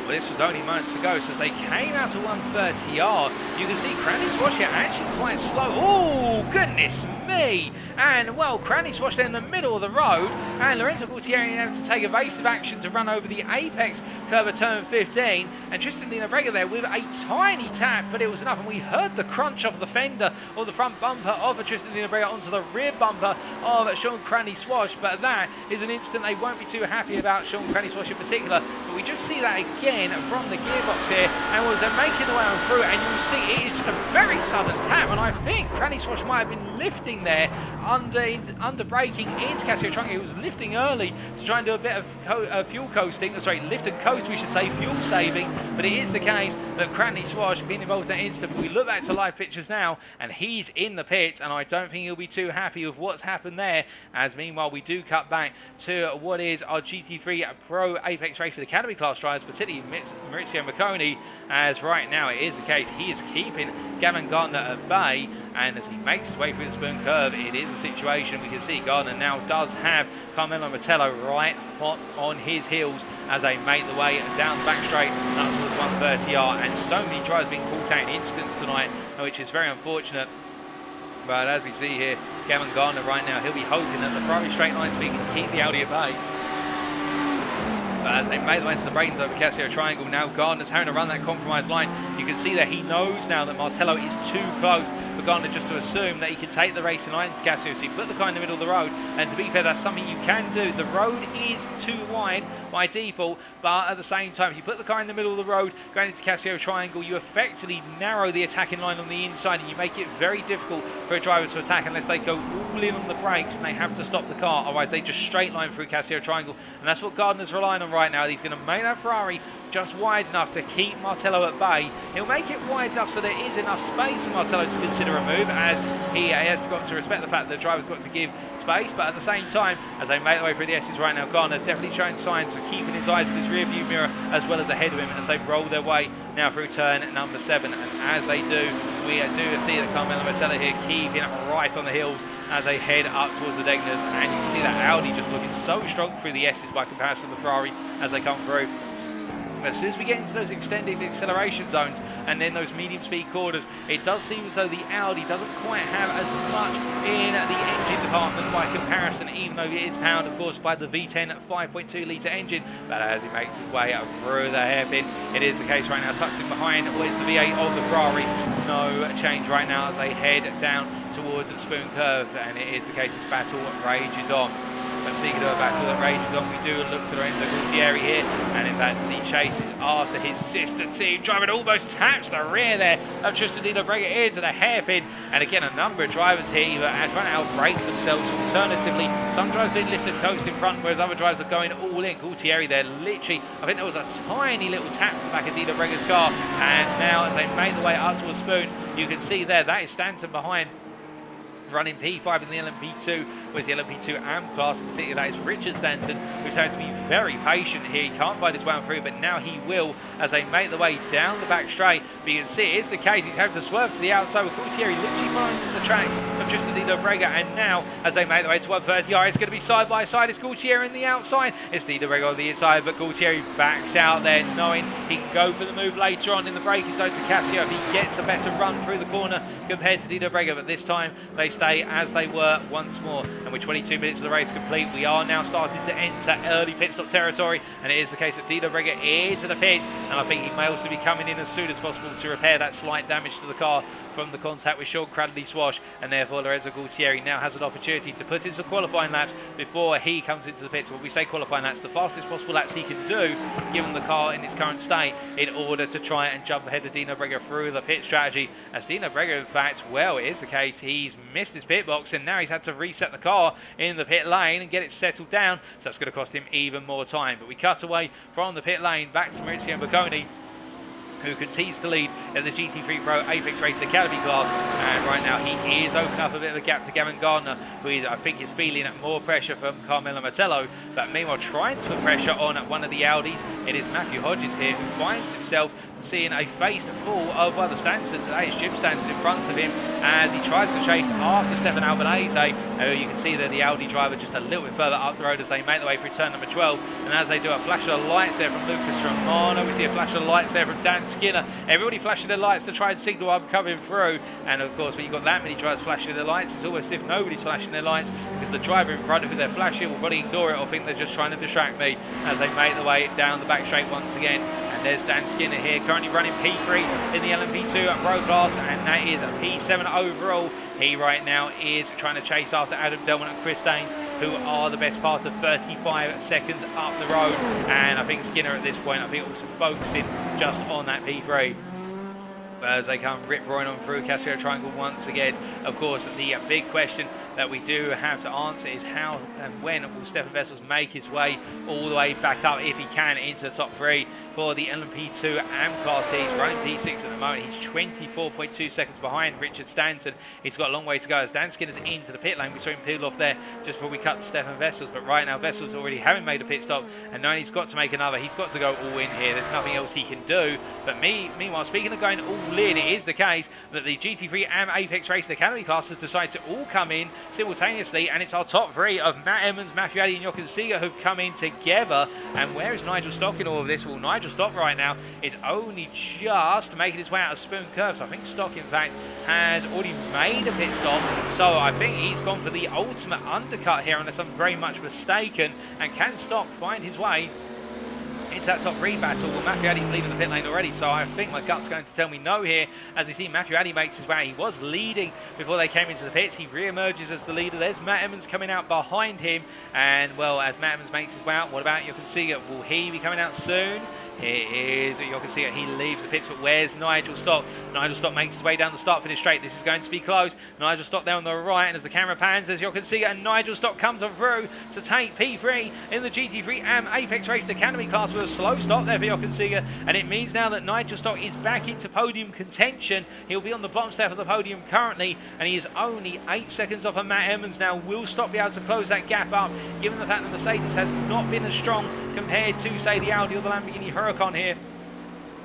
Well, this was only moments ago, so as they came out of 130R, you can see Cranley Swash here actually quite slow. Oh, goodness me! And, well, Cranley Swash there in the middle of the road, and Lorenzo Gualtieri able to take evasive action to run over the apex curve at turn 15, and Tristan Di Brega there with a tiny tap, but it was enough, and we heard the crunch of the fender or the front bumper of Tristan Di Brega onto the rear bumper of Sean Cranley Swash, but that is an instant they won't be too happy about, Sean Cranley Swash in particular, but we just see that again from the gearbox here, and was making the way on through, and you'll see it is just a very sudden tap, and I think Cranley Swash might have been lifting there under braking into Casio Triangle. He was lifting early to try and do a bit of fuel coasting, sorry, lift and coast we should say, fuel saving, but it is the case that Cranley Swash being involved in that instant. But we look back to live pictures now, and he's in the pits, and I don't think he'll be too happy with what's happened there, as meanwhile we do cut back to what is our GT3 Pro Apex Racing Academy class drivers, particularly Maurizio Macconi, as right now it is the case he is keeping Gavin Gardner at bay, and as he makes his way through the Spoon Curve, it is a situation we can see Gardner now does have Carmelo Mettello right hot on his heels as they make the way down the back straight and up towards 130R, and so many drivers being caught out in instance tonight, which is very unfortunate. But as we see here, Gavin Gardner right now, he'll be hoping that the Ferrari straight line speed can keep the Audi at bay. But as they make the way into the brains over Casio Triangle, now Gardner's having to run that compromise line. You can see that he knows now that Martello is too close for Gardner just to assume that he can take the race tonight into Casio. So he put the car in the middle of the road, and to be fair, that's something you can do. The road is too wide by default, but at the same time, if you put the car in the middle of the road going into Casio Triangle, you effectively narrow the attacking line on the inside, and you make it very difficult for a driver to attack unless they go all in on the brakes and they have to stop the car. Otherwise, they just straight line through Casio Triangle, and that's what Gardner's relying on right now. He's going to make that Ferrari just wide enough to keep Martello at bay. He'll make it wide enough so there is enough space for Martello to consider a move, as he has got to respect the fact that the driver's got to give space, but at the same time, as they make their way through the S's right now, Gardner definitely showing signs of keeping his eyes in his rear view mirror as well as ahead of him as they roll their way now through turn number 7, and as they do, we do see that Carmelo Mettello here keeping up right on the hills as they head up towards the Daines, and you can see that Audi just looking so strong through the S's by comparison to the Ferrari as they come through. As soon as we get into those extended acceleration zones and then those medium speed corners, it does seem as though the Audi doesn't quite have as much in the engine department by comparison, even though it is powered of course by the V10 5.2 litre engine. But as he makes his way through the hairpin, it is the case right now tucked in behind what is the V8 of the Ferrari. No change right now as they head down towards Spoon Curve, and it is the case this battle rages on. But speaking of a battle that rages on, we do look to Lorenzo Gualtieri here, and in fact he chases after his sister team driver, almost taps the rear there of Justadino Brega into the hairpin. And again, a number of drivers here either had run out break themselves, alternatively some drivers didn't lift a coast in front, whereas other drivers are going all in. Gualtieri there, literally, I think there was a tiny little tap to the back of Dino Brega's car, and now as they make the way up to a spoon, you can see there, that is Stanton behind, running P5 in the LMP2, whereas the LMP2 AM class in particular, that is Richard Stanton, who's having to be very patient here. He can't find his way on through, but now he will as they make the way down the back straight. But you can see it is the case, he's having to swerve to the outside with Gualtieri literally following the tracks of Justadino Brega, and now as they make the way to 130, it's going to be side by side. It's Gualtieri on the outside, it's Dino Brega on the inside, but Gualtieri backs out there knowing he can go for the move later on in the braking zone to Casio if he gets a better run through the corner compared to Dino Brega, but this time they stay as they were once more. And with 22 minutes of the race complete, we are now starting to enter early pit stop territory, and it is the case that Dino Brega into the pits, and I think he may also be coming in as soon as possible to repair that slight damage to the car from the contact with Sean Cradley Swash, and therefore Lorenzo Gualtieri now has an opportunity to put in some qualifying laps before he comes into the pits. When we say qualifying laps, the fastest possible laps he can do, given the car in its current state, in order to try and jump ahead of Dino Brega through the pit strategy. As Dino Brega, in fact, well, it is the case, he's missed his pit box, and now he's had to reset the car in the pit lane and get it settled down, so that's going to cost him even more time. But we cut away from the pit lane back to Maurizio Bocconi, who continues to lead in the GT3 Pro Apex Racing Academy class, and right now he is opening up a bit of a gap to Gavin Gardner, who I think is feeling more pressure from Carmelo Martello, but meanwhile trying to put pressure on one of the Audis. It is Matthew Hodges here who finds himself seeing a face full of the Stantons. That is Jim Stanton in front of him as he tries to chase after Stefan Albanese. You can see that the Audi driver just a little bit further up the road as they make their way through turn number 12, and as they do, a flash of lights there from Lucas Romano, we see a flash of lights there from Dan Skinner. Everybody flashing their lights to try and signal I'm coming through, and of course when you've got that many drivers flashing their lights, it's almost as if nobody's flashing their lights, because the driver in front of who they're flashing will probably ignore it or think they're just trying to distract me, as they make their way down the back straight once again. And there's Dan Skinner here, currently running P3 in the LMP2 Pro class, and that is a P7 overall. He right now is trying to chase after Adam Delman and Chris Daines, who are the best part of 35 seconds up the road. And I think Skinner at this point, I think also focusing just on that P3. As they come rip-roaring on through Casio Triangle once again. Of course, the big question that we do have to answer is how and when will Stefan Vessels make his way all the way back up, if he can, into the top 3 for the LMP2 AM class. He's running P6 at the moment. He's 24.2 seconds behind Richard Stanton. He's got a long way to go as Dan Skinner's into the pit lane. We saw him peel off there just before we cut to Stefan Vessels, but right now Vessels already having made a pit stop, and now he's got to make another. He's got to go all in here. There's nothing else he can do. But meanwhile, speaking of going all in, it is the case that the GT3 AM Apex Racing Academy class has decided to all come in simultaneously, and it's our top 3 of Matt Emmons, Matthew Addy and Jochen Seeger who've come in together. And where is Nigel Stock in all of this? Well, Nigel Stock right now is only just making his way out of Spoon Curve, so I think Stock in fact has already made a pit stop, so I think he's gone for the ultimate undercut here unless I'm very much mistaken. And can Stock find his way into that top 3 battle? Well, Matthew Addy's leading the pit lane already, so I think my gut's going to tell me no here. As we see Matthew Addy makes his way, he was leading before they came into the pits. He re-emerges as the leader. There's Matt Emmons coming out behind him, and well, as Matt Emmons makes his way out, what about Jochen Seeger? Will he be coming out soon? Here is Jochen Seeger. He leaves the pits, but where's Nigel Stock? Nigel Stock makes his way down the start finish straight. This is going to be close. Nigel Stock there on the right, and as the camera pans, there's Jochen Seeger, and Nigel Stock comes on through to take P3 in the GT3 AM Apex Racing Academy class with a slow stop there for Jochen Seeger, and it means now that Nigel Stock is back into podium contention. He'll be on the bottom step of the podium currently, and he is only 8 seconds off of Matt Emmons now. Will Stock be able to close that gap up, given the fact that Mercedes has not been as strong compared to, say, the Audi or the Lamborghini Huracan here?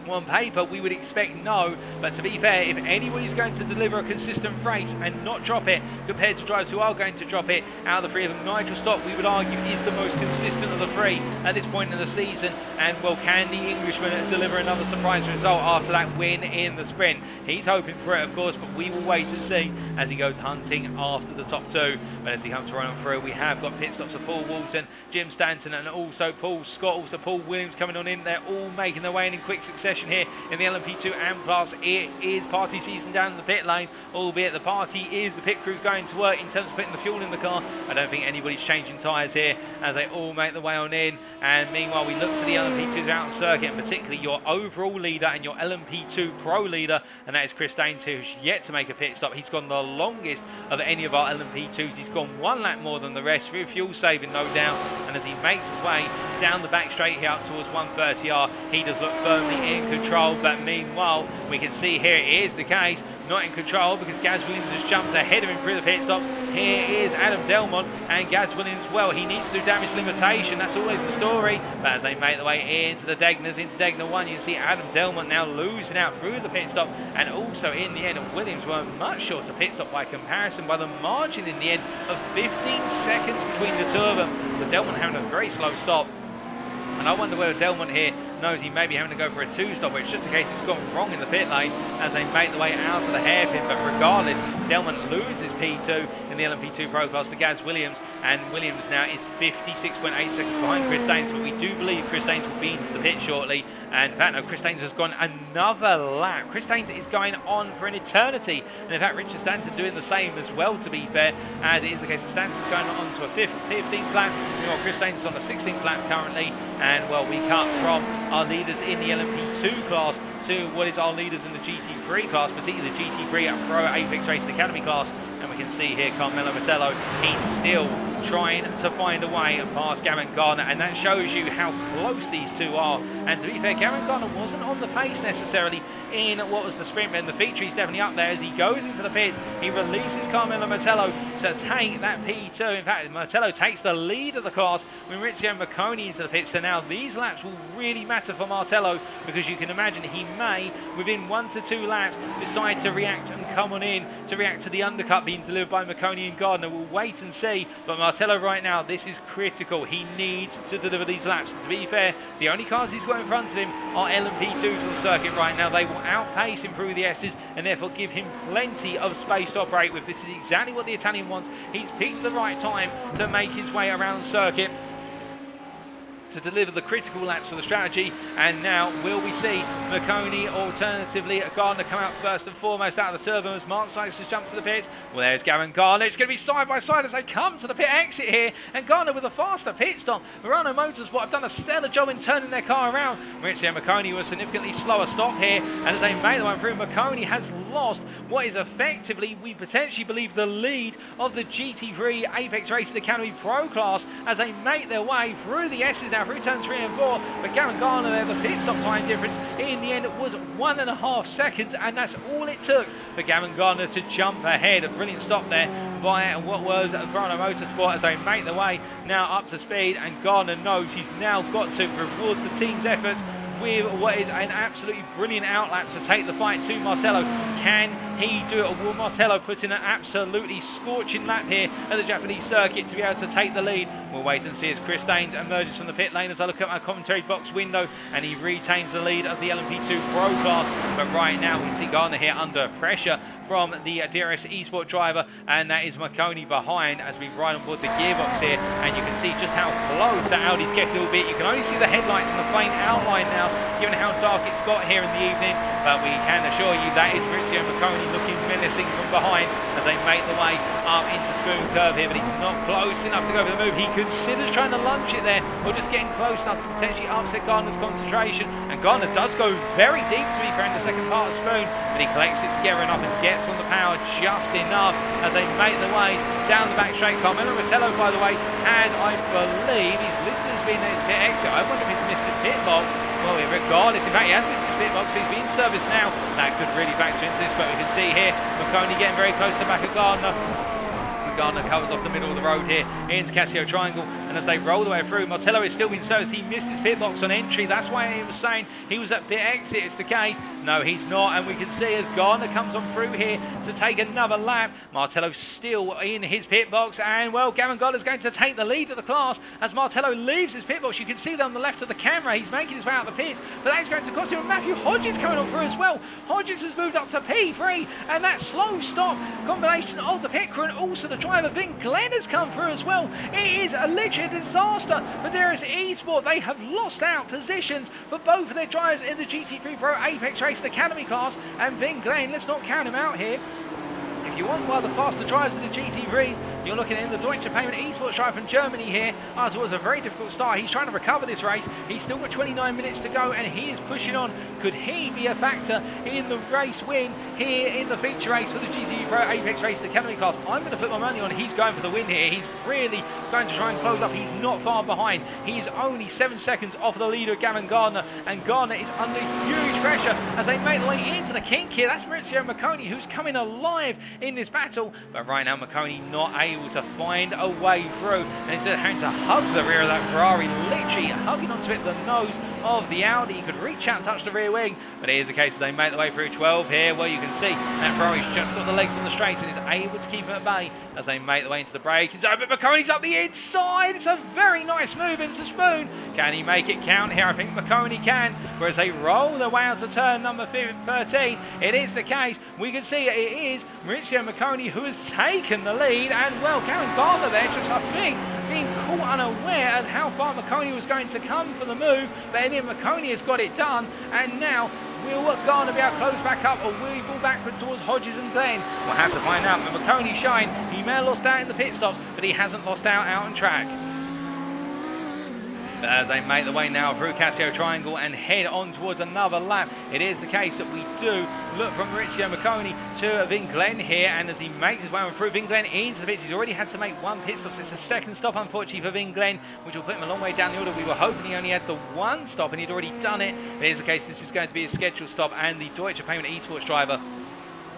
Well, on paper, we would expect no, but to be fair, if anybody's going to deliver a consistent race and not drop it compared to drivers who are going to drop it, out of the 3 of them, Nigel Stock, we would argue, is the most consistent of the 3 at this point in the season. And, well, can the Englishman deliver another surprise result after that win in the sprint? He's hoping for it, of course, but we will wait and see as he goes hunting after the top 2. But as he comes running through, we have got pit stops of Paul Walton, Jim Stanton, and also Paul Scott, also Paul Williams coming on in. They're all making their way in quick succession session here in the LMP2 AM class. It is party season down in the pit lane, albeit the party is the pit crew's going to work in terms of putting the fuel in the car. I don't think anybody's changing tyres here as they all make the way on in. And meanwhile, we look to the LMP2s out on circuit, and particularly your overall leader and your LMP2 Pro leader, and that is Chris Daines, who's yet to make a pit stop. He's gone the longest of any of our LMP2s. He's gone one lap more than the rest, through fuel saving, no doubt. And as he makes his way down the back straight here out towards 130R, he does look firmly in control. But meanwhile, we can see here it is the case, not in control, because Gaz Williams has jumped ahead of him through the pit stops. Here is Adam Delmont, and Gaz Williams, well, he needs to do damage limitation. That's always the story. But as they make their way into the Daines, into Degner 1, you can see Adam Delmont now losing out through the pit stop. And also in the end, Williams were much shorter pit stop by comparison, by the margin in the end of 15 seconds between the two of them. So Delmont having a very slow stop. And I wonder whether Delmont here knows he may be having to go for a two-stop, where it's just a case it's gone wrong in the pit lane as they make the way out to the hairpin. But regardless, Delmont loses P2 in the LMP2 Pro class to Gaz Williams, and Williams now is 56.8 seconds behind Chris Daines. But we do believe Chris Daines will be into the pit shortly. And in fact, no, Chris Daines has gone another lap. Chris Daines is going on for an eternity. And in fact, Richard Stanton doing the same as well, to be fair, as it is the case that Stanton's going on to a 15th lap. Meanwhile, Chris Daines is on the 16th lap currently. And well, we cut from our leaders in the LMP2 class to what is our leaders in the GT3 class, particularly the GT3 Pro Apex Racing Academy class. And we can see here Carmelo Mettello, he's still trying to find a way past Gavin Gardner, and that shows you how close these two are. And to be fair, Gavin Gardner wasn't on the pace necessarily in what was the sprint, but the feature is definitely up there. As he goes into the pits, he releases Carmelo Mettello to take that P2. In fact, Mettello takes the lead of the class when Maurizio Marconi into the pits. So now these laps will really matter for Martello, because you can imagine he may, within 1 to 2 laps, decide to react and come on in to react to the undercut being delivered by Marconi and Gardner. We'll wait and see. But Martello right now, this is critical. He needs to deliver these laps. And to be fair, the only cars he's got in front of him are LMP2s on circuit right now. They will outpace him through the S's and therefore give him plenty of space to operate with. This is exactly what the Italian wants. He's picked the right time to make his way around circuit to deliver the critical laps of the strategy. And now will we see Marconi, alternatively Gardner, come out first and foremost out of the turbo as Mark Sykes has jumped to the pits? Well, there's Gavin Gardner. It's going to be side by side as they come to the pit exit here, and Gardner with a faster pit stop. Murano Motorsport have done a stellar job in turning their car around. Maurizio Marconi was a significantly slower stop here, and as they made the way through, Marconi has lost what is effectively, we potentially believe, the lead of the GT3 Apex Racing Academy Pro class as they make their way through the S's now, through turns 3 and 4. But Gavin Gardner there, the pit stop time difference in the end was 1.5 seconds, and that's all it took for Gavin Gardner to jump ahead. A brilliant stop there by what was Verano Motorsport as they make their way now up to speed, and Gardner knows he's now got to reward the team's efforts with what is an absolutely brilliant outlap to take the fight to Martello. Can he do it, or will Martello put in an absolutely scorching lap here at the Japanese circuit to be able to take the lead? We'll wait and see as Chris Daines emerges from the pit lane as I look at my commentary box window, and he retains the lead of the LMP2 Pro class. But right now we can see Gardner here under pressure from the DRS eSport driver, and that is Marconi behind as we ride on board the gearbox here, and you can see just how close that Audi's getting, albeit you can only see the headlights and the faint outline now given how dark it's got here in the evening. But we can assure you that is Maurizio Marconi looking menacing from behind as they make the way up into Spoon Curve here, but he's not close enough to go for the move. He considers trying to lunge it there, or just getting close enough to potentially upset Gardner's concentration, and Gardner does go very deep, to be fair, in the second part of Spoon, but he collects it together enough and gets on the power just enough as they make the way down the back straight. Carmelo Mettello, by the way, has, I believe, he's listed as being at his pit exit. I wonder if he's missed his pit box. Well, regardless, in fact, he has missed his pit box, so he's being serviced now. That could really factor into this, but we can see here Marconi getting very close to the back of Gardner. Gardner covers off the middle of the road here into Casio Triangle, and as they roll the way through, Martello is still being serviced. He missed his pit box on entry. That's why he was saying he was at pit exit. It's the case. No, he's not, and we can see as Gardner comes on through here to take another lap. Martello still in his pit box, and well, Gavin Gardner's going to take the lead of the class as Martello leaves his pit box. You can see that on the left of the camera. He's making his way out of the pits, but that is going to cost him. Matthew Hodges coming on through as well. Hodges has moved up to P3, and that slow stop combination of the pit crew and also the driver Vin Glenn has come through as well. It is literally sheer disaster for Daines Esport. They have lost out positions for both of their drivers in the GT3 Pro Apex Race Academy class, and Vin Glenn, let's not count him out here. If you want one of the faster drivers in the GT3s, you're looking at the Deutsche Payment Esports driver from Germany here. After what was a very difficult start, he's trying to recover this race. He's still got 29 minutes to go, and he is pushing on. Could he be a factor in the race win here in the feature race for the GT3 Pro Apex Race Academy class? I'm going to put my money on he's going for the win here. He's really going to try and close up. He's not far behind. He is only 7 seconds off the leader, Gavin Gardner, and Gardner is under huge pressure as they make their way into the kink here. That's Maurizio Marconi, who's coming alive in this battle, but right now Marconi not able to find a way through, and instead of having to hug the rear of that Ferrari, literally hugging onto it the nose of the Audi. He could reach out and touch the rear wing, but it is a case they make their way through 12 here, where you can see that Ferrari's just got the legs on the straights and is able to keep him at bay as they make their way into the braking zone. But Marconi's up the inside. It's a very nice move into Spoon. Can he make it count here? I think Marconi can, whereas they roll their way out to turn number 13. It is the case. We can see it is Maurizio Marconi who has taken the lead, and well, Gavin Gardner there just, I think, being caught unaware of how far Marconi was going to come for the move, but then Marconi has got it done, and now will Gardner be able to close back up, or will he fall backwards towards Hodges and Glenn? We'll have to find out. But Marconi shine, he may have lost out in the pit stops, but he hasn't lost out on track. As they make their way now through Casio Triangle and head on towards another lap, it is the case that we do look from Maurizio Marconi to Vin Glenn here, and as he makes his way on through, Vin Glenn into the pits. He's already had to make one pit stop, so it's the second stop unfortunately for Vin Glenn, which will put him a long way down the order. We were hoping he only had the one stop and he'd already done it. It is the case this is going to be a scheduled stop, and the Deutsche Payment Esports driver,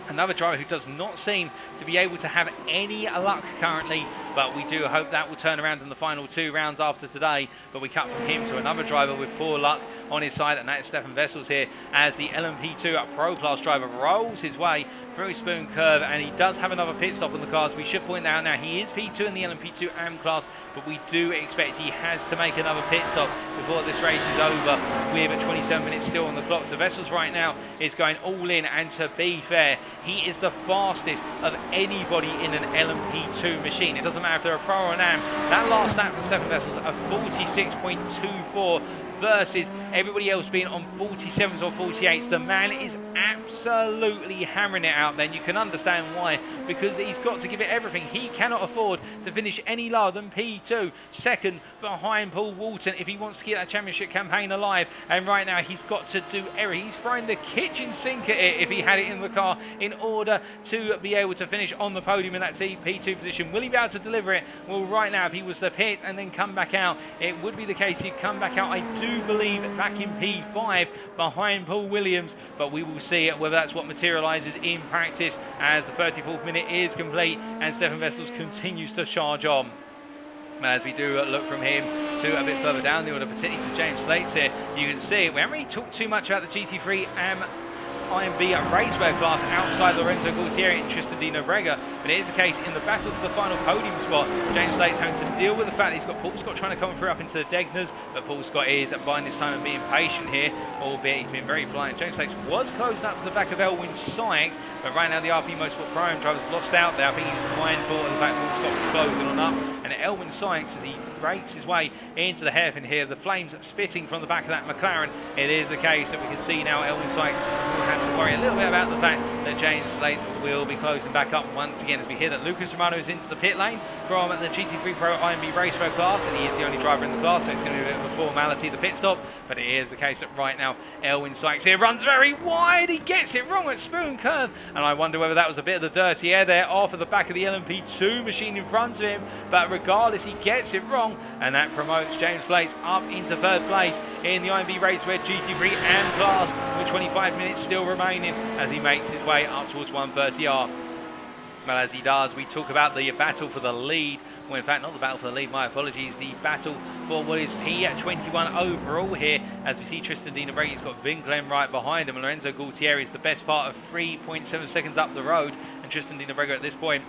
another driver who does not seem to be able to have any luck currently, but we do hope that will turn around in the final 2 rounds after today. But we cut from him to another driver with poor luck on his side, and that is Stefan Vessels here, as the LMP2 Pro Class driver rolls his way through Spoon Curve, and he does have another pit stop on the cards. We should point out now he is P2 in the LMP2 AM class, but we do expect he has to make another pit stop before this race is over, with 27 minutes still on the clock. So Vessels right now is going all in, and to be fair, he is the fastest of anybody in an LMP2 machine. It doesn't matter if they're a pro or an AM. That last lap from Stefan Vessels of 46.24 versus everybody else being on 47s or 48s. The man is absolutely hammering it out. Then you can understand why, because he's got to give it everything. He cannot afford to finish any lower than P2, second behind Paul Walton, if he wants to keep that championship campaign alive. And right now he's got to do everything. He's throwing the kitchen sink at it if he had it in the car in order to be able to finish on the podium in that P2 position. Will he be able to deliver it? Well, right now if he was to pit and then come back out, it would be the case he'd come back out, I do believe, back in P5 behind Paul Williams, but we will see whether that's what materialises in practice as the 34th minute is complete and Stefan Vessels continues to charge on. As we do look from him to a bit further down the order, particularly to James Slates here, you can see we haven't really talked too much about the GT3 IMB racewear class outside Lorenzo Gualtieri and Tristan Di Nobrega, but it is the case in the battle for the final podium spot. James Slate's having to deal with the fact that he's got Paul Scott trying to come through up into the Degners, but Paul Scott is buying his time and being patient here, albeit he's been very polite. James Slates was closing up to the back of Elwyn Sykes, but right now the RP Motorsport Pro drivers lost out there. I think he was mindful of the fact Paul Scott was closing on up, and Elwyn Sykes, as he breaks his way into the hairpin here, the flames spitting from the back of that McLaren. It is a case that we can see now Elwyn Sykes will have to worry a little bit about the fact that James Slate will be closing back up once again, as we hear that Lucas Romano is into the pit lane from the GT3 Pro IMB Racewear class, and he is the only driver in the class, so it's going to be a bit of a formality, the pit stop. But it is the case that right now Elwyn Sykes here runs very wide. He gets it wrong at Spoon Curve, and I wonder whether that was a bit of the dirty air there off of the back of the LMP2 machine in front of him. But regardless, he gets it wrong, and that promotes James Slates up into third place in the IMB Racewear GT3 AM class, with 25 minutes still remaining as he makes his way up towards 130R. Well, as he does, we talk about the battle for the lead. Well, in fact, not the battle for the lead, my apologies. The battle for what is P21 overall here, as we see Tristan Di Nobrega has got Vin Glenn right behind him, and Lorenzo Gualtieri is the best part of 3.7 seconds up the road. And Tristan Di Nobrega at this point,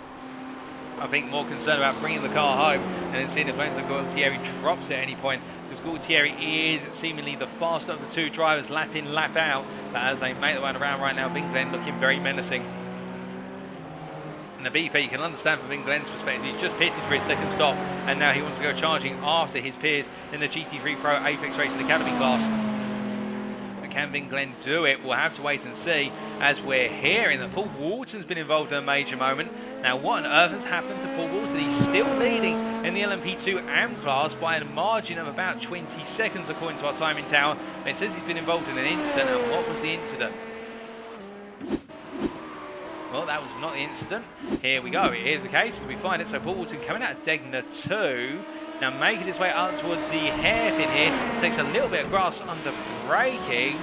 I think, more concerned about bringing the car home and then seeing if Lorenzo Gualtieri drops at any point, because Gualtieri is seemingly the faster of the two drivers, lap in, lap out. But as they make their way around right now, Vin Glenn looking very menacing. And the beef, you can understand from Glenn's perspective, he's just pitted for his second stop, and now he wants to go charging after his peers in the GT3 Pro Apex Racing Academy class. But can Glenn do it? We'll have to wait and see, as we're hearing that Paul Walton's been involved in a major moment. Now, what on earth has happened to Paul Walton? He's still leading in the LMP2 AM class by a margin of about 20 seconds, according to our timing tower. And it says he's been involved in an incident, and what was the incident? Well, that was not the incident. Here we go. It is the case as we find it. So Paul Walton coming out of Degner 2. Now making his way up towards the hairpin here. Takes a little bit of grass under braking.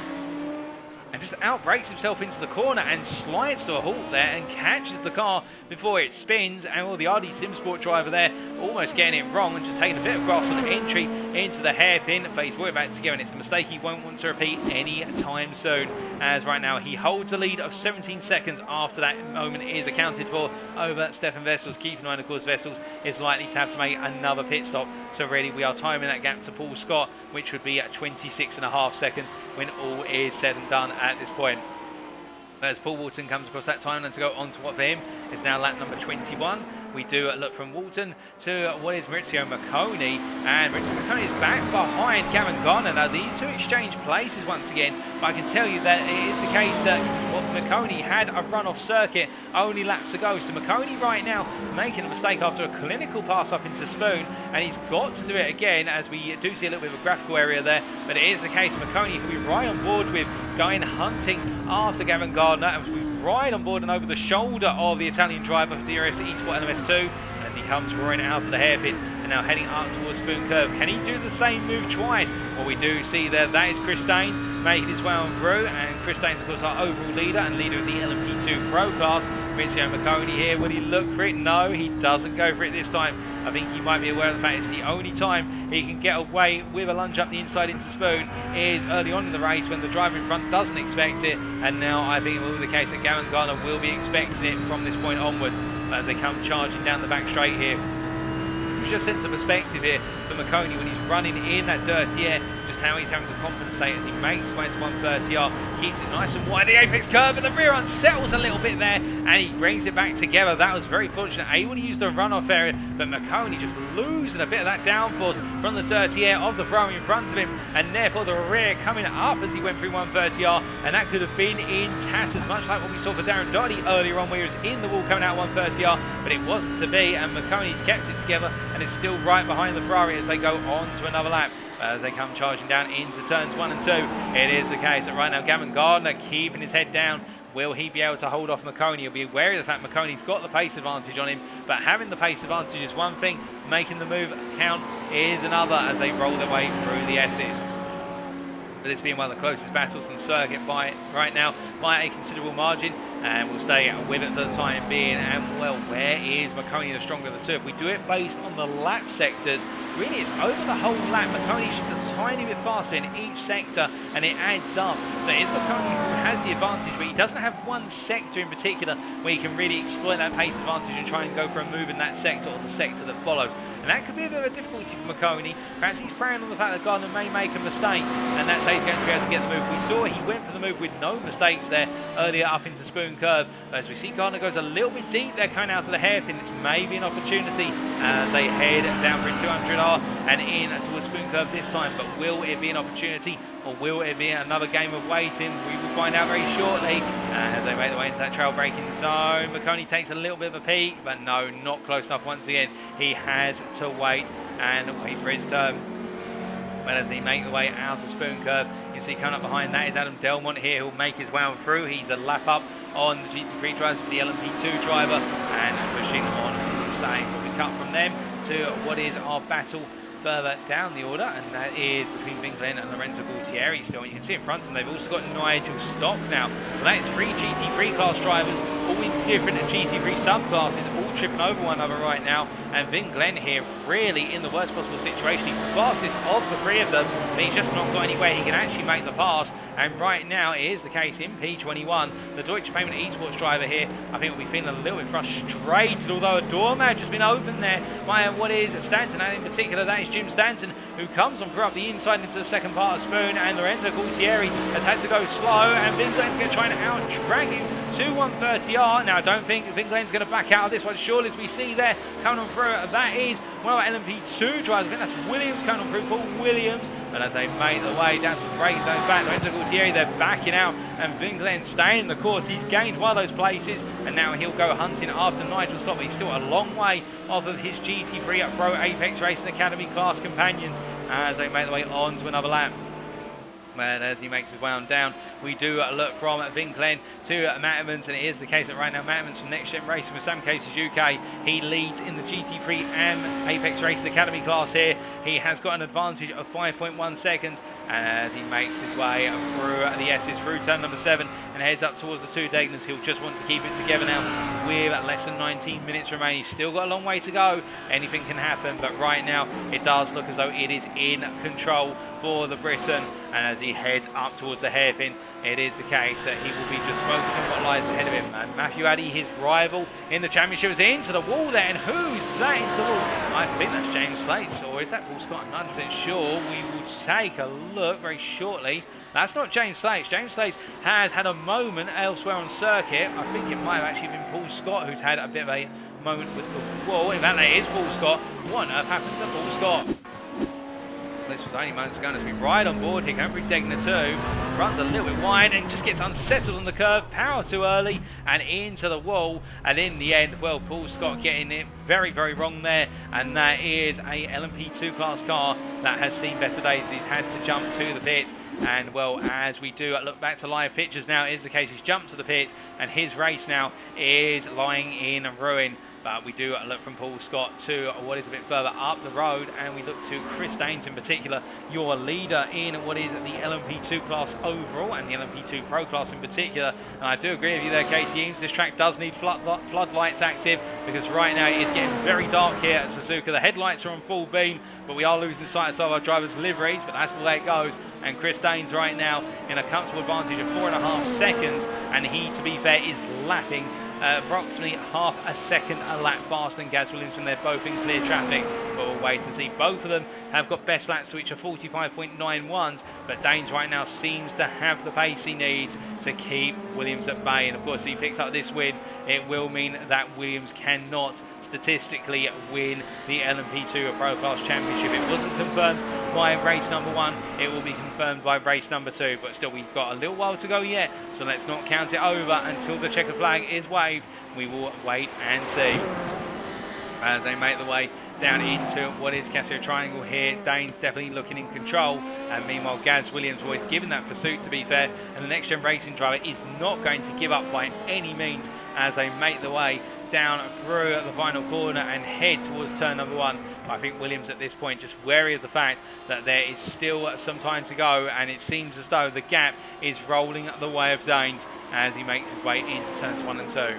And just outbrakes himself into the corner and slides to a halt there and catches the car before it spins. And well, the RD Sim Sport driver there almost getting it wrong and just taking a bit of grass on entry into the hairpin. But he's worried about it together, and it's a mistake he won't want to repeat any time soon. As right now he holds a lead of 17 seconds after that moment is accounted for over Stefan Vessels. Keep in mind, of course, Vessels is likely to have to make another pit stop. So really we are timing that gap to Paul Scott, which would be at 26.5 seconds when all is said and done at this point. As Paul Walton comes across that timeline to go on to what for him is now lap number 21. We do look from Walton to what is Maurizio Macconi, and Maurizio Macconi is back behind Gavin Garner. Now these two exchange places once again, but I can tell you that it is the case that Macconi had a run-off circuit only laps ago. So Macconi right now making a mistake after a clinical pass up into Spoon, and he's got to do it again, as we do see a little bit of a graphical area there. But it is the case Macconi, who we're right on board with, going hunting after Gavin Gardner, as we right on board and over the shoulder of the Italian driver for DRS Esports LMS2 as he comes roaring out of the hairpin and now heading up towards Spoon Curve. Can he do the same move twice? Well, we do see there, that is Chris Daines making his way on through, and Chris Daines, of course, our overall leader and leader of the LMP2 Pro class. Maurizio Macconi here, will he look for it? No, he doesn't go for it this time. I think he might be aware of the fact it's the only time he can get away with a lunge up the inside into Spoon is early on in the race when the driver in front doesn't expect it, and now I think it will be the case that Gavin Garner will be expecting it from this point onwards as they come charging down the back straight here. Just sense of perspective here for Macconi when he's running in that dirty air, just how he's having to compensate as he makes his way to 130R, keeps it nice and wide, the apex curve, but the rear unsettles a little bit there, and he brings it back together. That was very fortunate, able to use the runoff area, but Macconi just losing a bit of that downforce from the dirty air of the throw in front of him, and therefore the rear coming up as he went through 130R, and that could have been in tatters, much like what we saw for Darren Doherty earlier on, where he was in the wall coming out 130R, but it wasn't to be, and Macconi's kept it together and is still right behind the Ferrari as they go on to another lap. As they come charging down into turns 1 and 2, it is the case that right now Gavin Gardner keeping his head down. Will he be able to hold off Macconi? He'll be aware of the fact Macconi's got the pace advantage on him, but having the pace advantage is one thing, making the move count is another as they roll their way through the S's. But it's been one of the closest battles on circuit by right now by a considerable margin, and we'll stay with it for the time being. And well, where is Macconi the stronger of the two? If we do it based on the lap sectors, really it's over the whole lap. Macconi's just a tiny bit faster in each sector, and it adds up. So it's Macconi who has the advantage, but he doesn't have one sector in particular where he can really exploit that pace advantage and try and go for a move in that sector or the sector that follows. And that could be a bit of a difficulty for Macconi. Perhaps he's preying on the fact that Gardner may make a mistake, and that's how he's going to be able to get the move. We saw he went for the move with no mistakes there earlier up into Spoon Curve. As we see Gardner goes a little bit deep there coming out to the hairpin, it's maybe an opportunity as they head down for 200R and in towards Spoon Curve this time. But will it be an opportunity, or will it be another game of waiting? We will find out very shortly as they make their way into that trail braking zone. Macconi takes a little bit of a peek, but no, not close enough once again. He has to wait and wait for his turn. Well, as they make the way out of Spoon Curve, you see coming up behind that is Adam Delmont here, who'll make his way on through. He's a lap up on the GT3 drivers, the LMP2 driver, and pushing on the same. But we cut from them to what is our battle further down the order, and that is between Vin Glenn and Lorenzo Gualtieri still. You can see in front of them, they've also got Nigel Stock now. Well, that is 3 GT3 class drivers, all in different GT3 subclasses, all tripping over one another right now. And Vin Glenn here really in the worst possible situation. He's the fastest of the 3 of them, but he's just not got anywhere he can actually make the pass. And right now it is the case in P21. The Deutsche Payment Esports driver here, I think, will be feeling a little bit frustrated, although a door match has been opened there by what is Stanton, and in particular that is Jim Stanton, who comes on through up the inside into the second part of Spoon, and Lorenzo Gualtieri has had to go slow, and Vinglen's going to try and out-drag him to 130R. Now, I don't think Vinglen's going to back out of this one, surely, as we see there coming on through. That is one of our LMP2 drivers. I think that's Williams coming on through, Paul Williams. But as they make the way down to the braking zone back, Lorenzo Gualtieri, they're backing out, and Vinglen staying the course. He's gained one of those places, and now he'll go hunting after Nigel Stott, but he's still a long way off of his GT3 Pro Apex Racing Academy class companions as they make the way on to another lap. And as he makes his way on down, we do look from Vinglen to Matt Evans, and it is the case that right now Matt Evans from Next Gen Racing with Sam Cases UK, he leads in the GT3 and Apex Racing Academy class here. He has got an advantage of 5.1 seconds, and as he makes his way through the S's, through turn number 7, and heads up towards the two Daines, he'll just want to keep it together now with less than 19 minutes remaining. He's still got a long way to go. Anything can happen, but right now it does look as though it is in control for the Briton. And as he heads up towards the hairpin, it is the case that he will be just focusing on what lies ahead of him. And Matthew Addy, his rival in the championship, is into the wall there. And who's that into the wall? I think that's James Slates, or is that Paul Scott? I'm not 100% sure. We will take a look very shortly. That's not James Slates. James Slates has had a moment elsewhere on circuit. I think it might have actually been Paul Scott who's had a bit of a moment with the wall. In fact, that is Paul Scott. What on earth happened to Paul Scott? This was only moments ago, and as we ride on board here, going through Degner 2, runs a little bit wide and just gets unsettled on the curve, power too early and into the wall, and in the end, well, Paul Scott getting it very, very wrong there, and that is a LMP2 class car that has seen better days. He's had to jump to the pit, and well, as we do look back to live pictures now, it is the case he's jumped to the pit, and his race now is lying in ruin. But we do look from Paul Scott to what is a bit further up the road, and we look to Chris Daines in particular, your leader in what is the LMP2 class overall and the LMP2 Pro class in particular. And I do agree with you there, Katie Eames. This track does need floodlights active, because right now it is getting very dark here at Suzuka. The headlights are on full beam, but we are losing sight of some of our drivers' liveries, but that's the way it goes. And Chris Daines right now in a comfortable advantage of 4.5 seconds, and he, to be fair, is lapping approximately half a second a lap faster than Gaz Williams when they're both in clear traffic. But we'll wait and see. Both of them have got best laps which are 45.91s, but Daines right now seems to have the pace he needs to keep Williams at bay. And of course, if he picks up this win, it will mean that Williams cannot statistically win the LMP2 Pro Class Championship. It wasn't confirmed by race number 1, it will be confirmed by race number 2, but still we've got a little while to go yet, so let's not count it over until the checker flag is waved. We will wait and see as they make the way down into what is Casio Triangle here. Daines definitely looking in control, and meanwhile Gaz Williams always given that pursuit, to be fair, and the Next Gen Racing driver is not going to give up by any means as they make the way down through the final corner and head towards turn number 1. I think Williams at this point just wary of the fact that there is still some time to go, and it seems as though the gap is rolling the way of Daines as he makes his way into turns 1 and 2.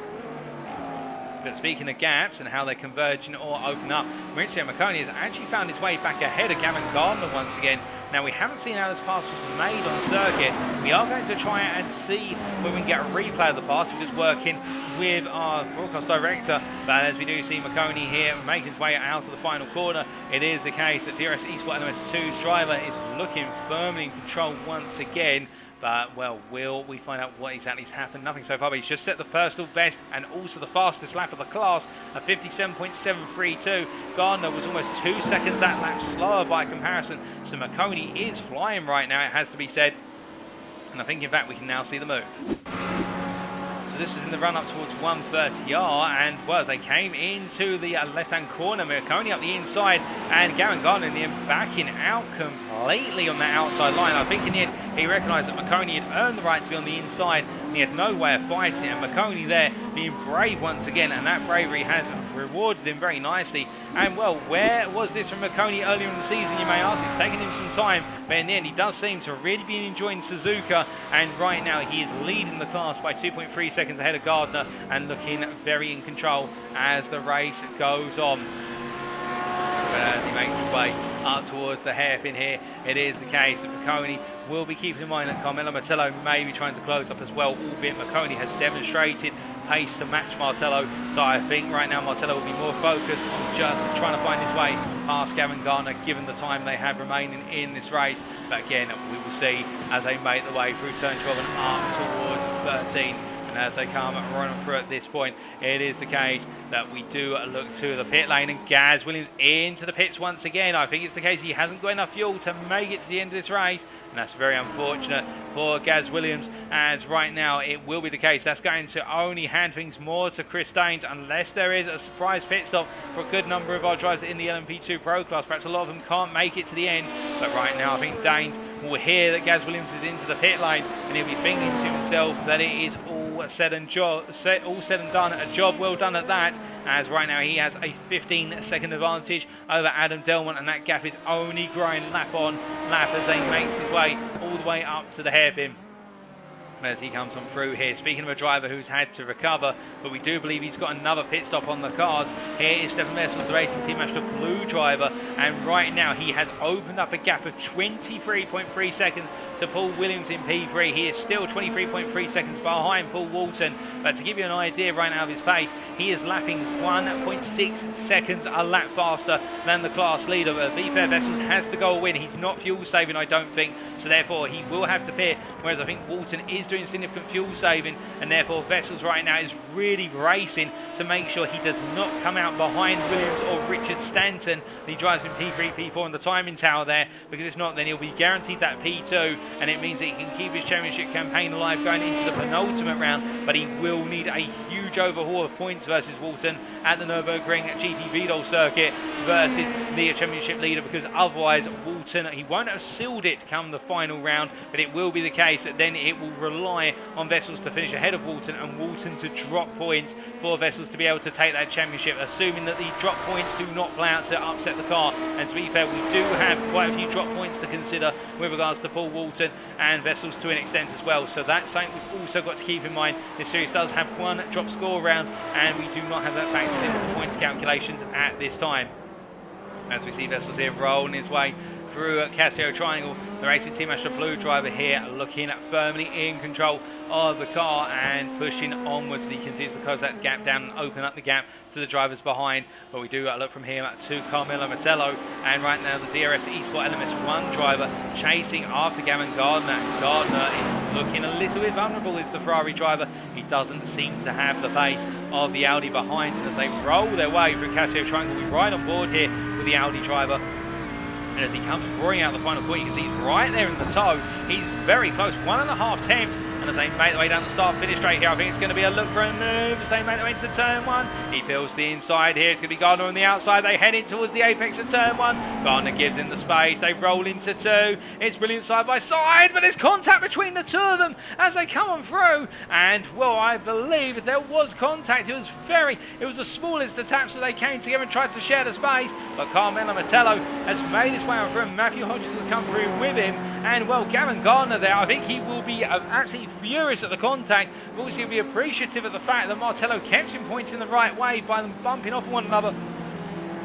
But speaking of gaps and how they're converging or open up, Maurizio Marconi has actually found his way back ahead of Gavin Gardner once again. Now, we haven't seen how this pass was made on circuit. We are going to try and see when we can get a replay of the pass. We're just working with our broadcast director. But as we do see Marconi here making his way out of the final corner, it is the case that DRS Esports LMS2's driver is looking firmly in control once again. But, well, will we find out what exactly has happened? Nothing so far, but he's just set the personal best and also the fastest lap of the class at 57.732. Gardner was almost 2 seconds that lap slower by comparison. So Marconi is flying right now, it has to be said. And I think, in fact, we can now see the move. So this is in the run-up towards 130R, and well, as they came into the left-hand corner, Marconi up the inside, and Gavin Gardner in the end backing out completely on that outside line. I think in the end he recognised that Marconi had earned the right to be on the inside, and he had no way of fighting it, and Marconi there being brave once again, and that bravery has rewarded him very nicely. And well, where was this from Marconi earlier in the season, you may ask? It's taken him some time, but in the end he does seem to really be enjoying Suzuka, and right now he is leading the class by 2.3 seconds ahead of Gardner and looking very in control as the race goes on. He makes his way up towards the hairpin here. It is the case that Marconi will be keeping in mind that Carmelo Martello may be trying to close up as well, albeit Marconi has demonstrated pace to match Martello. So I think right now Martello will be more focused on just trying to find his way past Gavin Gardner, given the time they have remaining in this race. But again, we will see as they make the way through turn 12 and up towards 13. And as they come running through at this point, it is the case that we do look to the pit lane, and Gaz Williams into the pits once again. I think it's the case he hasn't got enough fuel to make it to the end of this race, and that's very unfortunate for Gaz Williams, as right now it will be the case that's going to only hand things more to Chris Daines, unless there is a surprise pit stop for a good number of our drivers in the LMP Pro class. Perhaps a lot of them can't make it to the end, but right now I think Daines will hear that Gaz Williams is into the pit lane, and he'll be thinking to himself that it is all said and done, a job well done at that, as right now he has a 15-second advantage over Adam Delmont, and that gap is only growing lap on lap as he makes his way all the way up to the hairpin as he comes on through here. Speaking of a driver who's had to recover, but we do believe he's got another pit stop on the cards. Here is Stefan Vessels, the Racing Team Master Blue driver, and right now he has opened up a gap of 23.3 seconds to Paul Williams in P3. He is still 23.3 seconds behind Paul Walton, but to give you an idea right now of his pace, he is lapping 1.6 seconds a lap faster than the class leader. But be fair, Vessels has to go a win. He's not fuel saving, I don't think, so therefore he will have to pit, whereas I think Walton is doing significant fuel saving, and therefore Vessels right now is really racing to make sure he does not come out behind Williams or Richard Stanton. He drives in P3, P4 in the timing tower there, because if not, then he'll be guaranteed that P2, and it means that he can keep his championship campaign alive going into the penultimate round. But he will need a huge overhaul of points versus Walton at the Nürburgring GP Vidal circuit versus the championship leader, because otherwise Walton, he won't have sealed it come the final round, but it will be the case that then it will rely on Vessels to finish ahead of Walton, and Walton to drop points for Vessels to be able to take that championship, assuming that the drop points do not play out to upset the car. And to be fair, we do have quite a few drop points to consider with regards to Paul Walton and Vessels to an extent as well, so that's something we've also got to keep in mind. This series does have one drop score round, and we do not have that factored into the points calculations at this time. As we see Vessels here rolling his way through Casio Triangle, the Racing Team Master Blue driver here looking firmly in control of the car and pushing onwards. He continues to close that gap down and open up the gap to the drivers behind. But we do look from here to Carmelo Martello, and right now the DRS Esport LMS1 driver chasing after Gavin Gardner. Gardner is looking a little bit vulnerable as the Ferrari driver. He doesn't seem to have the pace of the Audi behind, and as they roll their way through Casio Triangle, we're right on board here with the Audi driver. And as he comes roaring out the final point, you can see he's right there in the toe. He's very close, 1.5 temps. And as they make their way down the start-finish straight here, I think it's going to be a look for a move as they make their way into turn 1. He peels the inside here. It's going to be Gardner on the outside. They head in towards the apex of turn 1. Gardner gives him the space. They roll into 2. It's brilliant side by side, but there's contact between the two of them as they come on through. And, well, I believe there was contact. It was the smallest of taps as they came together and tried to share the space. But Carmelo Martello has made his way on through. Matthew Hodges will come through with him. And, well, Gavin Gardner there, I think he will be absolutely furious at the contact, but also he'll be appreciative of the fact that Martello kept him points in the right way by them bumping off one another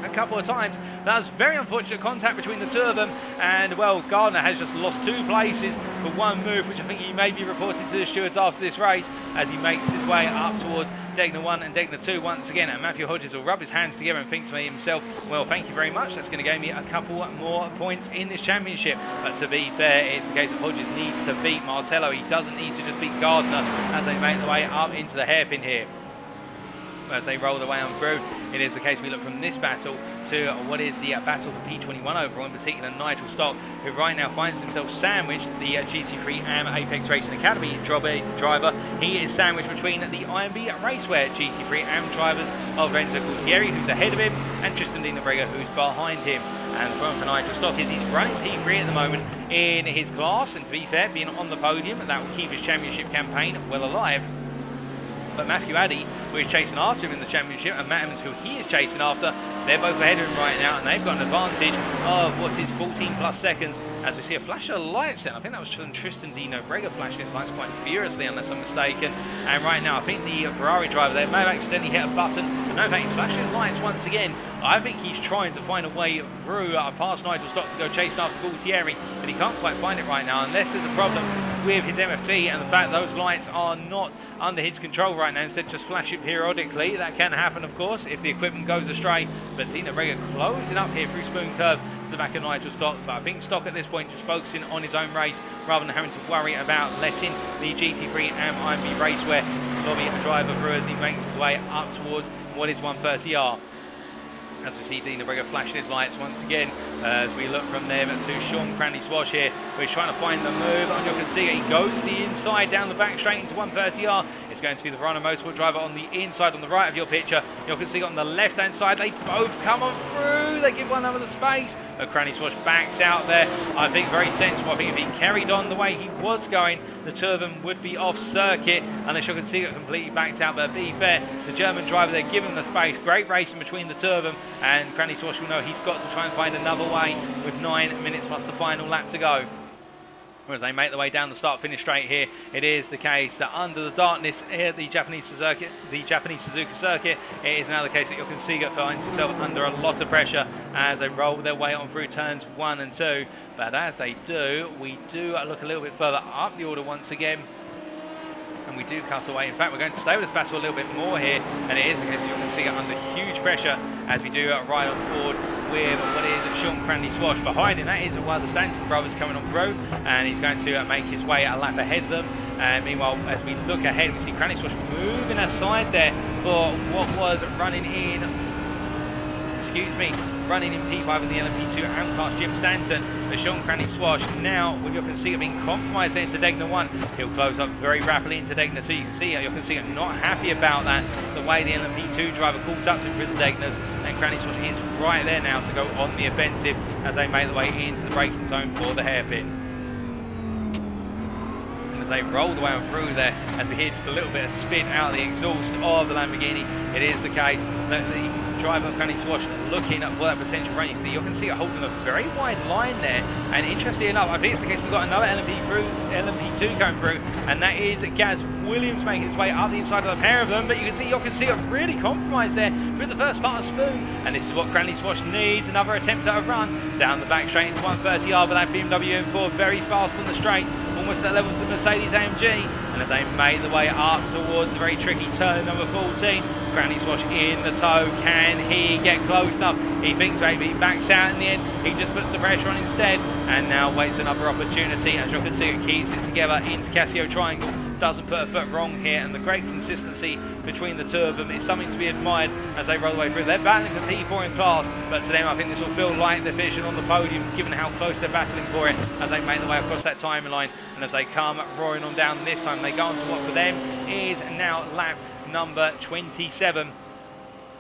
a couple of times. That was very unfortunate contact between the two of them, and well, Gardner has just lost 2 places for one move, which I think he may be reported to the stewards after this race as he makes his way up towards Degner 1 and Degner 2 once again. And Matthew Hodges will rub his hands together and think to himself, well, thank you very much, that's going to give me a couple more points in this championship. But to be fair, it's the case that Hodges needs to beat Martello. He doesn't need to just beat Gardner as they make their way up into the hairpin here. As they roll their way on through, it is the case we look from this battle to what is the battle for P21 overall, in particular Nigel Stock, who right now finds himself sandwiched, the GT3 AM Apex Racing Academy driver. He is sandwiched between the IMB Racewear GT3 AM drivers of Renzo Gualtieri, who's ahead of him, and Tristan Dienebrega, who's behind him. And the problem for Nigel Stock is he's running P3 at the moment in his class, and to be fair, being on the podium, that will keep his championship campaign well alive. But Matthew Addy, who is chasing after him in the championship, and Matt Emmons, who he is chasing after, they're both ahead of him right now, and they've got an advantage of what is 14 plus seconds as we see a flash of lights in. I think that was from Tristan Dienebrega flashing his lights quite furiously, unless I'm mistaken. And right now, I think the Ferrari driver there may have accidentally hit a button. And no, in fact, he's flashing his lights once again I think he's trying to find a way through past Nigel Stock to go chasing after Gualtieri, but he can't quite find it right now, unless there's a problem with his MFT and the fact those lights are not under his control right now, instead just flashing periodically. That can happen, of course, if the equipment goes astray, but Dino Brega closing up here through Spoon Curve to the back of Nigel Stock, but I think Stock at this point just focusing on his own race rather than having to worry about letting the GT3 and IMB Raceware lobby a driver through as he makes his way up towards what is 130R. As we see Dino Brega flashing his lights once again, as we look from there to Sean Cranley Swash here, where he's trying to find the move. And you can see he goes the inside down the back straight into 130R. It's going to be the Verano Motorsport driver on the inside on the right of your picture. You can see on the left hand side, they both come on through. They give one another the space. Cranley Swash backs out there. I think very sensible. I think if he carried on the way he was going, the two of them would be off circuit, unless you can see it completely backed out. But be fair, the German driver, they're giving the space. Great racing between the two of them, and Cranley Swash will know he's got to try and find another way with 9 minutes plus the final lap to go. As they make their way down the start-finish straight here, it is the case that under the darkness here at the Japanese Suzuka circuit, it is now the case that Jochen finds himself under a lot of pressure as they roll their way on through turns 1 and 2. But as they do, we do look a little bit further up the order once again, and we do cut away. In fact, we're going to stay with this battle a little bit more here, and it is the case that Jochen under huge pressure as we do ride on board with what is Sean Cranley Swash. Behind him, that is one of the Stanton brothers coming on through, and he's going to make his way a lap ahead of them. And meanwhile, as we look ahead, we see Cranley Swash moving aside there for what was running in P5 in the LMP2 and class Jim Stanton. But Sean Cranley Swash now, with Jochen being compromised there into Degner 1, he'll close up very rapidly into Degner 2. You can see Jochen not happy about that, the way the LMP2 driver caught up to him through the Degners, and Cranley Swash is right there now to go on the offensive as they make their way into the braking zone for the hairpin. As they roll the way on through there, as we hear just a little bit of spit out of the exhaust of the Lamborghini, it is the case that the driver Cranley Swash looking for that potential run. You can see it holding a very wide line there, and interestingly enough, I think it's the case we've got another LMP2 going through, and that is Gaz Williams making his way up the inside of the pair of them. But you can see it really compromised there through the first part of Spoon, and this is what Cranley Swash needs, another attempt at a run down the back straight into 130R, but that BMW M4 very fast on the straight, almost at levels of the Mercedes AMG. And as they make the way up towards the very tricky turn number 14, Cranley Swash in the tow. Can he get close enough? He thinks maybe he backs out in the end. He just puts the pressure on instead, and now waits another opportunity. As you can see, it keeps it together into Casio Triangle. Doesn't put a foot wrong here, and the great consistency between the two of them is something to be admired as they roll the way through. They're battling for P4 in class, but to them I think this will feel like the vision on the podium, given how close they're battling for it as they make their way across that timeline. And as they come roaring on down this time, they go on to what for them is now lap number 27.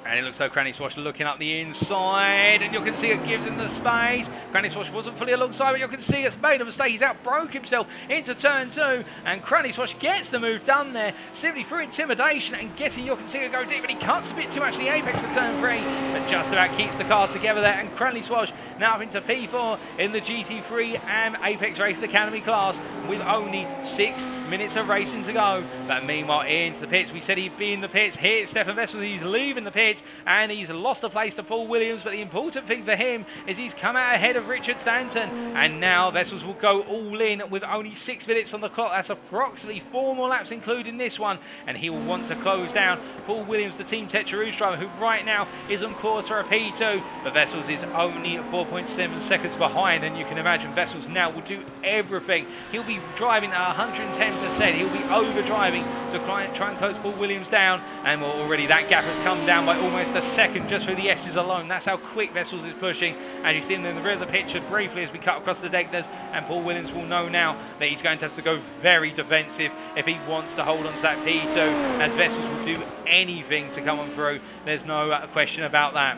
And it looks like Cranley Swash looking up the inside, and you can see it gives him the space. Cranley Swash wasn't fully alongside, but you can see it's made a mistake. He's outbroke himself into turn 2, and Cranley Swash gets the move done there, simply through intimidation and getting you can see it go deep, but he cuts a bit too much the apex of turn 3, but just about keeps the car together there. And Cranley Swash now having to P4 in the GT3 and Apex Racing Academy class with only 6 minutes of racing to go. But meanwhile, into the pits, we said he'd be in the pits. Here's Stefan Vessels, he's leaving the pits, and he's lost a place to Paul Williams, but the important thing for him is he's come out ahead of Richard Stanton, and now Vessels will go all in with only 6 minutes on the clock. That's approximately 4 more laps including this one, and he will want to close down Paul Williams, the Team Tetra Rouge driver, who right now is on course for a P2, but Vessels is only 4.7 seconds behind, and you can imagine Vessels now will do everything. He'll be driving at 110%, he'll be over driving to try and close Paul Williams down, and well, already that gap has come down by almost a second just through the S's alone. That's how quick Vessels is pushing, as you see him in the rear of the picture briefly as we cut across the Degners, and Paul Williams will know now that he's going to have to go very defensive if he wants to hold on to that P2, as Vessels will do anything to come on through. There's no question about that.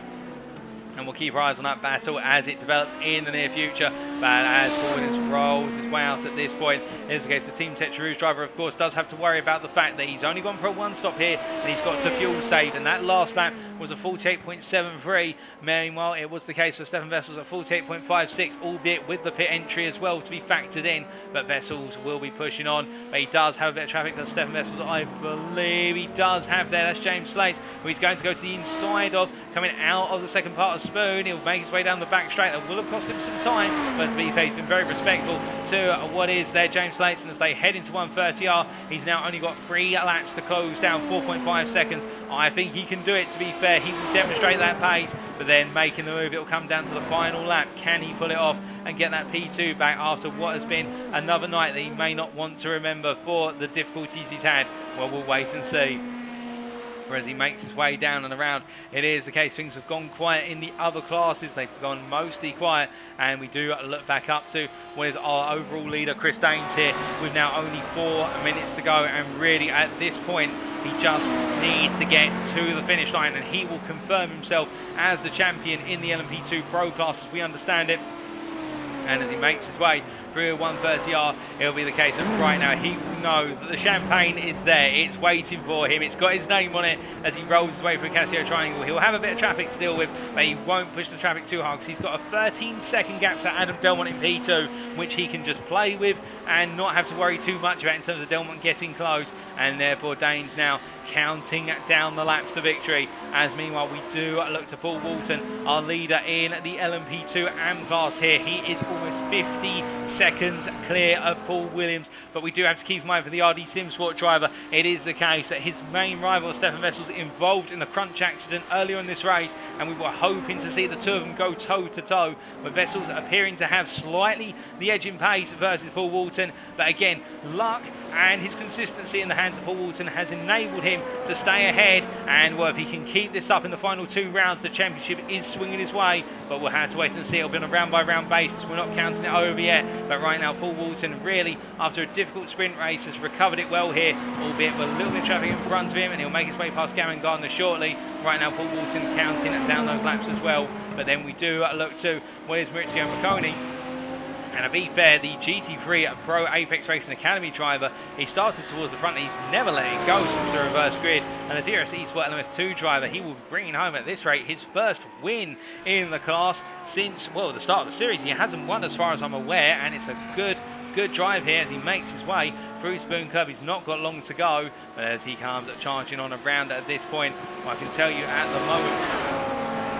And we'll keep our eyes on that battle as it develops in the near future. But as Paul Williams rolls his way out at this point, in this case, the Team Tetra Rouge driver, of course, does have to worry about the fact that he's only gone for a one stop here and he's got to fuel save, and that last lap was a 48.73. Meanwhile, it was the case for Stefan Wessels at 48.56, albeit with the pit entry as well to be factored in. But Wessels will be pushing on, but he does have a bit of traffic. Does Stefan Wessels? I believe he does have there. That's James Slates, who he's going to go to the inside of, coming out of the second part of Spoon. He'll make his way down the back straight. That will have cost him some time, but to be fair, he's been very respectful to what is there James Slates, and as they head into 130R, he's now only got 3 laps to close down, 4.5 seconds. I think he can do it, to be fair. He will demonstrate that pace, but then making the move, it will come down to the final lap. Can he pull it off and get that P2 back after what has been another night that he may not want to remember for the difficulties he's had? Well, we'll wait and see. As he makes his way down and around, it is the case things have gone quiet in the other classes. They've gone mostly quiet, and we do look back up to what is our overall leader, Chris Daines, here with now only 4 minutes to go, and really at this point he just needs to get to the finish line and he will confirm himself as the champion in the LMP2 Pro class as we understand it. And as he makes his way through 130R, it'll be the case that right now he will know that the champagne is there. It's waiting for him. It's got his name on it as he rolls his way through Casio Triangle. He'll have a bit of traffic to deal with, but he won't push the traffic too hard because he's got a 13-second gap to Adam Delmont in P2, which he can just play with and not have to worry too much about in terms of Delmont getting close. And therefore Daines now counting down the laps to victory, as meanwhile we do look to Paul Walton, our leader in the LMP2 AM class here. He is almost 50 seconds clear of Paul Williams, but we do have to keep in mind for the RD SimSport driver, it is the case that his main rival Stefan Wessels involved in a crunch accident earlier in this race, and we were hoping to see the two of them go toe to toe, with Wessels appearing to have slightly the edge in pace versus Paul Walton. But again, luck and his consistency in the hands of Paul Walton has enabled him to stay ahead, and well, if he can keep this up in the final 2 rounds, the championship is swinging his way. But we'll have to wait and see. It'll be on a round by round basis. We're not counting it over yet, but right now Paul Walton really, after a difficult sprint race, has recovered it well here, albeit with a little bit of traffic in front of him, and he'll make his way past Gavin Gardner shortly. Right now Paul Walton counting down those laps as well, but then we do look to what is Maurizio Marconi. And to be fair, the GT3 Pro Apex Racing Academy driver, he started towards the front and he's never let it go since the reverse grid. And the DRS Esports LMS2 driver, he will be bringing home at this rate his first win in the class since, well, the start of the series. He hasn't won as far as I'm aware, and it's a good drive here as he makes his way through Spoon Curve. He's not got long to go, but as he comes charging on around at this point, well, I can tell you at the moment,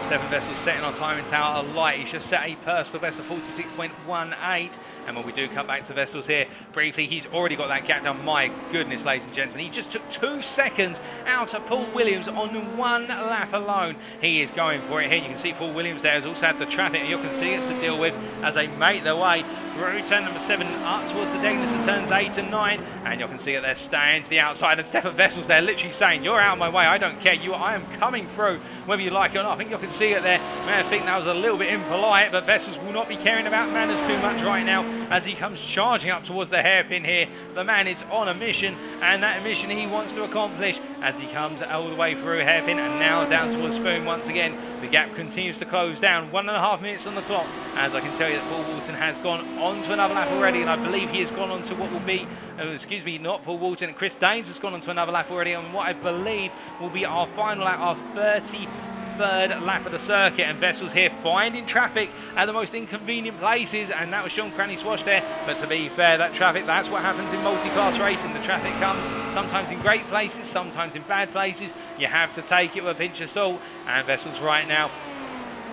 Stefan Wessels setting our timing tower alight. He's just set a personal best of 46.18. And when we do come back to Wessels here briefly, he's already got that gap down. My goodness, ladies and gentlemen, he just took 2 seconds out of Paul Williams on 1 lap alone. He is going for it here. You can see Paul Williams there has also had the traffic, you can see it, to deal with as they make their way through turn number 7 up towards the Daines at turns 8 and 9. And you can see that they're staying to the outside, and Stefan Wessels there literally saying, "You're out of my way, I don't care, I am coming through whether you like it or not." I think you can see it there. I think that was a little bit impolite, but Wessels will not be caring about manners too much right now as he comes charging up towards the hairpin here. The man is on a mission, and that mission he wants to accomplish as he comes all the way through hairpin and now down towards Spoon once again. The gap continues to close down, 1.5 minutes on the clock, as I can tell you that Paul Walton has gone on to another lap already, and I believe he has gone on to what will be, not Paul Walton, Chris Daines has gone on to another lap already on what I believe will be our final lap, our 33rd lap of the circuit. And Wessels here finding traffic at the most inconvenient places, and that was Sean Cranny Swash there. But to be fair, that traffic, that's what happens in multi-class racing. The traffic comes sometimes in great places, sometimes in bad places. You have to take it with a pinch of salt, and Wessels right now,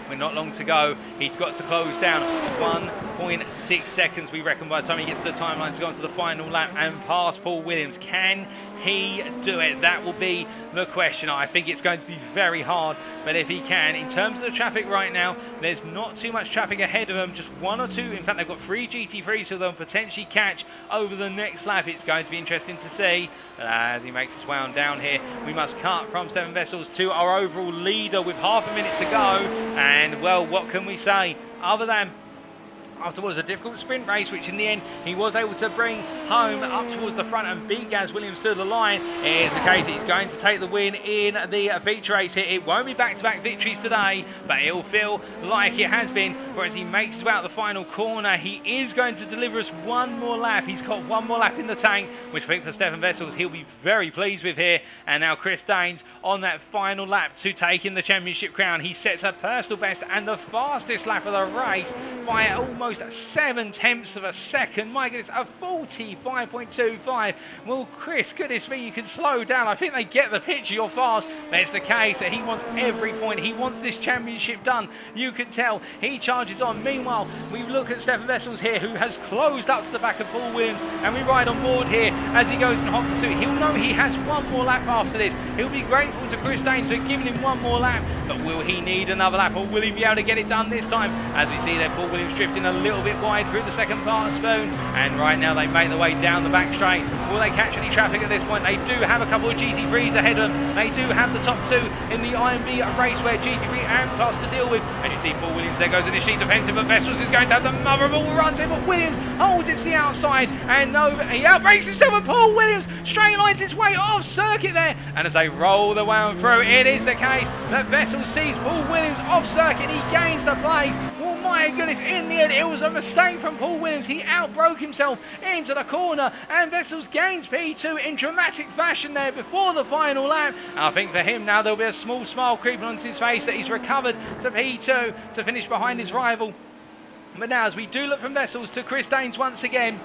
with not long to go, he's got to close down 1.6 seconds, we reckon, by the time he gets to the timeline to go on to the final lap and pass Paul Williams. Can he do it? That will be the question. I think it's going to be very hard, but if he can, in terms of the traffic right now, there's not too much traffic ahead of them, just 1 or 2. In fact, they've got 3 GT3s, so they'll potentially catch over the next lap. It's going to be interesting to see. But as he makes his way on down here, we must cut from Stefan Wessels to our overall leader with half a minute to go. And, well, what can we say other than after what was a difficult sprint race, which in the end he was able to bring home up towards the front and beat Gaz Williams to the line. It is the case he's going to take the win in the feature race here. It won't be back-to-back victories today, but it'll feel like it has been for as he makes it out the final corner. He is going to deliver us one more lap. He's got one more lap in the tank, which I think for Stefan Wessels he'll be very pleased with here. And now Chris Daines on that final lap to take in the championship crown. He sets a personal best and the fastest lap of the race by almost 7/10 of a second. My goodness, a 45.25. Well, Chris, goodness me, you can slow down. I think they get the picture. You're fast, but it's the case that he wants every point. He wants this championship done. You can tell he charges on. Meanwhile, we look at Stefan Wessels here, who has closed up to the back of Paul Williams, and we ride on board here as he goes in hot pursuit. He'll know he has one more lap after this. He'll be grateful to Chris Daines for giving him one more lap, but will he need another lap, or will he be able to get it done this time? As we see there, Paul Williams drifting a little bit wide through the second part of Spoon, and right now they make their way down the back straight. Will they catch any traffic at this point? They do have a couple of GT3s ahead of them. They do have the top two in the IMB Raceware GT3 AM class to deal with. And you see Paul Williams there goes initially defensive, but Wessels is going to have the mother of all runs in, but Williams holds it to the outside, and no, he outbrakes himself, and Paul Williams straight lines his way off circuit there. And as they roll the way on through, it is the case that Wessels sees Paul Williams off circuit. He gains the place. Well, my goodness, in the end, it was a mistake from Paul Williams. He outbroke himself into the corner, and Wessels gains P2 in dramatic fashion there before the final lap. And I think for him now there'll be a small smile creeping onto his face that he's recovered to P2 to finish behind his rival. But now, as we do look from Wessels to Chris Daines once again,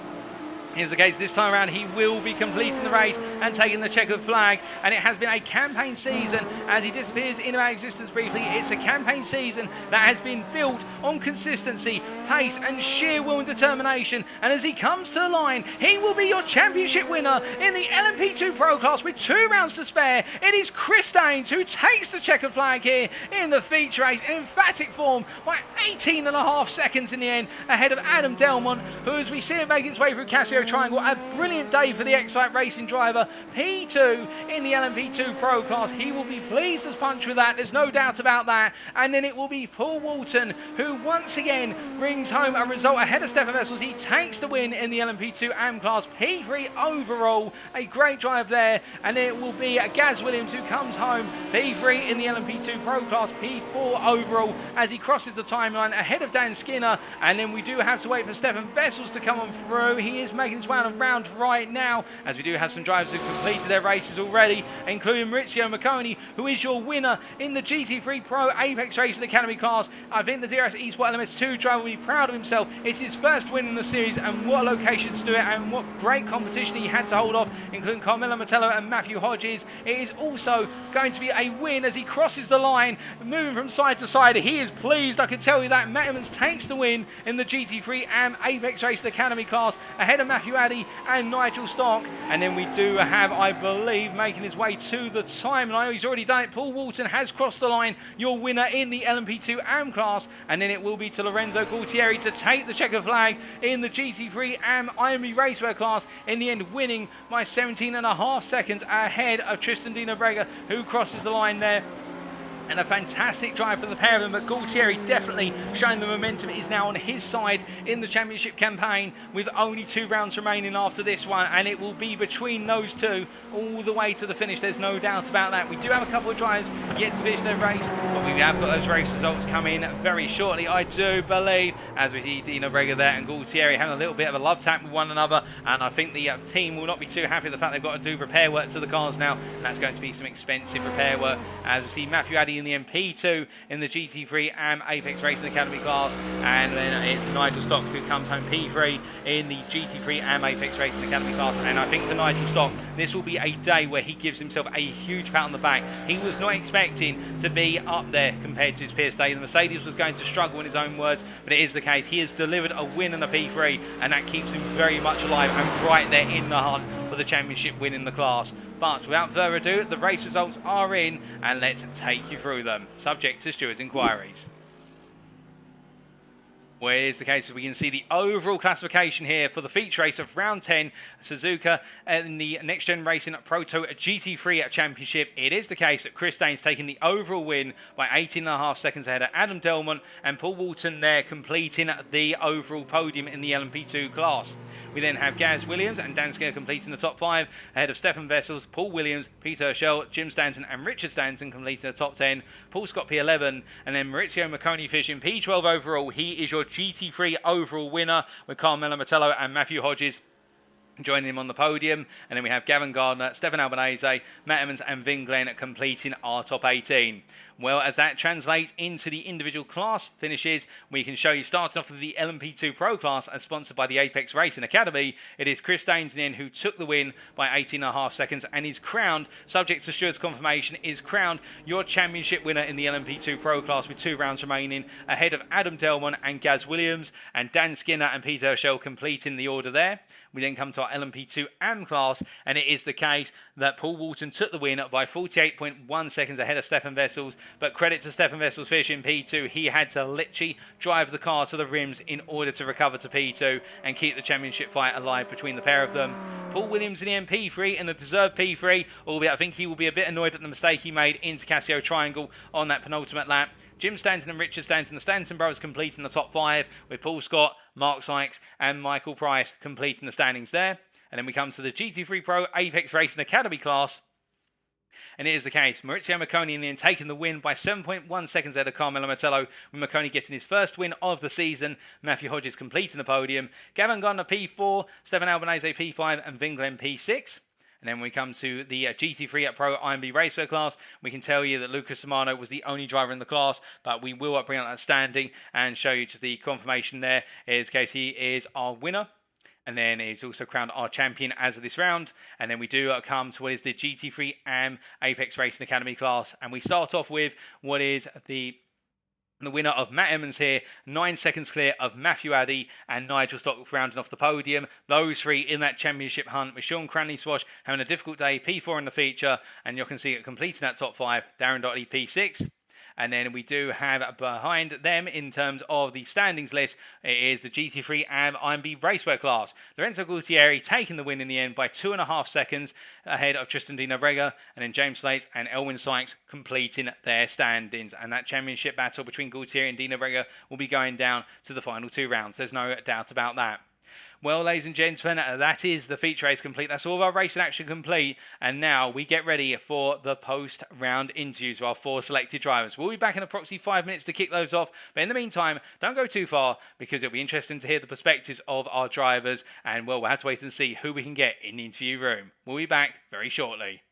here's the case this time around. He will be completing the race and taking the checkered flag, and it has been a campaign season as he disappears into our existence briefly. It's a campaign season that has been built on consistency, pace and sheer will and determination, and as he comes to the line, he will be your championship winner in the LMP Pro class with 2 rounds to spare. It is Chris Daines who takes the checkered flag here in the feature race in emphatic form by 18.5 seconds in the end, ahead of Adam Delmont, who, as we see it make its way through Casio Triangle, a brilliant day for the Excite Racing driver. P2 in the LMP2 Pro class. He will be pleased as punch with that, there's no doubt about that. And then it will be Paul Walton who once again brings home a result ahead of Stefan Wessels. He takes the win in the LMP2 AM class, P3 overall. A great drive there. And then it will be Gaz Williams who comes home, P3 in the LMP2 Pro class, P4 overall, as he crosses the timeline ahead of Dan Skinner. And then we do have to wait for Stefan Wessels to come on through. He is making his way on around right now, as we do have some drivers who've completed their races already, including Maurizio Macconi, who is your winner in the GT3 Pro Apex Racing Academy class. I think the DRS Esports LMS2 driver will be proud of himself. It's his first win in the series, and what a location to do it, and what great competition he had to hold off, including Carmelo Metello and Matthew Hodges. It is also going to be a win as he crosses the line, moving from side to side. He is pleased, I can tell you that. Matt Emmons takes the win in the GT3 AM Apex Racing Academy class, ahead of Matthew Addy and Nigel Stock. And then we do have, I believe, making his way to the time, and I know he's already done it, Paul Walton has crossed the line, your winner in the LMP2 AM class. And then it will be to Lorenzo Gualtieri to take the checker flag in the GT3 AM IMB Raceware class, in the end winning by 17.5 seconds ahead of Tristan Dino Brega, who crosses the line there. And a fantastic drive from the pair of them, but Gualtieri definitely showing the momentum is now on his side in the championship campaign, with only 2 rounds remaining after this one, and it will be between those two all the way to the finish. There's no doubt about that. We do have a couple of drivers yet to finish their race, but we have got those race results coming very shortly, I do believe, as we see Dino Brega there and Gualtieri having a little bit of a love tap with one another. And I think the team will not be too happy with the fact they've got to do repair work to the cars now, and that's going to be some expensive repair work. As we see Matthew Addy in the MP2 in the GT3 AM Apex Racing Academy class, and then it's Nigel Stock who comes home P3 in the GT3 AM Apex Racing Academy class. And I think for Nigel Stock, this will be a day where he gives himself a huge pat on the back. He was not expecting to be up there compared to his peers today. The Mercedes was going to struggle, in his own words, but it is the case. He has delivered a win and a P3, and that keeps him very much alive and right there in the hunt for the championship win in the class. But without further ado, the race results are in, and let's take you through them, subject to stewards' inquiries. Well, it is the case that we can see the overall classification here for the feature race of round 10, Suzuka in the Next Gen Racing PROTO GT3 Championship. It is the case that Chris Daines taking the overall win by 18.5 seconds ahead of Adam Delmont and Paul Walton there completing the overall podium in the LMP2 class. We then have Gaz Williams and Dan Skinner completing the top 5 ahead of Stefan Vessels, Paul Williams, Peter Herschel, Jim Stanton and Richard Stanton completing the top 10, Paul Scott P11 and then Maurizio Marconi finishing P12 overall. He is your GT3 overall winner with Carmelo Mettello and Matthew Hodges joining him on the podium. And then we have Gavin Gardner, Stefan Albanese, Matt Emmons and Vin Glenn completing our top 18. Well, as that translates into the individual class finishes, we can show you starting off with the LMP2 Pro class as sponsored by the Apex Racing Academy. It is Chris Daines in the end who took the win by 18.5 seconds and is crowned, subject to Stewart's confirmation, is crowned your championship winner in the LMP2 Pro class with 2 rounds remaining ahead of Adam Delmont and Gaz Williams and Dan Skinner and Peter Herschel completing the order there. We then come to our LMP2 AM class, and it is the case that Paul Walton took the win by 48.1 seconds ahead of Stefan Vessels. But credit to Stefan Vessels finishing P2. He had to literally drive the car to the rims in order to recover to P2 and keep the championship fight alive between the pair of them. Paul Williams in the MP3 and a deserved P3, albeit I think he will be a bit annoyed at the mistake he made into Casio Triangle on that penultimate lap. Jim Stanton and Richard Stanton, the Stanton brothers completing the top 5 with Paul Scott, Mark Sykes and Michael Price completing the standings there. And then we come to the GT3 Pro Apex Racing Academy class. And it is the case, Maurizio Marconi in the end taking the win by 7.1 seconds ahead of Carmelo Mettello, with Marconi getting his first win of the season, Matthew Hodges completing the podium, Gavin Gardner P4, Stefan Albanese P5 and Vin Glenn P6. And then when we come to the GT3 Pro IMB Racewear class, we can tell you that Lucas Simano was the only driver in the class, but we will bring out that standing and show you just the confirmation there. In this case, he is our winner. And then he's also crowned our champion as of this round. And then we do come to what is the GT3 AM Apex Racing Academy class. And we start off with what is the winner of Matt Emmons here, 9 seconds clear of Matthew Addy and Nigel Stock rounding off the podium. Those 3 in that championship hunt with Sean Cranley-Swash having a difficult day, P4 in the feature, and you can see it completing that top 5, Darren Dotley P6. And then we do have behind them in terms of the standings list, it is the GT3 AM IMB Racewear class. Lorenzo Gualtieri taking the win in the end by 2.5 seconds ahead of Tristan Di Nobrega, and then James Slates and Elwin Sykes completing their standings. And that championship battle between Gualtieri and Di Nobrega will be going down to the final 2 rounds. There's no doubt about that. Well, ladies and gentlemen, that is the feature race complete. That's all of our racing action complete. And now we get ready for the post-round interviews of our 4 selected drivers. We'll be back in approximately 5 minutes to kick those off. But in the meantime, don't go too far because it'll be interesting to hear the perspectives of our drivers. And, well, we'll have to wait and see who we can get in the interview room. We'll be back very shortly.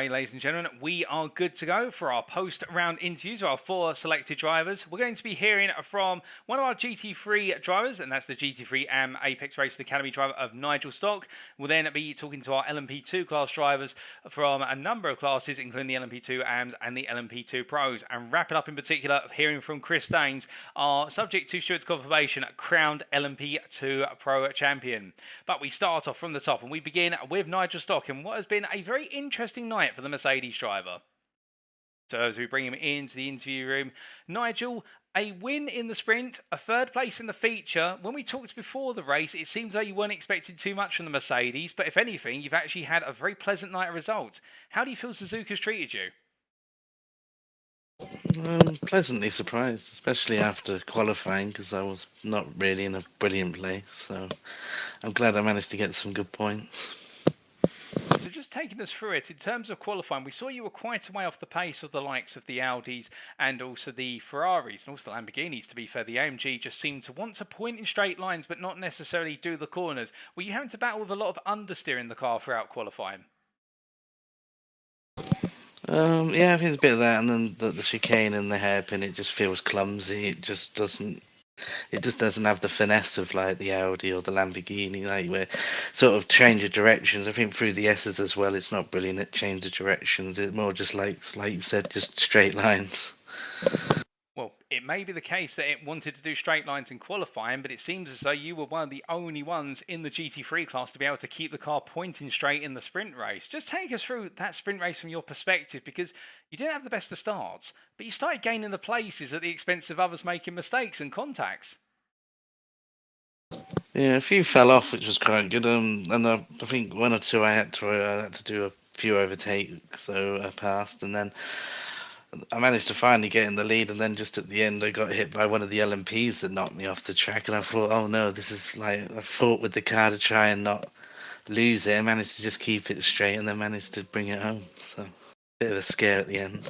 Okay, ladies and gentlemen, we are good to go for our post-round interviews of our 4 selected drivers. We're going to be hearing from one of our GT3 drivers, and that's the GT3 AM Apex Racing Academy driver of Nigel Stock. We'll then be talking to our LMP2 class drivers from a number of classes, including the LMP2 AMs and the LMP2 Pros, and wrap it up in particular hearing from Chris Daines, our subject to Stuart's confirmation, crowned LMP2 Pro champion. But we start off from the top, and we begin with Nigel Stock in what has been a very interesting night for the Mercedes driver. So as we bring him into the interview room, Nigel, a win in the sprint, a 3rd place in the feature. When we talked before the race, it seems like you weren't expecting too much from the Mercedes, but if anything, you've actually had a very pleasant night of results. How do you feel Suzuka's treated you? I'm pleasantly surprised, especially after qualifying, because I was not really in a brilliant place. So I'm glad I managed to get some good points. So just taking us through it, in terms of qualifying, we saw you were quite a way off the pace of the likes of the Audis and also the Ferraris and also the Lamborghinis. To be fair, the AMG just seemed to want to point in straight lines but not necessarily do the corners. Were you having to battle with a lot of understeer in the car throughout qualifying? Yeah, I think it's a bit of that, and then the chicane and the hairpin, it just feels clumsy. It just doesn't have the finesse of like the Audi or the Lamborghini, like where sort of change of directions. I think through the S's as well, it's not brilliant at change of directions. It's more just like you said, just straight lines. Well, it may be the case that it wanted to do straight lines in qualifying, but it seems as though you were one of the only ones in the GT3 class to be able to keep the car pointing straight in the sprint race. Just take us through that sprint race from your perspective, because you didn't have the best of starts, but you started gaining the places at the expense of others making mistakes and contacts. Yeah, a few fell off, which was quite good. And I think 1 or 2 I had to do a few overtakes, so I passed, and then I managed to finally get in the lead, and then just at the end I got hit by one of the LMPs that knocked me off the track, and I thought, oh no, this is like, I fought with the car to try and not lose it. I managed to just keep it straight and then managed to bring it home. So bit of a scare at the end.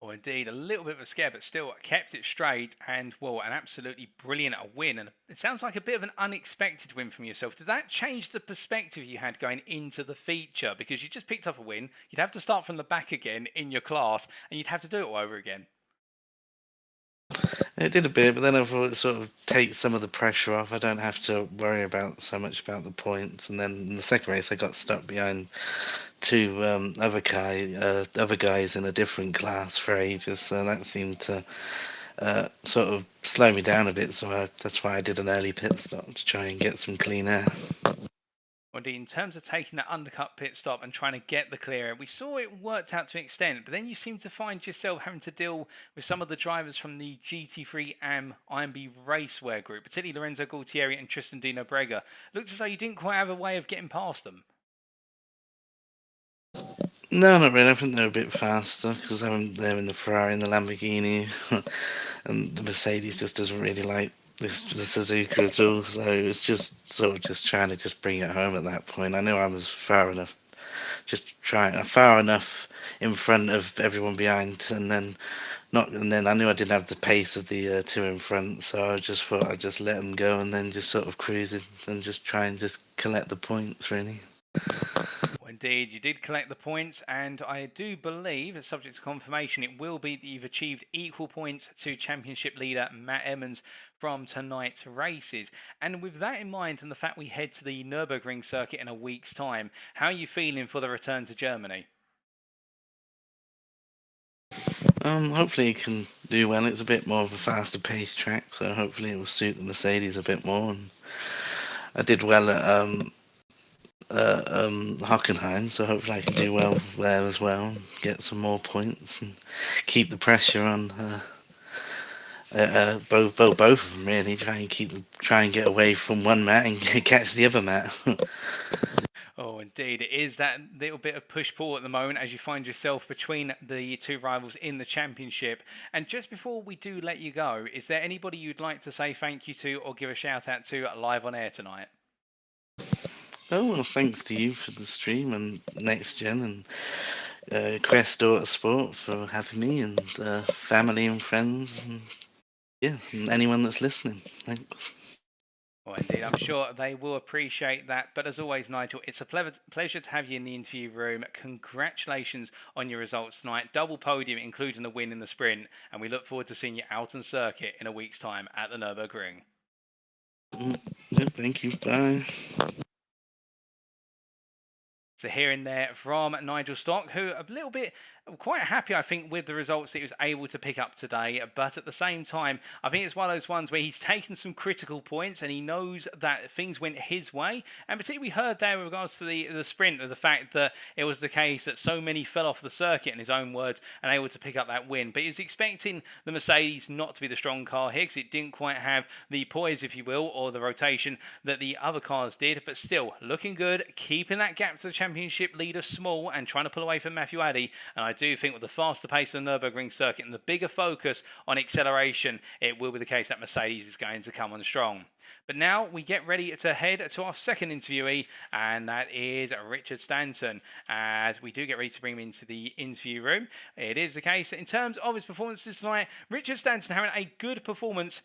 Or indeed, a little bit of a scare, but still kept it straight, and well, an absolutely brilliant win. And it sounds like a bit of an unexpected win from yourself. Did that change the perspective you had going into the feature? Because you just picked up a win, you'd have to start from the back again in your class, and you'd have to do it all over again. It did a bit, but then I thought it sort of takes some of the pressure off. I don't have to worry about so much about the points. And then in the second race, I got stuck behind 2 other guys in a different class for ages. So that seemed to sort of slow me down a bit. So that's why I did an early pit stop to try and get some clean air. Indeed, in terms of taking that undercut pit stop and trying to get the clear air, we saw it worked out to an extent, but then you seem to find yourself having to deal with some of the drivers from the GT3 AM IMB Racewear group, particularly Lorenzo Gualtieri and Tristan Di Nobrega. Looked as though you didn't quite have a way of getting past them. No, not really. I think they're a bit faster because they're in the Ferrari and the Lamborghini, and the Mercedes just doesn't really like the Suzuka at all. So it's just sort of just trying to just bring it home at that point. I knew I was far enough in front of everyone behind, and then I knew I didn't have the pace of the 2 in front, so I just thought I'd just let them go and then just sort of cruise it and just try and just collect the points, really. Well, indeed, you did collect the points, and I do believe, subject to confirmation, it will be that you've achieved equal points to championship leader Matt Emmons from tonight's races. And with that in mind, and the fact we head to the Nürburgring circuit in a week's time, how are you feeling for the return to Germany? Hopefully it can do well. It's a bit more of a faster paced track, so hopefully it will suit the Mercedes a bit more. And I did well at Hockenheim, so hopefully I can do well there as well, and get some more points and keep the pressure on both of them, really. Try and get away from one Matt and catch the other Matt. Oh, indeed. It is that little bit of push-pull at the moment as you find yourself between the 2 rivals in the championship. And just before we do let you go, is there anybody you'd like to say thank you to or give a shout out to live on air tonight? Oh, well, thanks to you for the stream and NXTGEN and Quest Autosport for having me, and family and friends, and yeah, and anyone that's listening. Thanks. Well, indeed, I'm sure they will appreciate that. But as always, Nigel, it's a pleasure to have you in the interview room. Congratulations on your results tonight. Double podium, including the win in the sprint. And we look forward to seeing you out on circuit in a week's time at the Nürburgring. Yeah, thank you. Bye. So hearing there from Nigel Stock, who a little bit quite happy, I think, with the results that he was able to pick up today. But at the same time, I think it's one of those ones where he's taken some critical points and he knows that things went his way. And particularly we heard there with regards to the sprint, of the fact that it was the case that so many fell off the circuit, in his own words, and able to pick up that win. But he was expecting the Mercedes not to be the strong car here because it didn't quite have the poise, if you will, or the rotation that the other cars did. But still, looking good, keeping that gap to the championship leader small and trying to pull away from Matthew Addy. And I do think with the faster pace of the Nürburgring circuit and the bigger focus on acceleration, it will be the case that Mercedes is going to come on strong. But now we get ready to head to our second interviewee, and that is Richard Stanton. As we do get ready to bring him into the interview room, it is the case that in terms of his performances tonight, Richard Stanton having a good performance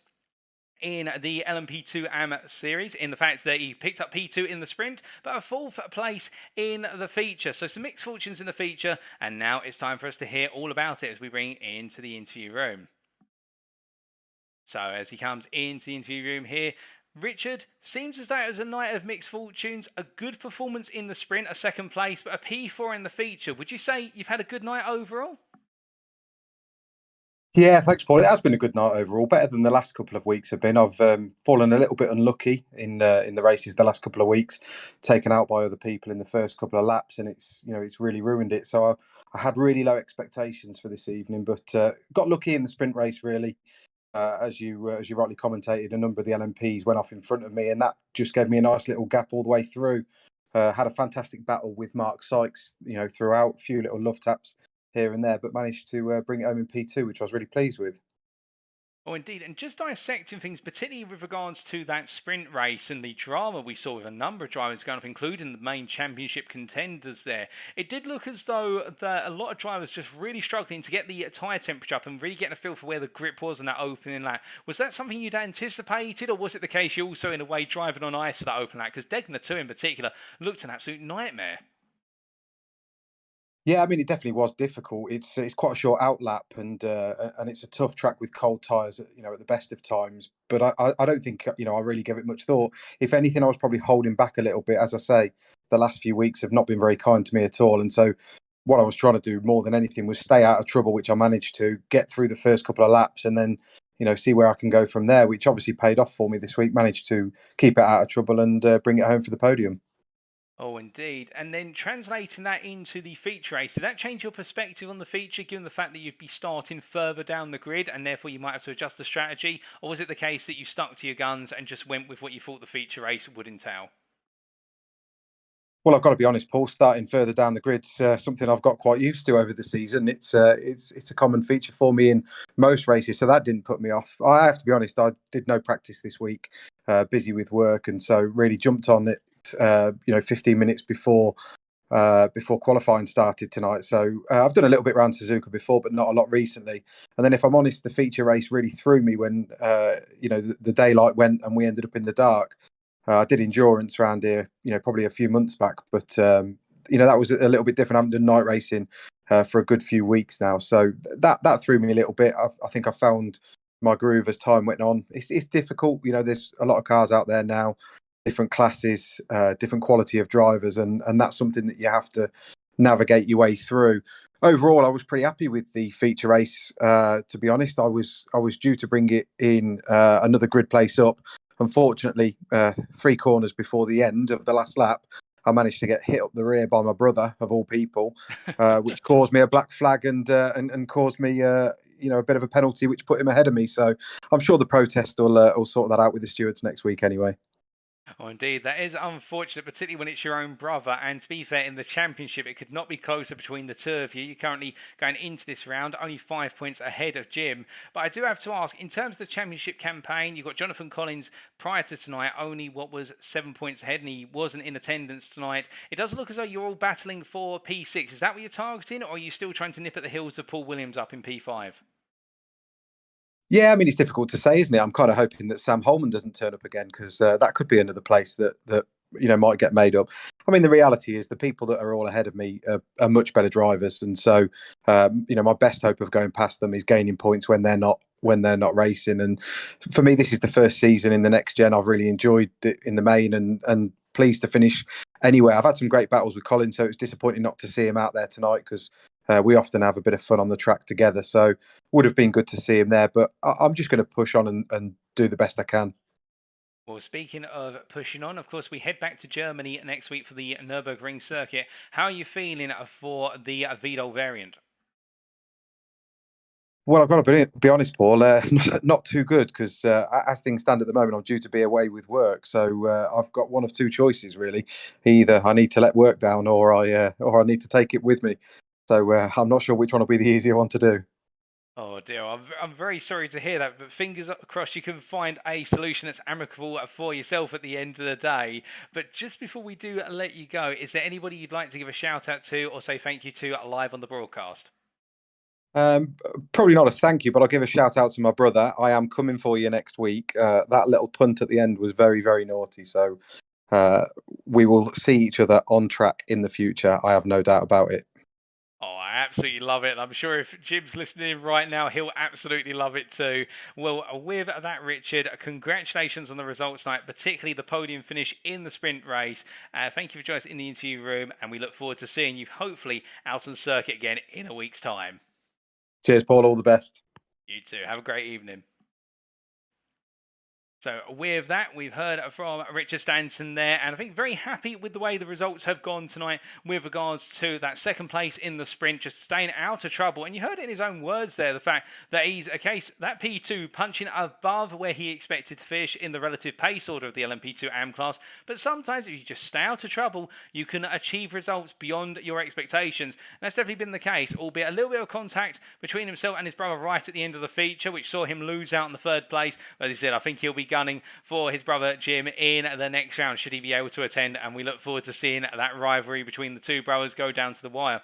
in the LMP2 AM series, in the fact that he picked up P2 in the sprint, but a fourth place in the feature. So some mixed fortunes in the feature, and now it's time for us to hear all about it as we bring into the interview room. So as he comes into the interview room here, Richard, seems as though it was a night of mixed fortunes, a good performance in the sprint, a second place, but a P4 in the feature. Would you say you've had a good night overall? Yeah, thanks, Paul. It has been a good night overall, better than the last couple of weeks have been. I've fallen a little bit unlucky in the races the last couple of weeks, taken out by other people in the first couple of laps, and it's really ruined it. So I had really low expectations for this evening, but got lucky in the sprint race really. As you rightly commentated, a number of the LMPs went off in front of me, and that just gave me a nice little gap all the way through. Had a fantastic battle with Mark Sykes, throughout, a few little love taps here and there, but managed to bring it home in P2, which I was really pleased with. Oh, indeed. And just dissecting things, particularly with regards to that sprint race and the drama we saw with a number of drivers going off, including the main championship contenders there, it did look as though a lot of drivers just really struggling to get the tyre temperature up and really getting a feel for where the grip was in that opening lap. Was that something you'd anticipated, or was it the case you're also, in a way, driving on ice for that open lap? Because Degner 2 in particular looked an absolute nightmare. Yeah, I mean, it definitely was difficult. It's quite a short outlap, and it's a tough track with cold tyres, at the best of times. But I don't think I really gave it much thought. If anything, I was probably holding back a little bit. As I say, the last few weeks have not been very kind to me at all, and so what I was trying to do more than anything was stay out of trouble, which I managed to get through the first couple of laps, and then see where I can go from there, which obviously paid off for me this week. Managed to keep it out of trouble and bring it home for the podium. Oh, indeed. And then translating that into the feature race, did that change your perspective on the feature, given the fact that you'd be starting further down the grid and therefore you might have to adjust the strategy? Or was it the case that you stuck to your guns and just went with what you thought the feature race would entail? Well, I've got to be honest, Paul. Starting further down the grid's something I've got quite used to over the season. It's a common feature for me in most races, so that didn't put me off. I have to be honest. I did no practice this week, busy with work, and so really jumped on it. 15 minutes before qualifying started tonight. So I've done a little bit around Suzuka before, but not a lot recently. And then, if I'm honest, the feature race really threw me when the daylight went and we ended up in the dark. I did endurance around here, probably a few months back, but that was a little bit different. I haven't done night racing for a good few weeks now, so that threw me a little bit. I think I found my groove as time went on. It's difficult, there's a lot of cars out there now, different classes, different quality of drivers, and that's something that you have to navigate your way through. Overall, I was pretty happy with the feature race. To be honest, I was due to bring it in another grid place up. Unfortunately, 3 corners before the end of the last lap, I managed to get hit up the rear by my brother, of all people, which caused me a black flag and caused me a bit of a penalty, which put him ahead of me. So I'm sure the protest will sort that out with the stewards next week anyway. Oh, indeed. That is unfortunate, particularly when it's your own brother. And to be fair, in the championship, it could not be closer between the two of you. You're currently going into this round only 5 points ahead of Jim. But I do have to ask, in terms of the championship campaign, you've got Jonathan Collins prior to tonight, only 7 points ahead, and he wasn't in attendance tonight. It does look as though you're all battling for P6. Is that what you're targeting, or are you still trying to nip at the heels of Paul Williams up in P5? Yeah, I mean, it's difficult to say, isn't it? I'm kind of hoping that Sam Holman doesn't turn up again, because that could be another place that might get made up. I mean, the reality is the people that are all ahead of me are much better drivers, and so my best hope of going past them is gaining points when they're not racing. And for me, this is the first season in the next gen I've really enjoyed it in the main, and pleased to finish anyway. I've had some great battles with Colin, so it's disappointing not to see him out there tonight, because we often have a bit of fun on the track together. So would have been good to see him there, but I'm just going to push on and do the best I can. Well, speaking of pushing on, of course, we head back to Germany next week for the Nürburgring circuit. How are you feeling for the Vidal variant? Well, I've got to be honest, Paul. Not too good, because as things stand at the moment, I'm due to be away with work. So I've got one of two choices, really. Either I need to let work down, or I need to take it with me. So I'm not sure which one will be the easier one to do. Oh dear, I'm very sorry to hear that, but fingers crossed you can find a solution that's amicable for yourself at the end of the day. But just before we do let you go, is there anybody you'd like to give a shout out to or say thank you to live on the broadcast? Probably not a thank you, but I'll give a shout out to my brother. I am coming for you next week. That little punt at the end was very, very naughty. So we will see each other on track in the future. I have no doubt about it. Oh, I absolutely love it. I'm sure if Jim's listening right now, he'll absolutely love it too. Well, with that, Richard, congratulations on the results tonight, particularly the podium finish in the sprint race. Thank you for joining us in the interview room, and we look forward to seeing you hopefully out on circuit again in a week's time. Cheers, Paul. All the best. You too. Have a great evening. So with that, we've heard from Richard Stanton there, and I think very happy with the way the results have gone tonight with regards to that second place in the sprint, just staying out of trouble. And you heard it in his own words there, the fact that he's a case, that P2 punching above where he expected to finish in the relative pace order of the LMP2 AM class. But sometimes if you just stay out of trouble, you can achieve results beyond your expectations. And that's definitely been the case, albeit a little bit of contact between himself and his brother right at the end of the feature, which saw him lose out in the third place. As he said, I think he'll be gunning for his brother Jim in the next round should he be able to attend, and we look forward to seeing that rivalry between the two brothers go down to the wire.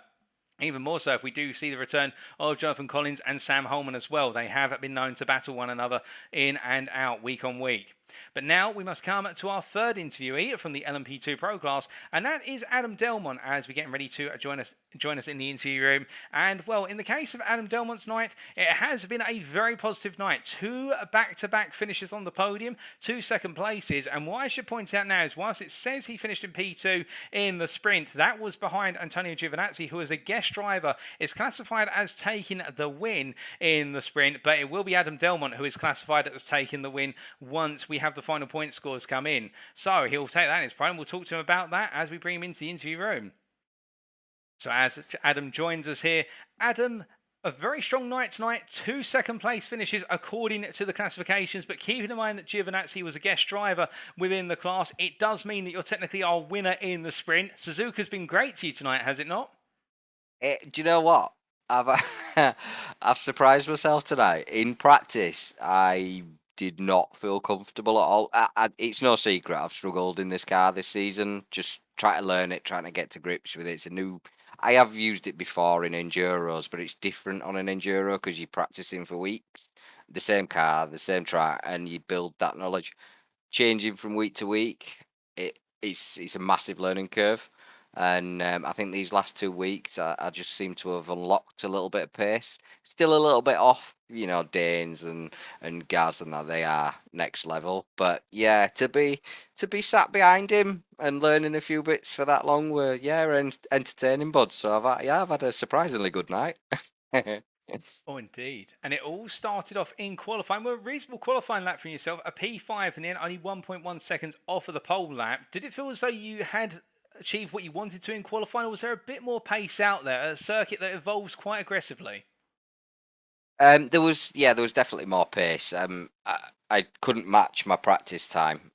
Even more so if we do see the return of Jonathan Collins and Sam Holman as well. They have been known to battle one another in and out week on week. But now we must come to our third interviewee from the LMP2 Pro class, and that is Adam Delmont, as we're getting ready to join us in the interview room. And well, in the case of Adam Delmont's night, it has been a very positive night. 2 back-to-back finishes on the podium, 2 second places, and what I should point out now is whilst it says he finished in P2 in the sprint, that was behind Antonio Giovinazzi, who as a guest driver is classified as taking the win in the sprint, but it will be Adam Delmont who is classified as taking the win once we have the final point scores come in. So he'll take that in his pride, and we'll talk to him about that as we bring him into the interview room. So as Adam joins us here, Adam, a very strong night tonight, 2 second place finishes according to the classifications, but keeping in mind that Giovinazzi was a guest driver within the class, it does mean that you're technically our winner in the sprint. Suzuka's been great to you tonight, has it not? Do you know what? I've surprised myself tonight. In practice, I did not feel comfortable at all. It's no secret I've struggled in this car this season. Just trying to learn it, trying to get to grips with it. It's a new. I have used it before in enduros, but it's different on an enduro because you're practicing for weeks, the same car, the same track, and you build that knowledge. Changing from week to week, it's a massive learning curve. And I think these last 2 weeks, I just seem to have unlocked a little bit of pace. Still a little bit off, Daines and Gaz and that, they are next level. But yeah, to be sat behind him and learning a few bits for that long were entertaining, bud. So I've had a surprisingly good night. Oh, indeed. And it all started off in qualifying. Well, a reasonable qualifying lap from yourself, a P5 in the end, only 1.1 seconds off of the pole lap. Did it feel as though you had achieved what you wanted to in qualifying, or was there a bit more pace out there, a circuit that evolves quite aggressively? There was definitely more pace. I couldn't match my practice time.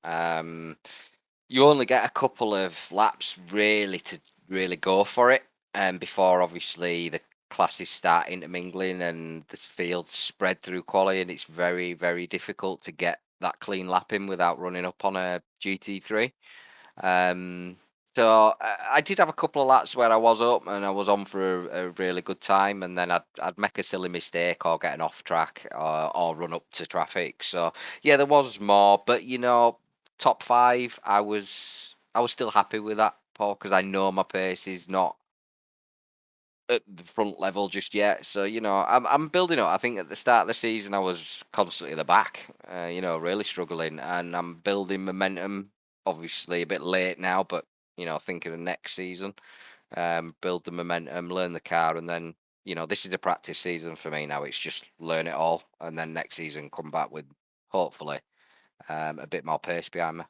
You only get a couple of laps really to really go for it, before obviously the classes start intermingling and the fields spread through quali, and it's very, very difficult to get that clean lap in without running up on a GT3. So I did have a couple of laps where I was up and I was on for a really good time, and then I'd make a silly mistake or get an off track or run up to traffic. So yeah, there was more, but top 5, I was still happy with that, Paul, because I know my pace is not at the front level just yet. So I'm building up. I think at the start of the season I was constantly at the back, really struggling, and I'm building momentum. Obviously a bit late now, but thinking of next season, build the momentum, learn the car, and then this is the practice season for me now. It's just learn it all, and then next season come back with hopefully a bit more pace behind me.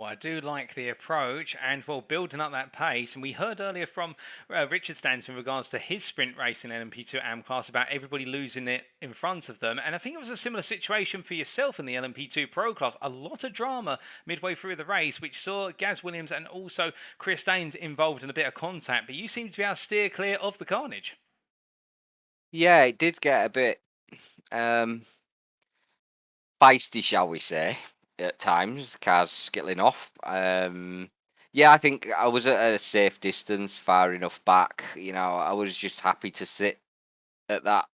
Well, I do like the approach and, well, building up that pace. And we heard earlier from Richard Stanton in regards to his sprint race in LMP2 AM class about everybody losing it in front of them. And I think it was a similar situation for yourself in the LMP2 Pro class. A lot of drama midway through the race, which saw Gaz Williams and also Chris Daines involved in a bit of contact. But you seem to be able to steer clear of the carnage. Yeah, it did get a bit um, feisty, shall we say, at times. Cars skittling off. Yeah, I think I was at a safe distance, far enough back. I was just happy to sit at that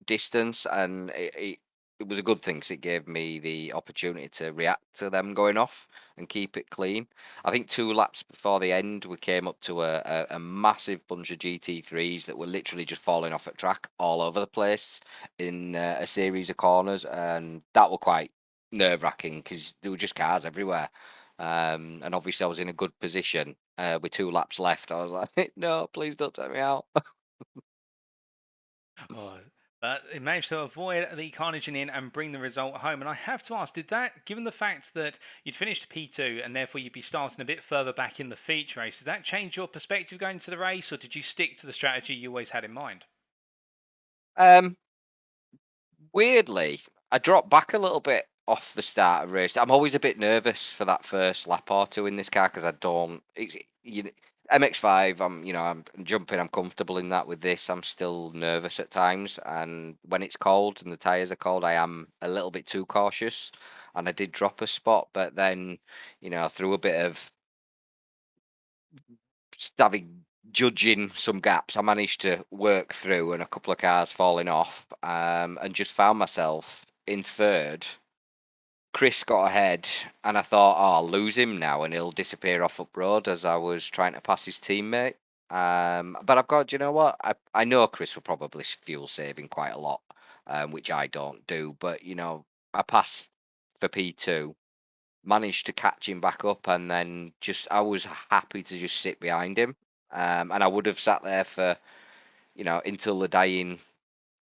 distance, and it was a good thing 'cause it gave me the opportunity to react to them going off and keep it clean. I think 2 laps before the end, we came up to a massive bunch of GT3s that were literally just falling off at track all over the place in a series of corners, and that were quite nerve-wracking because there were just cars everywhere. And obviously I was in a good position with 2 laps left. I was like, no, please don't take me out. Oh, but it managed to avoid the carnage in the end and bring the result home. And I have to ask, did that, given the fact that you'd finished P2 and therefore you'd be starting a bit further back in the feature race, did that change your perspective going into the race, or did you stick to the strategy you always had in mind? Um, Weirdly, I dropped back a little bit off the start of race. I'm always a bit nervous for that first lap or two in this car because I don't. MX5, I'm jumping. I'm comfortable in that. With this, I'm still nervous at times, and when it's cold and the tires are cold, I am a little bit too cautious. And I did drop a spot, but then, through a bit of having judging some gaps, I managed to work through and a couple of cars falling off, and just found myself in third. Chris got ahead, and I thought, oh, I'll lose him now, and he'll disappear off up road as I was trying to pass his teammate. But I've got, you know what? I know Chris will probably fuel saving quite a lot, which I don't do. But I passed for P2, managed to catch him back up, and then I was happy to just sit behind him. And I would have sat there for until the dying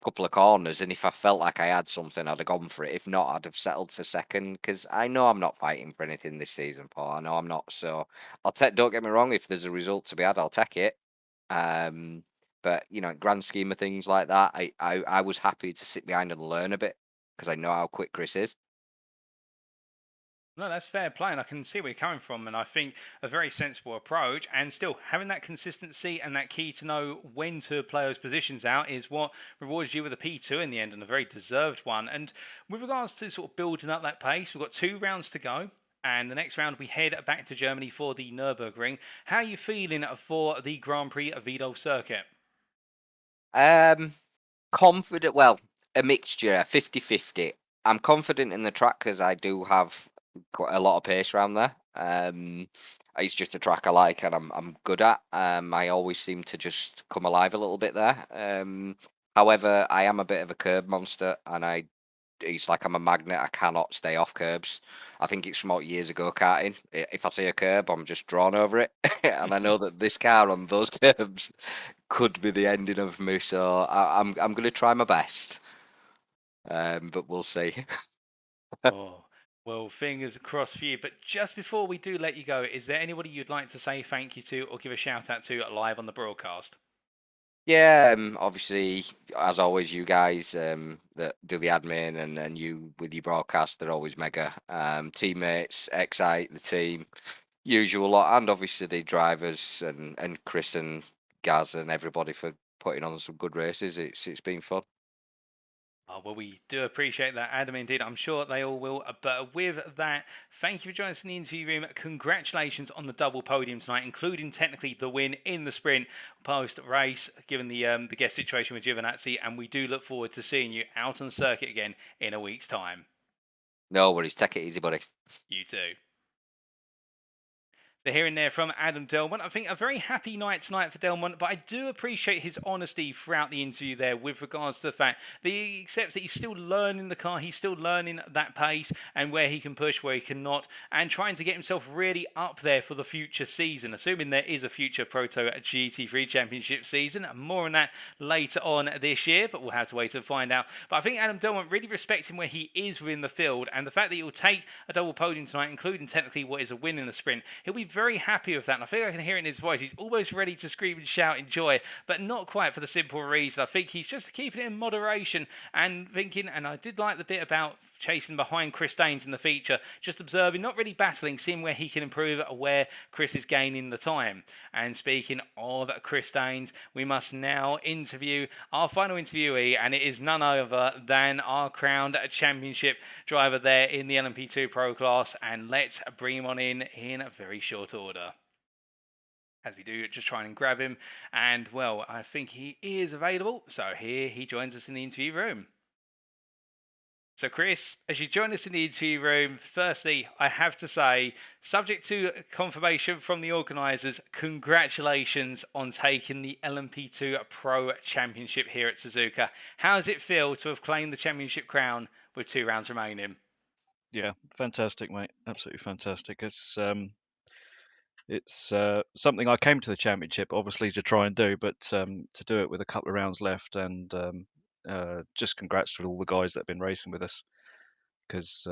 couple of corners, and if I felt like I had something, I'd have gone for it. If not, I'd have settled for second because I know I'm not fighting for anything this season, Paul. I know I'm not. So I'll take. Don't get me wrong. If there's a result to be had, I'll take it. Um, but grand scheme of things like that, I was happy to sit behind and learn a bit because I know how quick Chris is. No, that's fair play, and I can see where you're coming from, and I think a very sensible approach, and still having that consistency and that key to know when to play those positions out is what rewards you with a P2 in the end, and a very deserved one. And with regards to sort of building up that pace, we've got 2 rounds to go, and the next round we head back to Germany for the Nürburgring. How are you feeling for the Grand Prix of Wiedolf circuit? Confident. Well, a mixture, 50-50. I'm confident in the track because I do have quite a lot of pace around there. It's just a track I like and I'm good at. I always seem to just come alive a little bit there. However, I am a bit of a curb monster, and it's like I'm a magnet. I cannot stay off curbs. I think it's from years ago karting. If I see a curb, I'm just drawn over it, and I know that this car on those curbs could be the ending of me. So I'm going to try my best, but we'll see. Oh, well, fingers crossed for you. But just before we do let you go, is there anybody you'd like to say thank you to or give a shout out to live on the broadcast? Yeah, obviously, as always, you guys that do the admin and you with your broadcast, they're always mega. Teammates, Excite, the team, usual lot, and obviously the drivers and Chris and Gaz and everybody for putting on some good races. It's been fun. Oh, well, we do appreciate that, Adam. Indeed, I'm sure they all will. But with that, thank you for joining us in the interview room. Congratulations on the double podium tonight, including technically the win in the sprint post-race, given the guest situation with Giovinazzi. And we do look forward to seeing you out on circuit again in a week's time. No worries. Take it easy, buddy. You too. So hearing there from Adam Delmont, I think a very happy night tonight for Delmont, but I do appreciate his honesty throughout the interview there with regards to the fact that he accepts that he's still learning the car, he's still learning that pace and where he can push, where he cannot, and trying to get himself really up there for the future season, assuming there is a future Proto GT3 Championship season. More on that later on this year, but we'll have to wait to find out. But I think Adam Delmont really respecting where he is within the field, and the fact that he'll take a double podium tonight, including technically what is a win in the sprint, he'll be very happy with that, and I think I can hear it in his voice. He's almost ready to scream and shout in joy, but not quite for the simple reason. I think he's just keeping it in moderation and thinking, and I did like the bit about chasing behind Chris Daines in the feature, just observing, not really battling, seeing where he can improve, where Chris is gaining the time. And speaking of Chris Daines, we must now interview our final interviewee, and it is none other than our crowned championship driver there in the LMP2 Pro class, and let's bring him on in a very short order. As we do, just try and grab him, and well, I think he is available, so here he joins us in the interview room. So Chris, as you join us in the interview room, firstly, I have to say, subject to confirmation from the organisers, congratulations on taking the LMP2 Pro Championship here at Suzuka. How does it feel to have claimed the championship crown with 2 rounds remaining? Yeah, fantastic, mate. Absolutely fantastic. It's something I came to the championship obviously to try and do, but to do it with a couple of rounds left, and just congrats to all the guys that have been racing with us, because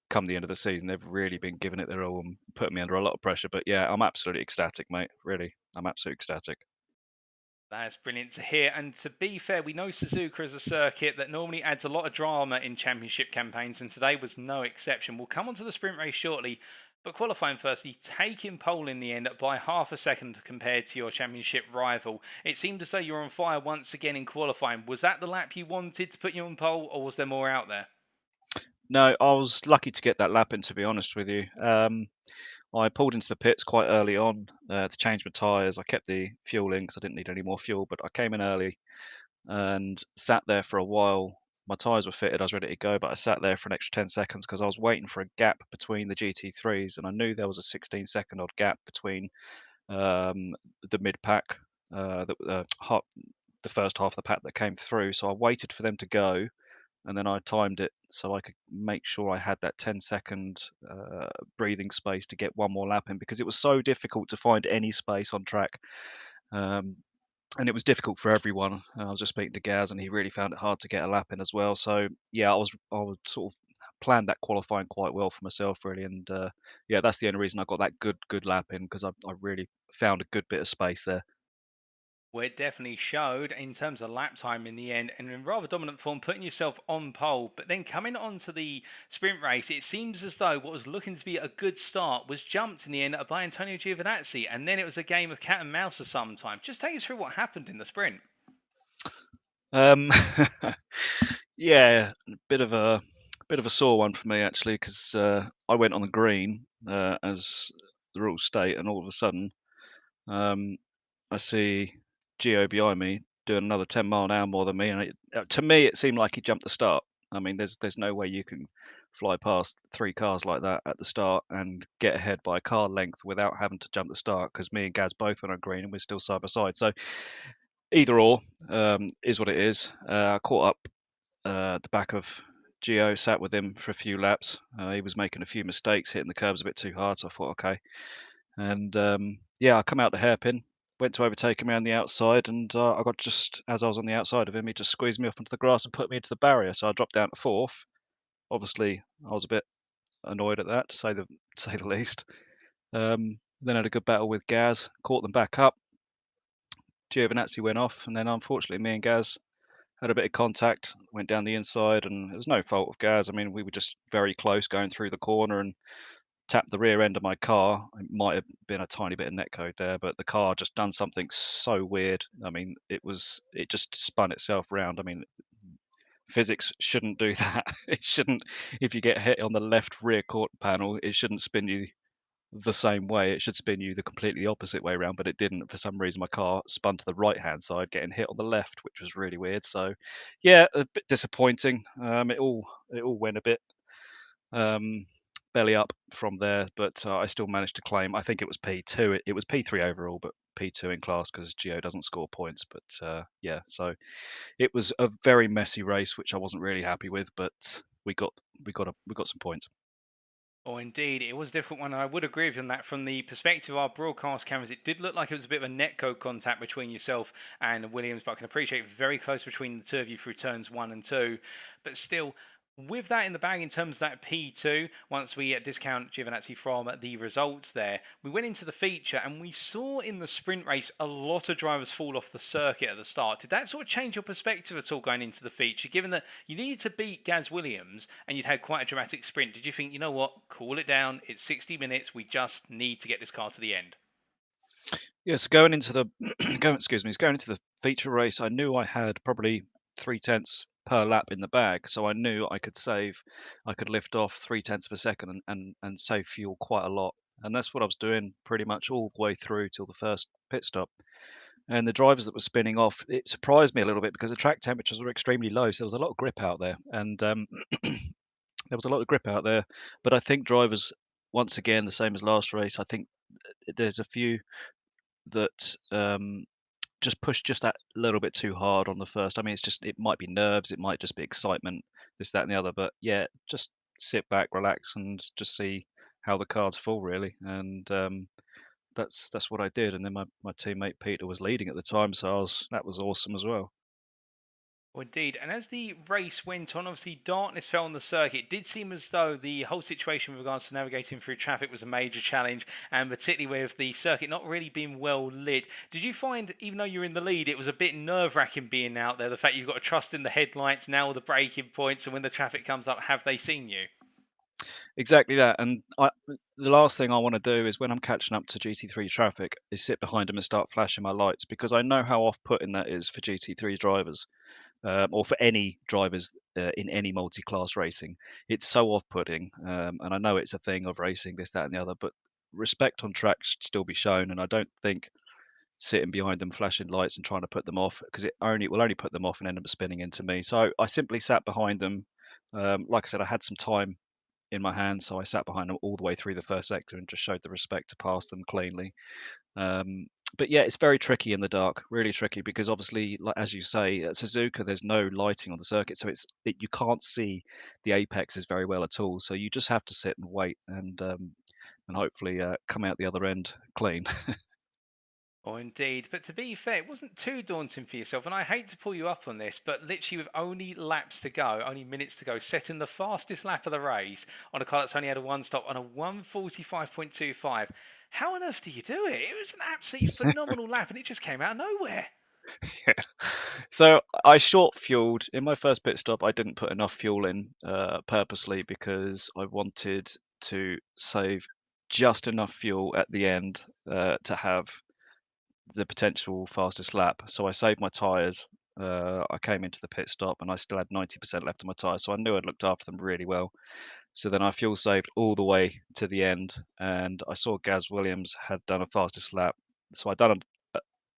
come the end of the season, they've really been giving it their all and putting me under a lot of pressure. But yeah, I'm absolutely ecstatic, mate. Really, I'm absolutely ecstatic. That's brilliant to hear. And to be fair, we know Suzuka is a circuit that normally adds a lot of drama in championship campaigns, and today was no exception. We'll come on to the sprint race shortly, but qualifying firstly, taking pole in the end by half a second compared to your championship rival. It seemed as though you were on fire once again in qualifying. Was that the lap you wanted to put you on pole, or was there more out there? No, I was lucky to get that lap in, to be honest with you. I pulled into the pits quite early on to change my tyres. I kept the fuel in because I didn't need any more fuel, but I came in early and sat there for a while. My tyres were fitted, I was ready to go, but I sat there for an extra 10 seconds because I was waiting for a gap between the GT3s, and I knew there was a 16-second odd gap between the mid-pack, the first half of the pack that came through. So I waited for them to go, and then I timed it so I could make sure I had that 10-second breathing space to get one more lap in, because it was so difficult to find any space on track. And it was difficult for everyone. I was just speaking to Gaz, and he really found it hard to get a lap in as well. So yeah, I was sort of planned that qualifying quite well for myself, really. And yeah, that's the only reason I got that good lap in, because I really found a good bit of space there. Well, it definitely showed in terms of lap time in the end, and in rather dominant form, putting yourself on pole. But then coming on to the sprint race, it seems as though what was looking to be a good start was jumped in the end by Antonio Giovinazzi, and then it was a game of cat and mouse for some time. Just take us through what happened in the sprint. Yeah, a bit of a sore one for me, actually, because I went on the green as the rules state, and all of a sudden I see Gio behind me doing another 10 mile an hour more than me, and to me it seemed like he jumped the start. I mean, there's no way you can fly past 3 cars like that at the start and get ahead by a car length without having to jump the start, because me and Gaz both went on green and we're still side by side. So either or is what it is. I caught up the back of Gio, sat with him for a few laps. He was making a few mistakes, hitting the curbs a bit too hard, so I thought, okay. And yeah, I come out the hairpin, went to overtake him around the outside, and I got just as I was on the outside of him, he just squeezed me off into the grass and put me into the barrier. So I dropped down to 4th. Obviously, I was a bit annoyed at that, to say the least. Then had a good battle with Gaz, caught them back up. Giovinazzi went off, and then unfortunately, me and Gaz had a bit of contact, went down the inside, and it was no fault of Gaz. I mean, we were just very close going through the corner and tapped the rear end of my car. It might have been a tiny bit of netcode there, but the car just done something so weird. I mean, it just spun itself round. I mean, physics shouldn't do that. It shouldn't. If you get hit on the left rear quarter panel, it shouldn't spin you the same way. It should spin you the completely opposite way around, but it didn't. For some reason, my car spun to the right hand side, getting hit on the left, which was really weird. So, yeah, a bit disappointing. It all went a bit belly up from there, but I still managed to claim. I think it was P2. It was P3 overall, but P2 in class because Gio doesn't score points. But yeah, so it was a very messy race, which I wasn't really happy with, but we got some points. Oh, indeed. It was a difficult one. I would agree with you on that. From the perspective of our broadcast cameras, it did look like it was a bit of a netcode contact between yourself and Williams, but I can appreciate very close between the two of you through turns 1 and 2. But still, with that in the bag in terms of that P2, once we discount Giovinazzi from the results there, we went into the feature and we saw in the sprint race a lot of drivers fall off the circuit at the start. Did that sort of change your perspective at all going into the feature, given that you needed to beat Gaz Williams and you'd had quite a dramatic sprint? Did you think, you know what, cool it down, it's 60 minutes, we just need to get this car to the end? Yes, going into the going into the feature race, I knew I had probably 0.3 per lap in the bag, so I knew I could lift off 0.3 of a second and save fuel quite a lot. And that's what I was doing pretty much all the way through till the first pit stop. And the drivers that were spinning off, it surprised me a little bit because the track temperatures were extremely low, so there was a lot of grip out there, and there was a lot of grip out there. But I think drivers, once again, the same as last race, I think there's a few that just pushed just that little bit too hard on the first. I mean, it might be nerves, it might just be excitement, this, that, and the other. But yeah, just sit back, relax, and just see how the cards fall, really. And that's what I did. And then my teammate Peter was leading at the time, so that was awesome as well. Well, indeed. And as the race went on, obviously darkness fell on the circuit. It did seem as though the whole situation with regards to navigating through traffic was a major challenge, and particularly with the circuit not really being well lit. Did you find, even though you're in the lead, it was a bit nerve-wracking being out there? The fact you've got to trust in the headlights now, the braking points, and when the traffic comes up, have they seen you? Exactly that. And the last thing I want to do is when I'm catching up to GT3 traffic is sit behind them and start flashing my lights, because I know how off-putting that is for GT3 drivers. Or for any drivers in any multi-class racing. It's so off-putting, and I know it's a thing of racing, this, that, and the other, but respect on track should still be shown, and I don't think sitting behind them flashing lights and trying to put them off, because it will only put them off and end up spinning into me. So I simply sat behind them. Like I said, I had some time in my hands, so I sat behind them all the way through the first sector and just showed the respect to pass them cleanly. But yeah, it's very tricky in the dark, really tricky, because obviously, like as you say, at Suzuka, there's no lighting on the circuit, so you can't see the apexes very well at all. So you just have to sit and wait and hopefully come out the other end clean. Oh, indeed. But to be fair, it wasn't too daunting for yourself. And I hate to pull you up on this, but literally with only laps to go, only minutes to go, setting the fastest lap of the race on a car that's only had a one stop on a 1:45.25. How on earth do you do it? It was an absolutely phenomenal lap and it just came out of nowhere. Yeah. So I short fueled in my first pit stop. I didn't put enough fuel in purposely because I wanted to save just enough fuel at the end to have the potential fastest lap. So I saved my tyres. I came into the pit stop and I still had 90% left of my tyres, so I knew I'd looked after them really well. So then I fuel saved all the way to the end, and I saw Gaz Williams had done a fastest lap. So I'd done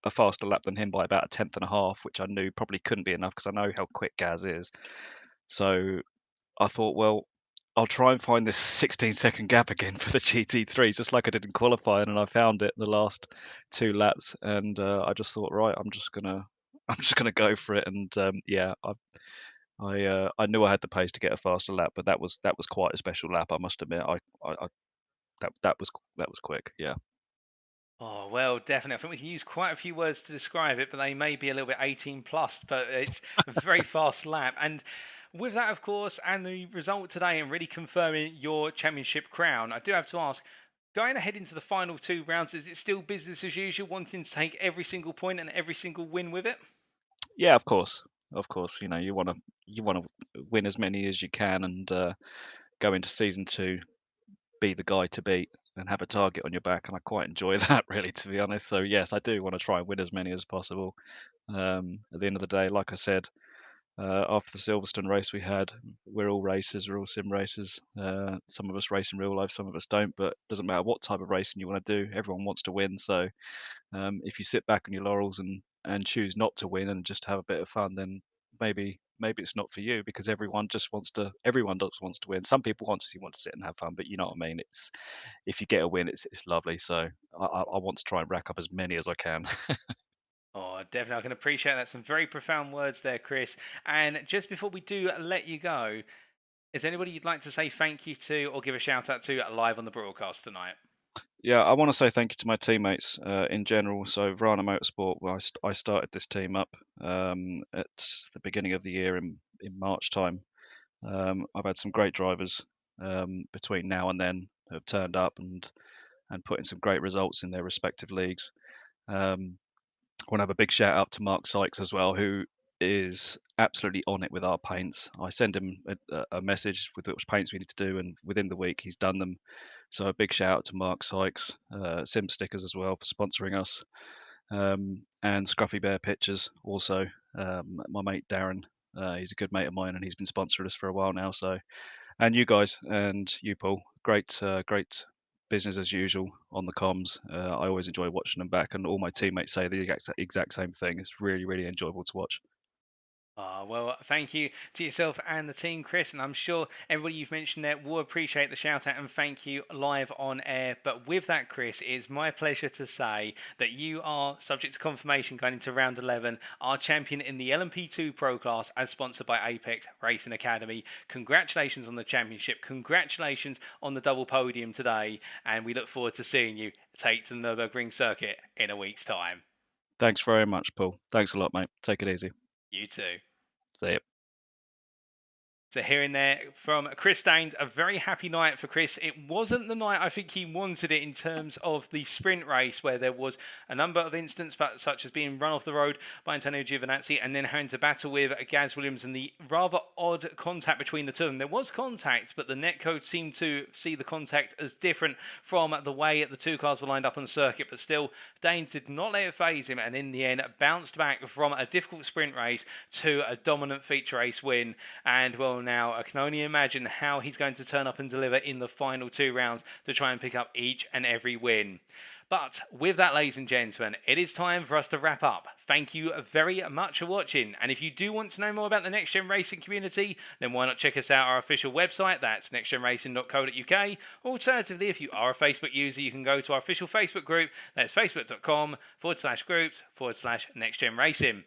a faster lap than him by about a tenth and a half, which I knew probably couldn't be enough because I know how quick Gaz is. So I thought, well, I'll try and find this 16-second gap again for the GT3, just like I did in qualifying, and I found it in the last 2 laps. And I just thought, right, I'm just gonna go for it. And yeah, I knew I had the pace to get a faster lap, but that was quite a special lap, I must admit. That was quick, yeah. Oh, well, definitely. I think we can use quite a few words to describe it, but they may be a little bit 18 plus, but it's a very fast lap. And with that, of course, and the result today and really confirming your championship crown, I do have to ask, going ahead into the final 2 rounds, is it still business as usual, wanting to take every single point and every single win with it? Yeah, of course. Of course, you want to win as many as you can and go into season 2, be the guy to beat and have a target on your back, and I quite enjoy that, really, to be honest. So yes, I do want to try and win as many as possible. At the end of the day, like I said, after the Silverstone race we had. We're all racers, we're all sim racers. Some of us race in real life, some of us don't, but it doesn't matter what type of racing you want to do. Everyone wants to win. So if you sit back on your laurels and choose not to win and just have a bit of fun, then maybe it's not for you, because everyone does wants to win. Some people want to sit and have fun, but you know what I mean. It's if you get a win, it's lovely. So I want to try and rack up as many as I can. Oh, definitely. I can appreciate that. Some very profound words there, Chris. And just before we do let you go, is there anybody you'd like to say thank you to or give a shout out to live on the broadcast tonight? Yeah, I want to say thank you to my teammates in general. So Vrana Motorsport, I started this team up at the beginning of the year in March time. I've had some great drivers between now and then who have turned up and put in some great results in their respective leagues. I want to have a big shout out to Mark Sykes as well, who is absolutely on it with our paints. I send him a message with which paints we need to do, and within the week he's done them. So a big shout out to Mark Sykes, Sim Stickers as well for sponsoring us, and Scruffy Bear Pictures also. My mate Darren, he's a good mate of mine, and he's been sponsoring us for a while now. So, and you guys and you, Paul, great business as usual on the comms. I always enjoy watching them back, and all my teammates say the exact same thing. It's really enjoyable to watch. Well, thank you to yourself and the team, Chris, and I'm sure everybody you've mentioned there will appreciate the shout out and thank you live on air. But with that, Chris, it is my pleasure to say that you are, subject to confirmation going into round 11, our champion in the LMP Pro class as sponsored by Apex Racing Academy. Congratulations on the championship. Congratulations on the double podium today. And we look forward to seeing you take to the Nürburgring circuit in a week's time. Thanks very much, Paul. Thanks a lot, mate. Take it easy. You too. See you. So hearing there from Chris Daines, a very happy night for Chris. It wasn't the night I think he wanted it in terms of the sprint race, where there was a number of incidents, such as being run off the road by Antonio Giovinazzi and then having to battle with Gaz Williams and the rather odd contact between the two of them. There was contact, but the netcode seemed to see the contact as different from the way the two cars were lined up on the circuit. But still, Daines did not let it faze him, and in the end bounced back from a difficult sprint race to a dominant feature race win. And well, now I can only imagine how he's going to turn up and deliver in the final two rounds to try and pick up each and every win. But with that, ladies and gentlemen, it is time for us to wrap up. Thank you very much for watching. And if you do want to know more about the Next Gen Racing community, then why not check us out, our official website, that's nextgenracing.co.uk. Alternatively, if you are a Facebook user, you can go to our official Facebook group, that's facebook.com/groups/nextgenracing.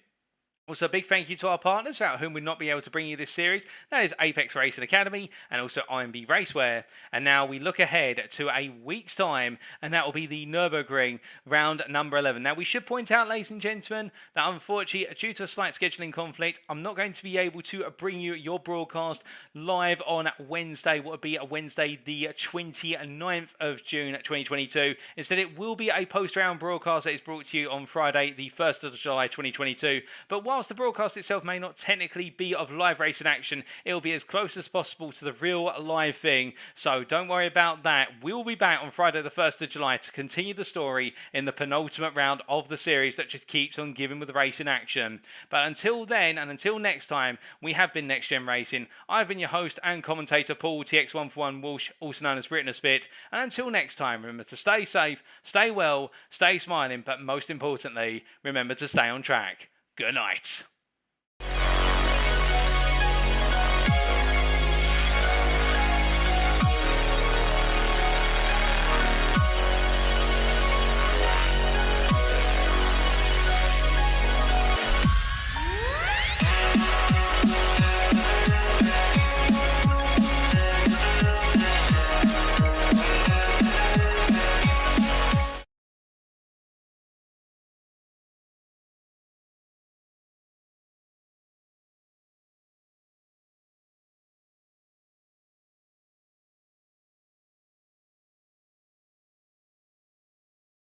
Also, a big thank you to our partners, without whom we'd not be able to bring you this series. That is Apex Racing Academy and also IMB Racewear. And now we look ahead to a week's time, and that will be the Nürburgring round number 11. Now, we should point out, ladies and gentlemen, that unfortunately, due to a slight scheduling conflict, I'm not going to be able to bring you your broadcast live on Wednesday, what would be a Wednesday, the 29th of June 2022. Instead, it will be a post-round broadcast that is brought to you on Friday, the 1st of July 2022. But whilst the broadcast itself may not technically be of live racing action, it will be as close as possible to the real live thing. So don't worry about that. We will be back on Friday the 1st of July to continue the story in the penultimate round of the series that just keeps on giving with the racing action. But until then, and until next time, we have been Next Gen Racing. I've been your host and commentator, Paul TX141 Walsh, also known as Britain a Spit. And until next time, remember to stay safe, stay well, stay smiling, but most importantly, remember to stay on track. Good night.